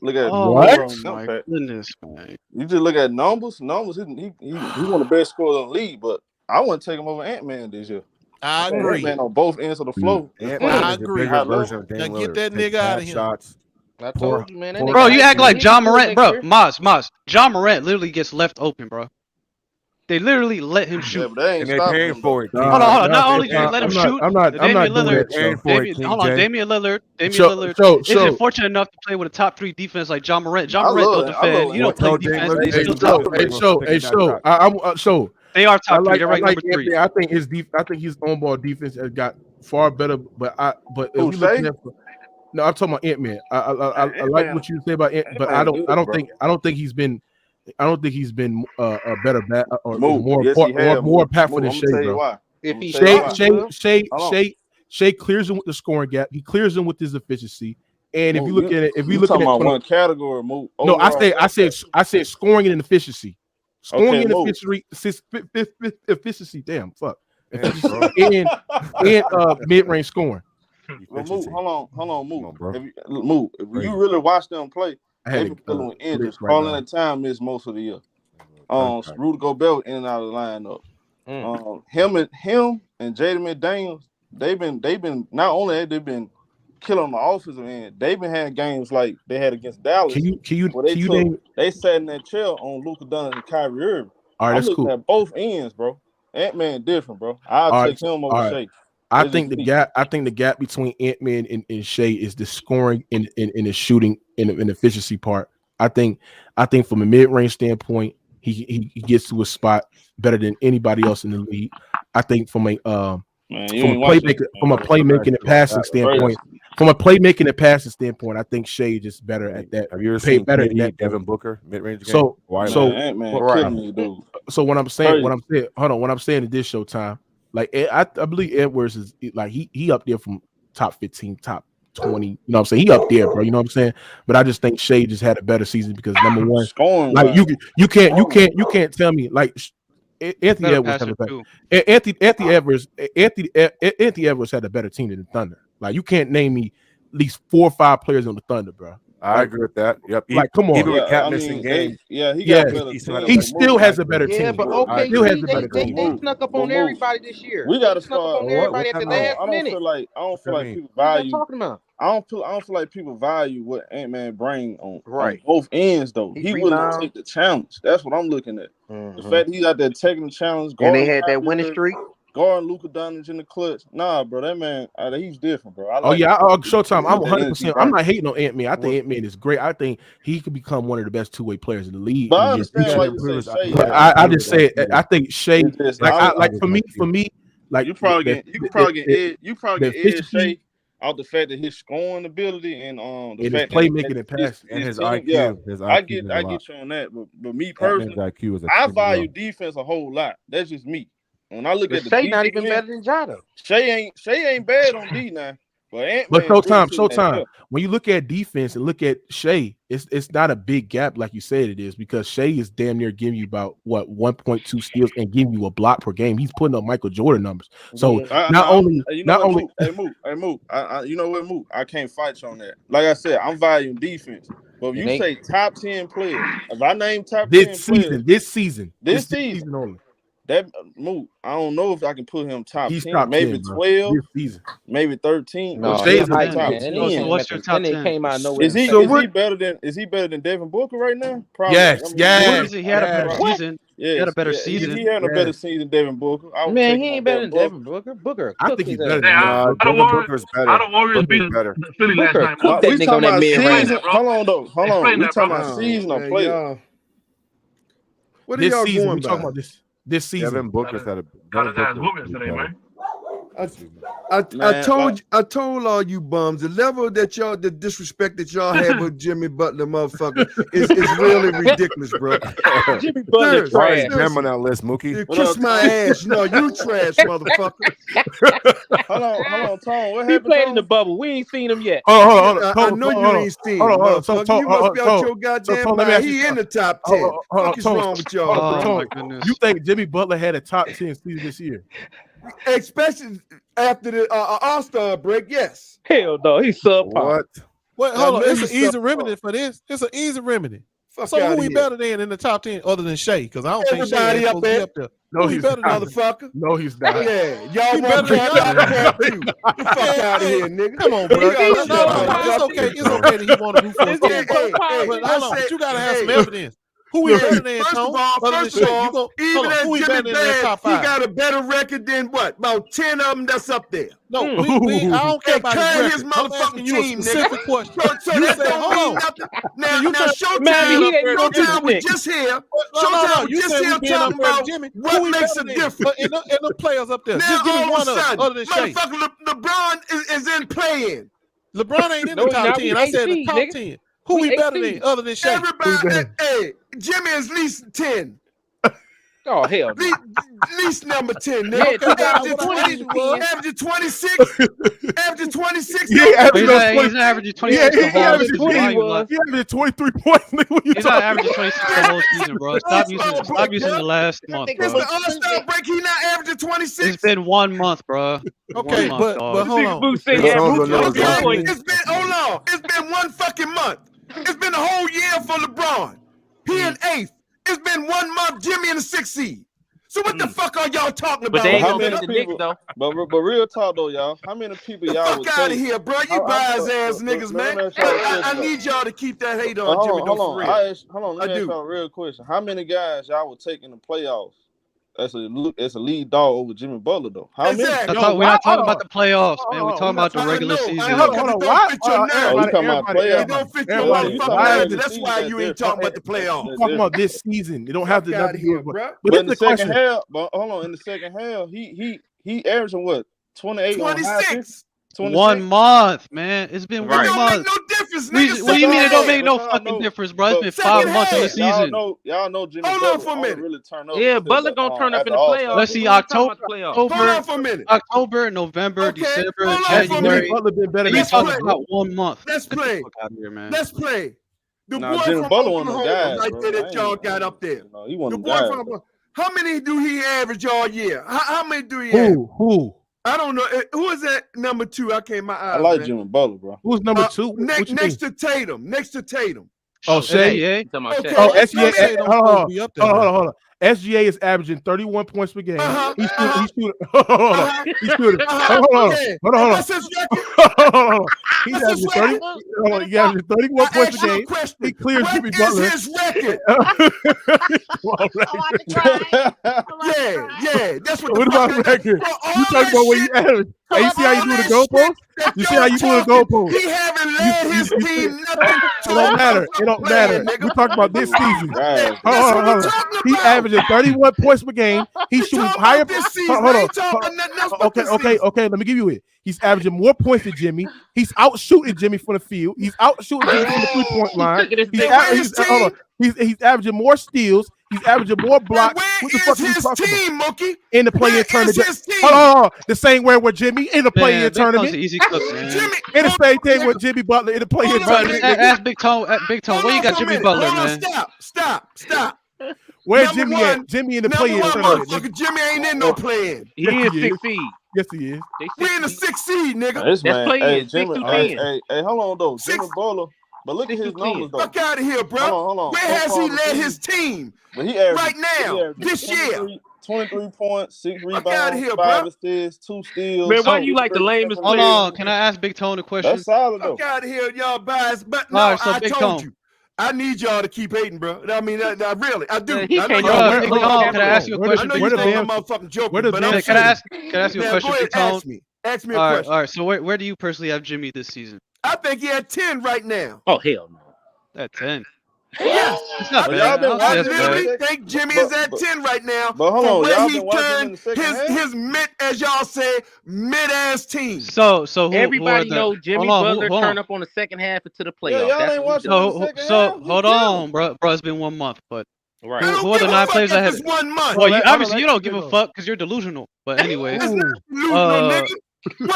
look at my goodness, man. You just look at numbers. He's one of the best scorers in the league, but I wouldn't take him over Ant-Man this year. I agree. Ant-Man on both ends of the floor. I agree. Now get that nigga out of here. I told you, man. Bro, you act like John Morant, bro. Maz. John Morant literally gets left open, bro. They literally let him shoot. And they paying for it. Hold on. Not only did they let him shoot, I'm not doing that. Damian Lillard. Is fortunate enough to play with a top 3 defense like John Morant. John Morant don't defend. You don't play defense. They still top 3. Show. They are top 3. They're ranked number 3. I think his on-ball defense has got far better. But if you look at no, I'm talking about Ant-Man. I like what you say about Ant, but I don't think he's been a better bat or more impactful than Shea. Shea clears him with the scoring gap. He clears him with his efficiency. And if you look at it, one category, no, I said scoring and efficiency. Scoring and efficiency. Damn, fuck. And mid-range scoring. efficiency. Hold on, Moot. Come on, bro. If you Crazy. really watch them play, I they had been to dealing with injuries. right Carl now. in time missed most of the year. Okay. Rudy Gobert in and out of the lineup. Him and Jaden McDaniels, they've been not only have they been killing the offensive end, they've been having games like they had against Dallas. They sat in that chair on Luka Doncic and Kyrie Irving. All right, I'm that's looking cool. at both ends, bro. Ant-Man different, bro. I'll take him over Shea. I think the gap between Ant-Man and Shea is the scoring and the shooting and the efficiency part. I think from a mid-range standpoint, he gets to a spot better than anybody else in the league. I think from a playmaking and passing standpoint, I think Shea just better at that. Have you ever seen better than that Devin Booker mid-range game? So killing me, dude. So what I'm saying in this Showtime, like I believe Edwards is like he up there from top 15, top 20. You know what I'm saying? He up there, bro. You know what I'm saying? But I just think Shea just had a better season because number one, scoring, like you can't tell me like Anthony Edwards had a better Anthony Edwards had a better team than the Thunder. Like you can't name me at least 4 or 5 players on the Thunder, bro. I agree with that. Yep. Like, come on. Even with Cat missing games. He got better team. He still has a better team. Yeah, but okay, they snuck up on everybody this year. We got to snuck start. up on everybody at the last minute. I don't feel like people value. I don't feel like people value what Ant-Man bring on both ends though. He wouldn't take the challenge. That's what I'm looking at. The fact he got that taking the challenge. And they had that winning streak. Guarding Luka Doncic in the clutch. Nah, bro, that man, he's different, bro. Showtime. I'm 100%. I'm not hating on Ant-Man. I think Ant-Man is great. I think he could become one of the best two-way players in the league. But I understand why you say Shea. But I just say I think Shea. For me, like you probably get Ed Shea out the fact that his scoring ability and the fact playmaking and passing and his IQ. Yeah, I get you on that, but me personally, I value defense a whole lot. That's just me. When I look at the Shea not even better than Jada. Shea ain't bad on D now. But Showtime. When you look at defense and look at Shea, it's not a big gap like you said it is because Shea is damn near giving you about 1.2 steals and giving you a block per game. He's putting up Michael Jordan numbers. So you know what, Moot? I can't fight you on that. Like I said, I'm valuing defense. But if you say top 10 players, if I name top 10 players this season only. That move, I don't know if I can put him top 10, maybe maybe 12, maybe 13. No, Shay's top 10. What's your top 10? Came out nowhere. Is he better than Devin Booker right now? Probably. Yes. He had a better season. He had a better season. He had a better season than Devin Booker. Man, he ain't better than Devin Booker. Booker, I think he's better. Devin Booker's better. I don't Warriors beat Philly last night. We talking about season. Hold on. We talking about season or player. What are y'all going we talking about this season? Devin Booker's had a I told all you bums the level that the disrespect that y'all have with Jimmy Butler, motherfucker, is really ridiculous, bro. Jimmy Butler trash. Remember on that list, Mookie. Kiss my ass. No, you trash, motherfucker. Hold on, Tom. What He happened? played in the bubble. We ain't seen him yet. I know you ain't seen him. You must be out your goddamn mind. He in the top 10. What is wrong with y'all, bro? my goodness. You think Jimmy Butler had a top 10 season this year? Especially after the All-Star break, yes. Hell no, he's subpar. Wait, hold on. It's an easy remedy for this. It's an easy remedy. So who we better than in the top 10 other than Shea? Because I don't think Shea is supposed to be up there. No, he's better not. than motherfucker. No, he's not. Yeah, y'all better than want to too. Get the fuck out of here, nigga. Come on, bro. It's okay. It's okay that he want to root for his team. But hold on, but you gotta have some evidence. Who we better than, Tom? First of all, even as Jimmy Bad, he got a better record than what? About 10 of them that's up there. No, I don't care about his record. I'm asking you a specific question. So you say, hold on. Now Showtime was just here. Showtime was just here talking about what makes a difference. And the players up there. Now Just give me all one of a of them sudden, other than Shea. motherfucker, LeBron is in play-in. LeBron ain't in the top 10. I said the top 10. Who we better than other than Shea? Everybody, hey, Jimmy is at least 10. Oh hell no. Least number 10, Yeah, nigga. 2020 Averaging 26. Averaging 26. Yeah, He's not averaging 26 the whole season. Why you lying? He averaged 23 points. Nigga, what you He's not talking averaging about? 26 the whole season, bro. Stop using the last month, It's bro. the All-Star break. He not averaging 26. It's been 1 month, bro. Okay, 1 month, but dog. hold on. Okay, it's been hold on. It's been 1 fucking month. It's been a whole year for LeBron. He in 8th. It's been 1 month. Jimmy in the 6th seed. So what the fuck are y'all talking about? But they ain't How gonna many get the Knicks people? though. But real talk though, y'all. How many people y'all would Fuck out of take? here, bro. You bias ass niggas, man. I need y'all to keep that hate on Jimmy. Hold on. For real. Hold on. Let me ask y'all a real question. How many guys y'all would take in the playoffs as a lead dog over Jimmy Butler though? How many? We're not talking about the playoffs, man. We're talking about the regular season. Hold on. Why? You talking about playoffs? It don't fit your motherfucking narrative. That's why you ain't talking about the playoffs. We're talking about this season. It don't have to Fuck do outta with here, but But in the the second question. half, but hold on. In the second half, he averaging what? 28 on high 26. 1 month, man. It's been 1 month. No difference, What nigga. do you mean it don't make no But fucking difference, bro? It's been 5 months in the Y'all season. know Jimmy Hold Butler on for a minute. really turn up. Yeah, Butler gonna turn up in the playoffs. Let's see, Hold on for a minute. October, November, December, hold on for a January. minute. Butler been better You than talking Butler. about 1 month? Let's play. Fuck out of here, man. Let's play. The Nah, boy Jimmy from Butler one of Oklahoma, them guys, right bro. there I that ain't y'all gonna- got up there. No, he one The of boy them guys. from how many do he average all year? How many do he average? Who? I don't know. Who is that number 2? I can't my eyes. I like man. Jimmy Butler, bro. Who's number 2? Next to Tatum. Oh, Shea. Okay. Oh, SGA. Shea don't supposed to be up there, Hold on. SGA is averaging 31 points per game. He's shooting. Hold on. He's shooting. Hold on. What's his record? Hold on. He's averaging 30. Hold on. He averaging 31 points per game. He clears Jimmy Butler. What is his record? Yeah. That's what. What about record? You talking about what you average? Hey, you see how you do the goalpost? You see how you do the goalpost? He haven't led his team nothing. It don't matter. It don't matter. We talking about this season. Hold on. He averaging 31 points per game. He's shooting higher. Hold on. Okay. Let me give you it. He's averaging more points than Jimmy. He's out shooting Jimmy from the field. He's out shooting Jimmy from the 3-point line. He's averaging more steals. He's averaging more blocks. What the fuck are you talking about? Mookie? In the play-in tournament. Hold on. The same way with Jimmy in the play-in tournament. Easy cook, man. And the same thing with Jimmy Butler in the play-in tournament. Ask Big Tone. Where you got Jimmy Butler, man? Stop. Where's Jimmy at? Jimmy in the play-in tournament. Motherfucker, Jimmy ain't in no play-in. He is 6th seed. Yes, he is. We in the 6th seed, nigga. This man, play-in, Jimmy, 6 through 10. hey, hold on though. Jimmy Butler, but look at his numbers though. Fuck out of here, bro. Hold on. Where has he led his team? But he averaged, right now, this year. 23 points, 6 rebounds, outta here, 5 bro. assists, 2 steals. Man, why you like the lamest Hold on. Can I ask Big Tone a question? That's solid though. Fuck out of here, y'all biased. But All no, right, so I Big told Tone. you. I need y'all to keep hating, bro. I mean, I really, I do. He I can't know do it. y'all. Big Tone, can I ask you a question? I know you think I'm motherfucking joking, but I'm Can I ask you a question, Big Tone? Ask me a question. All right. So where do you personally have Jimmy this season? I think he had 10 right now. Oh hell no. At 10. Yes. It's not But bad. y'all been I That's literally bad. think Jimmy is at 10 right now. But hold for on, where y'all he been watching him in turned the second half? his mid, as y'all say, mid-ass team. So Everybody who are knows Jimmy Butler turn up on the second half into the playoffs. y'all That's ain't what we watching do. him in the second So half. hold on, bro. It's been 1 month, but Right. who are the 9 players that have? 1 month. Well, obviously you don't give a fuck because you're delusional. But anyways,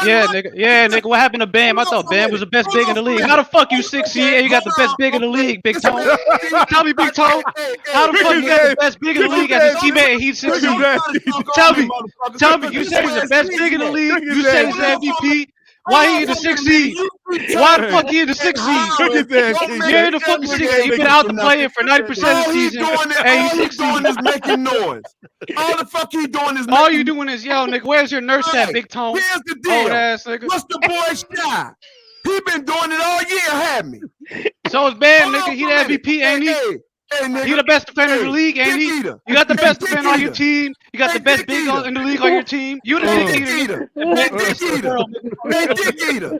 yeah, nigga. What happened to Bam? I thought Bam was the best big in the league. How the fuck you 6 seed and you got the best big in the league, Big Tone? Tell me, Big Tone. How the fuck you got the best big in the league as his teammate and he's 6 seed? Tell me. You said he's the best big in the league. You said he's the MVP. Why he in the 6th seed? Why the fuck he in the 6th seed? You're in the fucking 6th seed. You've been out the playing for 90% of the season. All he's doing is making noise. All the fuck he doing is all you doing is yo, nigga. Where's your nurse at, Big Tone? Here's the deal. Old ass nigga. What's the boy Shy? He been doing it all year, haven't he? So it's bad, nigga. He the MVP, ain't he? He the best defender in the league, ain't he? You got the best defender on your team. You got the best big in the league on your team. You the dick eater. Big dick eater.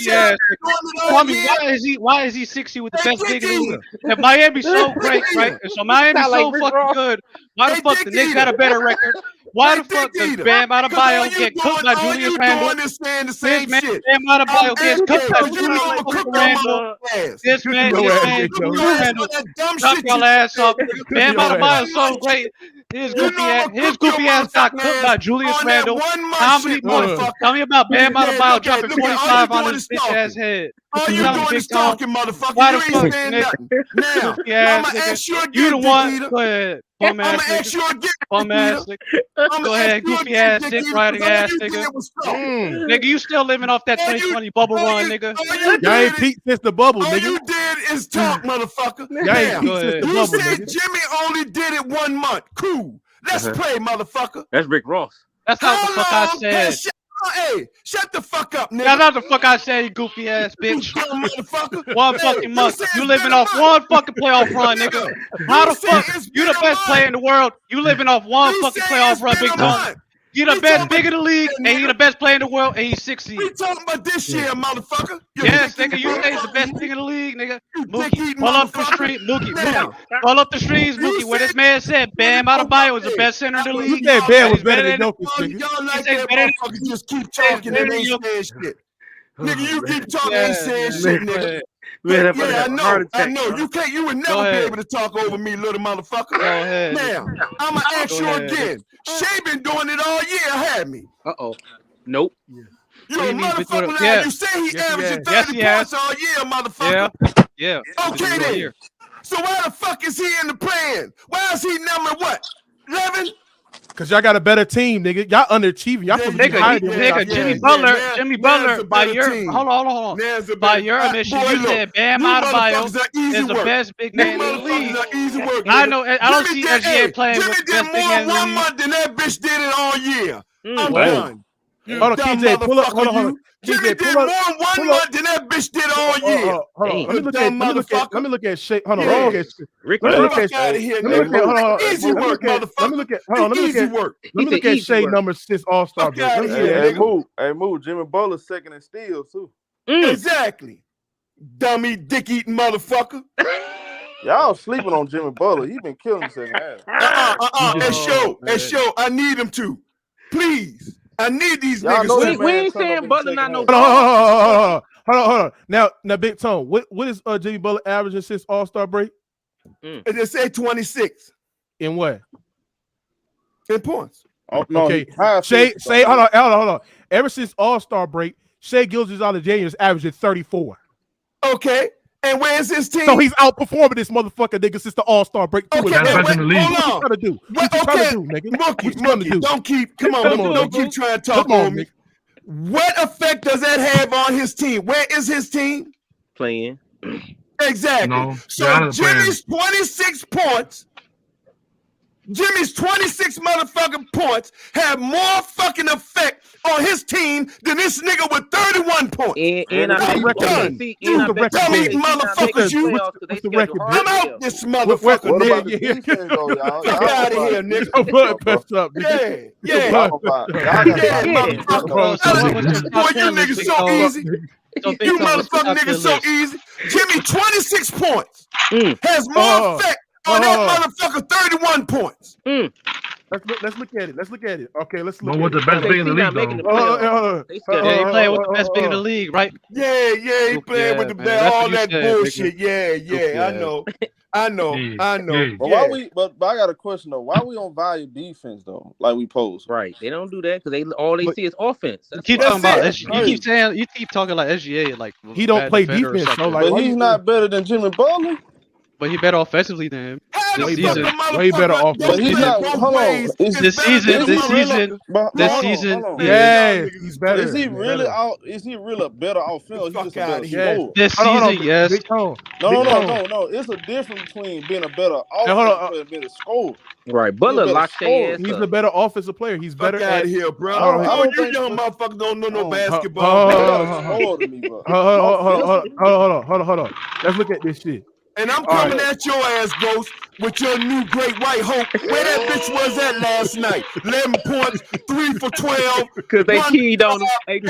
Yeah. Tell me why is he 60 with the best big in the league? If Miami's so great, right? And so Miami's so fucking good, why the fuck the Knicks got a better record? Why the fuck does Bam Adebayo get cooked by Julius Randle? This man, Bam Adebayo gets cooked by Julius Randle. This man, Julius Randle. Drop your ass up. Bam Adebayo so great. His goofy ass got cooked by Julius Randle. How many points? Tell me about Bam Adebayo dropping 25 on his bitch ass head. All you doing is talking, motherfucker. Why You the ain't fuck, saying nigga? nothing. Now, Yes, I'ma nigga. ask you again, You the one. Dick Eater. Go ahead. Bum I'ma ass ask you again, Bum Dick ass Eater. nigga. Go ahead, goofy ass, dick riding ass All you nigga. did was talk. Nigga, you still living off that 2020 bubble run, nigga. Y'all ain't peaked since the bubble, All nigga. you did is talk, motherfucker. Y'all ain't peaked since the You bubble, said nigga. Jimmy only did it 1 month. Cool. Let's play, motherfucker. That's Rick Ross. That's not the fuck I said. Hey, shut the fuck up, nigga. That's not the fuck I said, you goofy ass bitch. Motherfucker. One fucking month. You living off one fucking playoff run, nigga. How the fuck? You the best player in the world. You living off one fucking playoff run, big dog. You the best big in the league, and you the best player in the world, and he's 6 seed. We talking about this year, motherfucker. Yes, nigga, you say he's the best thing in the league, nigga. Mookie, pull up the street, Mookie. Pull up the streets, Mookie. Where this man said Bam Adebayo is the best center in the league. You said Bam was better than Jokic, nigga. Y'all like that motherfucker just keep talking and ain't saying shit. Nigga, you keep talking and ain't saying shit, nigga. Man, Yeah, I know. You can't. You would never be able to talk over me, little motherfucker. Go ahead. Now, I'ma ask you again. Shay been doing it all year, had me. Nope. You a motherfucker now. You say he averaging 30 points all year, motherfucker. Yeah. Okay then. So why the fuck is he in the plan? Why is he number what? 11? Cause y'all got a better team, nigga. Y'all underachieving. Y'all supposed to be higher than Nigga, Jimmy Butler, by your hold on. By your admission, you said Bam Adebayo is the best big man in the league. I know. I don't see SGA playing with the best big man in the league. 1 month than that bitch did it all year. I'm done. Hold on, TJ, pull up. Hold on. Jimmy did more 1 month than that bitch did all year. Hold on. Let me look at Shea. Hold on. Yeah. Let me look at Easy work, motherfucker. Let me look at Shea numbers since All-Star break. Hey, move. Jimmy Butler's second in steals too. Exactly. Dummy, dick-eating motherfucker. Y'all sleeping on Jimmy Butler. He been killing the second half. It's show. I need him to. Please. I need these niggas. We ain't saying Butler not no. Hold on. Now, Big Tone, what is Jimmy Butler averaging since All-Star break? It just say 26. In what? In points. Oh, no, okay. Shea, hold on. Ever since All-Star break, Shea Gilgeous-Alexander is averaging 34. Okay. And where's his team? So he's outperforming this motherfucker, nigga, since the All-Star break. Okay, What you trying to do? What you trying to do, nigga? Mookie, don't keep trying to talk on me. What effect does that have on his team? Where is his team? Playing. Exactly. No, so Jimmy's 26 points. Jimmy's 26 motherfucking points have more fucking effect on his team than this nigga with 31 points. I'm done. Dummy motherfuckers, you. I'm out this motherfucker, nigga. Fuck out of here, nigga. Blood pressed up, nigga. Yeah, motherfucker. Boy, you niggas so easy. You motherfucking niggas so easy. Jimmy, 26 points has more effect on that motherfucker 31 points. Let's look at it. Okay, let's look. But with the best big in the league, though. Yeah, he playing with the best big in the league, right? Yeah, he playing with the best. All that bullshit. Yeah. I know. But I got a question though. Why we don't value defense though? Like we pose. Right. They don't do that because all they see is offense. You keep talking about you keep talking like SGA like he don't play defense, so like but he's not better than Jimmy Butler. But he better offensively than him. Way better offensively. He's not. Hold on. This season. Yeah, he's better. Is he really out? Is he really a better offense? He's just a better scorer. This season, yes. No. It's a difference between being a better offensive and being a scorer. Right, Butler locked their ass He's a better offensive player. He's better out of here, bro. Oh, you young motherfuckers don't know no basketball. Hold on. Let's look at this shit. And I'm coming at your ass, Ghost, with your new great white hope. Where that bitch was at last night? 11 points, 3 for 12. Because they keyed on him. Hey,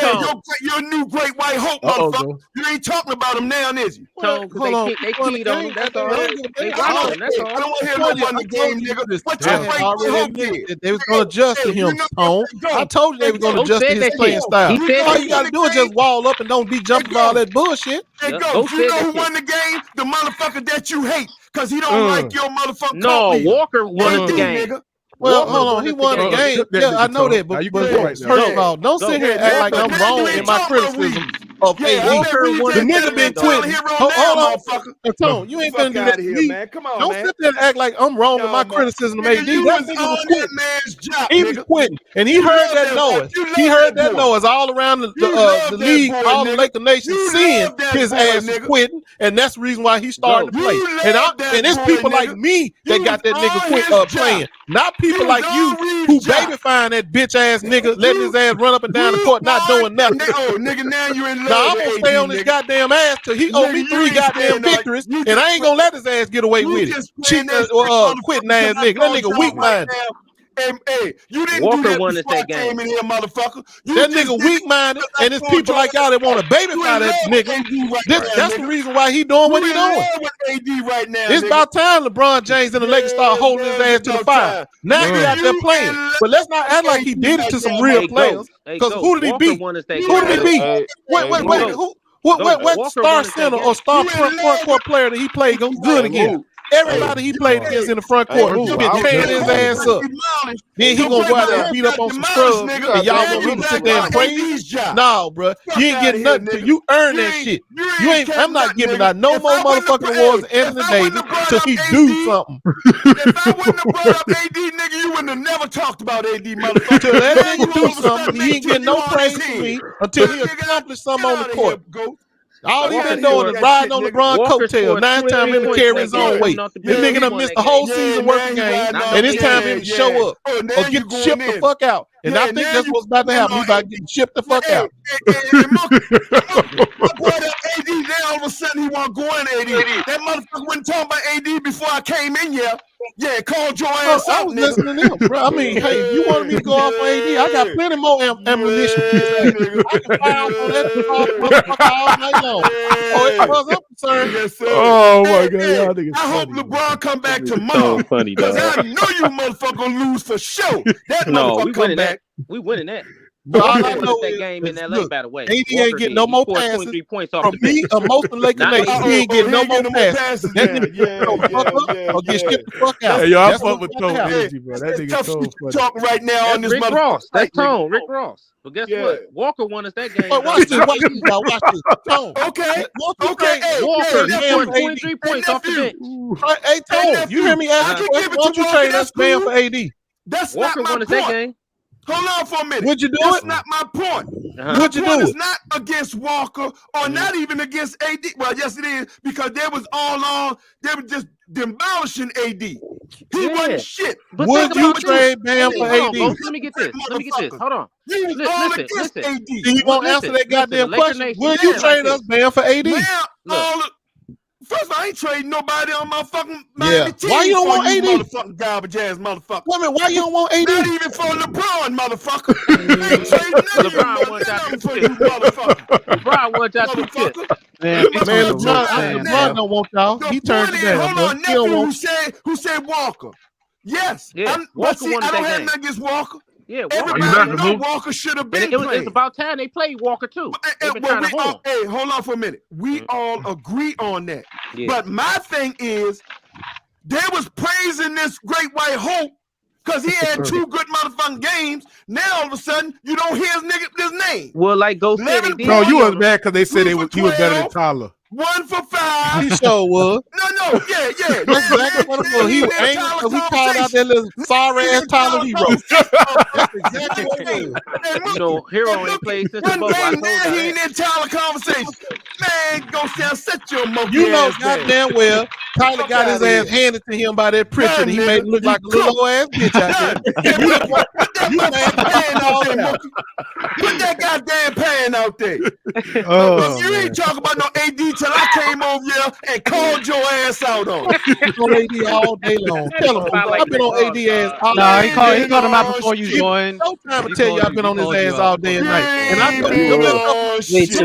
your new great white hope, motherfucker. You ain't talking about him now, is you? They keyed on him. That's all. They got him. That's all. I don't want to hear no one the game, nigga. What your great white hope did? They was going to adjust to him, Tone. I told you they were going to adjust to his playing style. All you got to do is just wall up and don't be jumping all that bullshit. Hey, Ghost, you know who won the game? The motherfucker that you hate, because he don't like your motherfucker. No, Walker won the game. Well, hold on. He won a game. Yeah, I know that. But first of all, don't sit here and act like I'm wrong in my criticism of AD. The nigga been quitting. Hold on. Tone, you ain't finna do that to me. Don't sit there and act like I'm wrong in my criticism of AD. That nigga was quitting. He was quitting. And he heard that noise. He heard that noise all around the league, all the Laker Nation seeing his ass quitting. And that's the reason why he started to play. And it's people like me that got that nigga quit playing. Not people like you who babyfying that bitch ass nigga, letting his ass run up and down the court, not doing nothing. Oh, nigga, now you in love. Now I'm gonna stay on this goddamn ass till he owe me 3 goddamn victories, and I ain't gonna let his ass get away with it. Cheating, quitting ass nigga. That nigga weak minded. Hey, you didn't Walker do that won before I that game. came in here, motherfucker. That nigga weak minded, and it's people like y'all that want to babyfy that nigga. That's the reason why he doing what he doing. AD right now, it's about time LeBron James and the Lakers start holding his ass to the fire. Now he out there playing, but let's not act like he did it to some real players. Because who did he beat? Who did he beat? Wait. What star center or star front court player that he played good against? Everybody he played against in the front court, he been tearing his ass up. Then he gonna go out there and beat up on some scrubs, and y'all want me to sit there and praise? No, bro, you ain't getting nothing till you earn that shit. You ain't. I'm not giving out no more motherfucking awards to Anthony Davis till he do something. If I wouldn't have brought up AD, nigga, you wouldn't have never talked about AD, motherfucker. Till that nigga do something, he ain't getting no praise from me until he accomplished something on the court. All he been doing is riding on LeBron coattail. 9 times him to carry his own weight. This nigga done missed the whole season working game, and it's time for him to show up or get shipped the fuck out. And I think that's what's about to happen. He's about to get shipped the fuck out. AD, then all of a sudden he want to go in AD. That motherfucker wasn't talking about AD before I came in here. Yeah, called your ass out. I was listening to him, bro. I mean, hey, if you wanted me to go off on AD, I got plenty more ammunition. I can fire off on that motherfucker all night long. Oh, as far as I'm concerned, yes, sir. Oh my God, y'all I hope LeBron come back tomorrow. Because I know you motherfucker gonna lose for sure. That motherfucker come back. We winning that. But all I know that game in LA, by the way. AD ain't getting no more passes from me or most of the Lakers Nation. He ain't getting no more passes. That nigga or get shipped the fuck out. Hey, yo, I fuck with Tone energy, bro. That nigga so funny. Talking right now on this Rick Ross. That's Tone. Rick Ross. But guess what? Walker won us that game. But watch this. Watch this. Tone. Okay. Walker scored 23 points off the bench. Hey, Tone, you hear me asking? Why don't you trade us man for AD? That's Walker not my won us point. that game. Hold on for a minute. Would you do That's it? not my point. Would you do It's it? not against Walker or not even against AD. Well, yes, it is because they was all on. They were just demolishing AD. He wasn't shit. But would you trade Bam for AD? Let me get this. Hold on. You was all against listen. AD. You won't answer that goddamn question. Would you trade us Bam for AD? First of all, I ain't trading nobody on my fucking Miami team. Why you don't want AD? Motherfucking garbage ass motherfucker. Wait a minute, why you don't want AD? Not even for LeBron, motherfucker. I ain't trading LeBron wants out for you, motherfucker. LeBron wants out to shit. Man, LeBron don't want y'all. He turned it down. Hold on, nephew who said Walker. Yes. Yeah, Walker won I don't that have game. nothing against Walker. Yeah, everybody know Walker should have been playing. It's about time they played Walker too. Hey, hold on for a minute. We all agree on that. Yeah. But my thing is, they was praising this great white hope because he had 2 good motherfucking games. Now all of a sudden, you don't hear his name. Well, like Go said, no, you was mad because they said he was better than Tyler. 1 for 5. He sure was. No, yeah. That's exactly what it was. He was angry because we called out that little sorry ass Tyler Hero. That's exactly what it is. You know, Hero ain't played since the bubble. I told he ain't in Tyler conversation. Man, go down, set your monkey. You know goddamn well Tyler got his ass handed to him by that Pritchard, and he made him look like a little ass bitch out there. Put that goddamn pan out there. You ain't talking about no AD till I came over here and called your ass out on it. On AD all day long. Tell him I've been on AD ass all day. He called him out before you joined. No time to tell you I've been on his ass all day and night. And I know you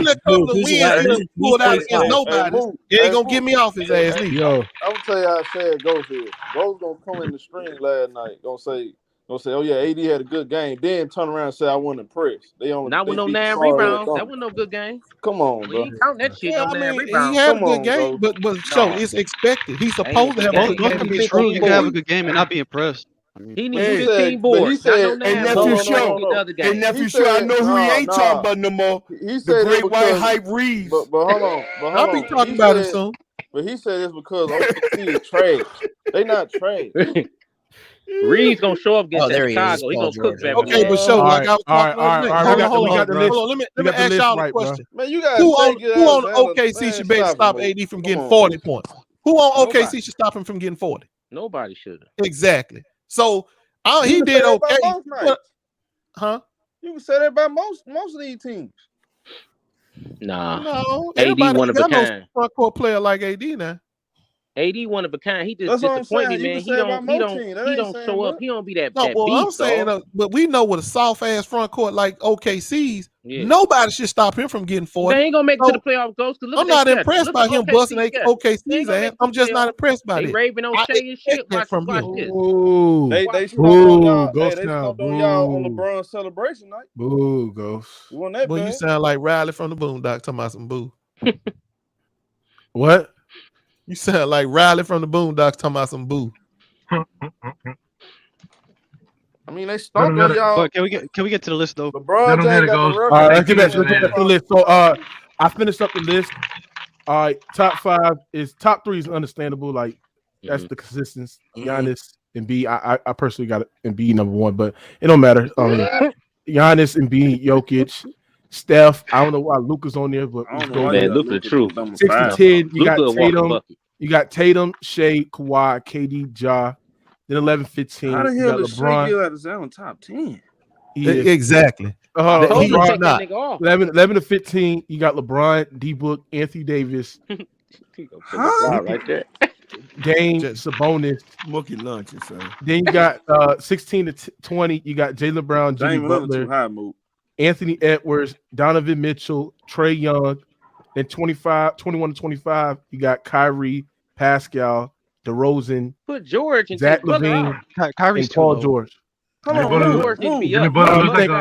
let couple of wins pulled out against nobody. It ain't gonna get me off his ass either. I'm gonna tell you how sad Ghost is. Ghost gonna come in the stream last night, gonna say, oh yeah, AD had a good game. Then turn around and say I wasn't impressed. Not with no 9 rebounds. That wasn't no good game. Come on, bro. We ain't counting that shit. Yeah, no 9 he rebounds. had a good game, but it's expected. He's supposed to have a good game. You can have a good game and not be impressed. He needs 15 boards. And nephew show. And nephew show. I know who he ain't talking about no more. He The said great it white because, hype Reeves. but hold on. I'll be talking about him soon. But he said it's because OKC is trash. They not trash. Reed's gonna show up against there he is. Chicago. He Paul gonna cook George. that. Okay, but show like I was talking We got the list. Hold on, let me ask y'all a question. Man, you guys Who on OKC should be stop AD from getting 40 points? Who on OKC should stop him from getting 40? Nobody should. Exactly. So he did okay. Huh? You can say that about most of these teams. Nah. No, AD everybody one of a got no kind. front court player like AD now. AD one of a kind. He just That's what I'm disappoint me, saying. You man. can say about most teams. That He ain't don't saying show up. much. He don't be that. No, that well, I'm beast, saying, dog. but we know with a soft ass front court like OKC's, Yeah. nobody should stop him from getting 40. They ain't gonna make it to the playoffs, Ghost. I'm not impressed by him busting OKC's ass. I'm just not impressed by They it. raving O'Shea and shit. Watch from this. Ooh, They slumped on y'all. Ghost They now. slumped on y'all on LeBron celebration night. Boo, Ghost. You want that Well, bad? you sound like Riley from the Boondocks talking about some boo. What? You sound like Riley from the Boondocks talking about some boo. I mean, they stomped on y'all. But can we get to the list though? LeBron James got the record. All right, let's get back to the list. So I finished up the list. All right, top 5 is top 3 is understandable. Like that's the consistency. Giannis and B. I personally got Embiid number 1, but it don't matter. Giannis and B, Jokic, Steph. I don't know why Luka's on there, but Man, Luka the truth. 6 to 10. You got Luka walk the Tatum. bucket. You got Tatum, Shea, Kawhi, KD, Ja. Then 11-15. How the you hell got did Shea LeBron. get out of zone top 10? Exactly. LeBron, 11 to 15. You got LeBron, D-Book, Anthony Davis. Right there. Dame, Sabonis. Mookie lunches, son. Then you got 16 to 20. You got Jaylen Brown, Jimmy Dame Lillard too Butler, high, move. Anthony Edwards, Donovan Mitchell, Trae Young. Then 21 to 25. You got Kyrie, Pascal, DeRozan, Put George and Zach take Butler LaVine, out. Kyrie's and Paul too low. George. Come on, George needs to be Jimmy up. Butler you think-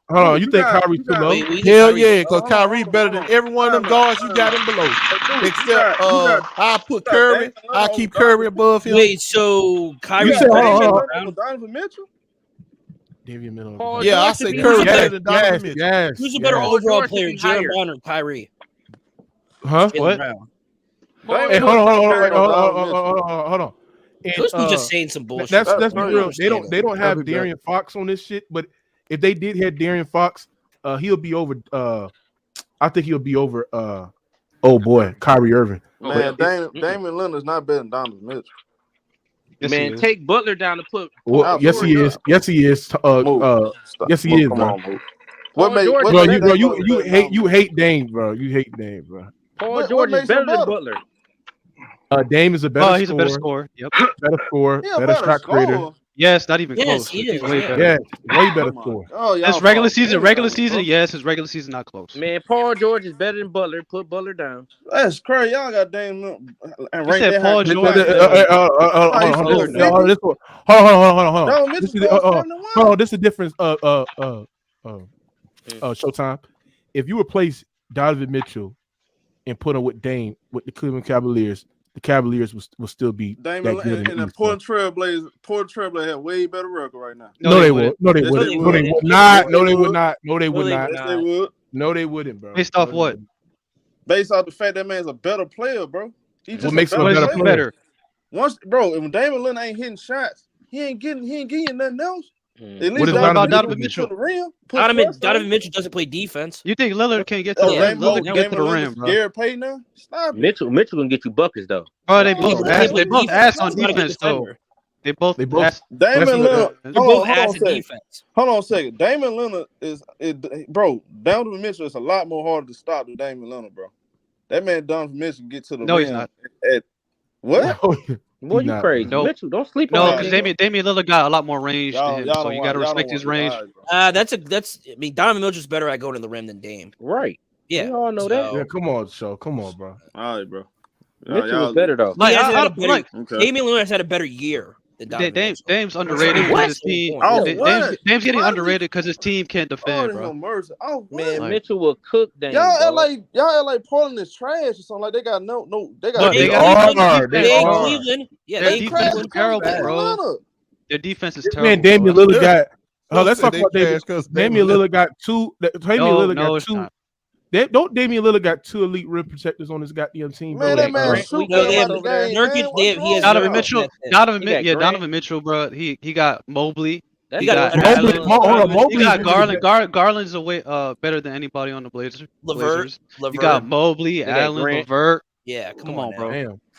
Hold on, you think Kyrie's too low? Hell yeah, because Kyrie better than every one of them guards you got him below. Except I put Curry. I keep Curry above him. Wait, so Kyrie You said, Donovan Mitchell? Davian Miller. Yeah, I say Curry better than Donovan Mitchell. Yes. who's a better yes. overall George player, should be Jaylen higher. Brown or Kyrie? Huh? Jaylen What? Brown. Hey, hold on. And, Coach was just saying some bullshit. Let's be I real. They understand don't have That'd be De'Aaron Fox on this shit. But if they did have De'Aaron Fox, he'll be over. I think he'll be over. Oh boy, Kyrie Irving. Man, Damian Lillard's not better than Donovan Mitchell. Yes, Man, he is. take Butler down to put. Well, yes, he is. Yes, he is. Yes, he is, bro. What made George Bro, is better you hate Dame, bro. You hate Dame, bro. Paul George is better than Butler. Dame is a better. He's a better scorer. Yep. Better scorer. He a Better better shot creator. scorer. Yes, not even Yes, close. he He's is. way better. Yeah, way better scorer. Oh, His regular season, yes. His regular season, not close. Man, Paul George is better than Butler. Put Butler down. That's crazy. Y'all got Dame and You said Paul George. Hold on. This is the difference. Showtime. If you replace Donovan Mitchell and put him with Dame with the Cleveland Cavaliers, the Cavaliers will still be Dame that good. and the Portland Trailblazers have way better record right now. No, they would. No, they wouldn't. No, they would not. No, they would not. No, they would not. Yes, they would. No, they wouldn't, bro. Based off what? Based off the fact that man's a better player, bro. He just What makes him a better player? Once, bro, if Damian Lillard ain't hitting shots, he ain't getting you nothing else. At What least about Donovan Donovan Mitchell? Donovan Mitchell doesn't play defense. You think Lillard can't get to the rim? Lillard can get to the rim, bro. Garrett Payton now? Stop it. Mitchell gonna get you buckets though. Oh, they both ass on defense though. They both ass. Damian Lillard. Hold on a second. Damian Lillard bro. Donovan Mitchell is a lot more harder to stop than Damian Lillard, bro. That man Donovan Mitchell can get to the rim. He's not. What? Boy, you crazy. No. Mitchell, don't sleep No, on because him. Damian Lillard got a lot more range than him, so you got to respect his range. I mean, Donovan Mitchell's better at going to the rim than Dame. Right. Yeah. We all know that. Yeah, come on, show. Come on, bro. All right, bro. Mitchell was better though. Damian Lillard has had a better year. than Donovan Mitchell. Dame's underrated because his team. Dame's getting underrated because his team can't defend, bro. Man, Mitchell will cook Dame. Y'all like Portland is trash or something. Like they got They are. Cleveland. Yeah, their defense is terrible, bro. Their defense is terrible. Man, Damian Lillard got. Let's talk about Damian Lillard got two. Damian Lillard got two elite rim protectors on his goddamn team. Man, that man shoot Donovan Mitchell. Donovan Mitchell, bro. He got Mobley. He got Garland. Garland's better than anybody on the Blazers. LeVert. You got Mobley, Allen, LeVert. Yeah, come on, bro.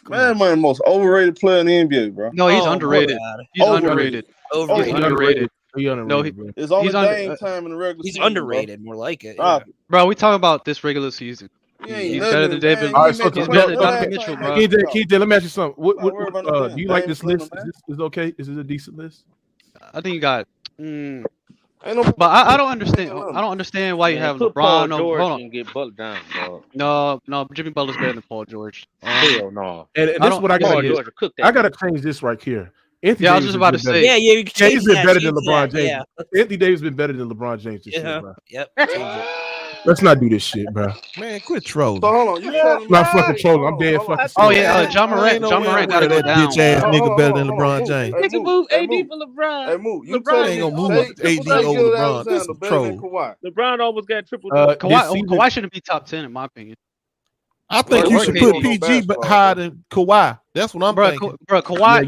Man, the most overrated player in the NBA, bro. No, he's underrated. He's underrated. Underrated. No, it's only Dame time in the regular season. He's underrated, more like it. Yeah. Bro, we talking about this regular season. He's better than David. He's better than Donovan Mitchell, bro. KJ, let me ask you something. Do you like this list? Is it okay? Is it a decent list? I think you got. But I don't understand. I don't understand why you have LeBron. Hold on. And get Butler down, dog. No. Jimmy Butler's better than Paul George. Hell no. And this is what I got. I got to change this right here. Anthony I was just about to say. He's been better than LeBron James. Yeah. Anthony Davis been better than LeBron James this year, bro. Yep. Let's not do this shit, bro. Man, quit trolling. So hold on, you not fucking trolling. I'm dead fucking. Oh yeah, John Morant got to go down. Bitch ass nigga better than LeBron James. Nigga move AD for LeBron. Hey, move. LeBron ain't gonna move AD over LeBron. This is a troll. LeBron almost got triple. Kawhi shouldn't be top 10 in my opinion. I think you should put PG higher than Kawhi. That's what I'm thinking. Bro, Kawhi,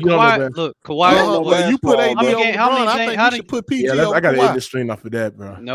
you put AD over LeBron. I think you should put PG over Kawhi. I got to end the stream off of that, bro. No.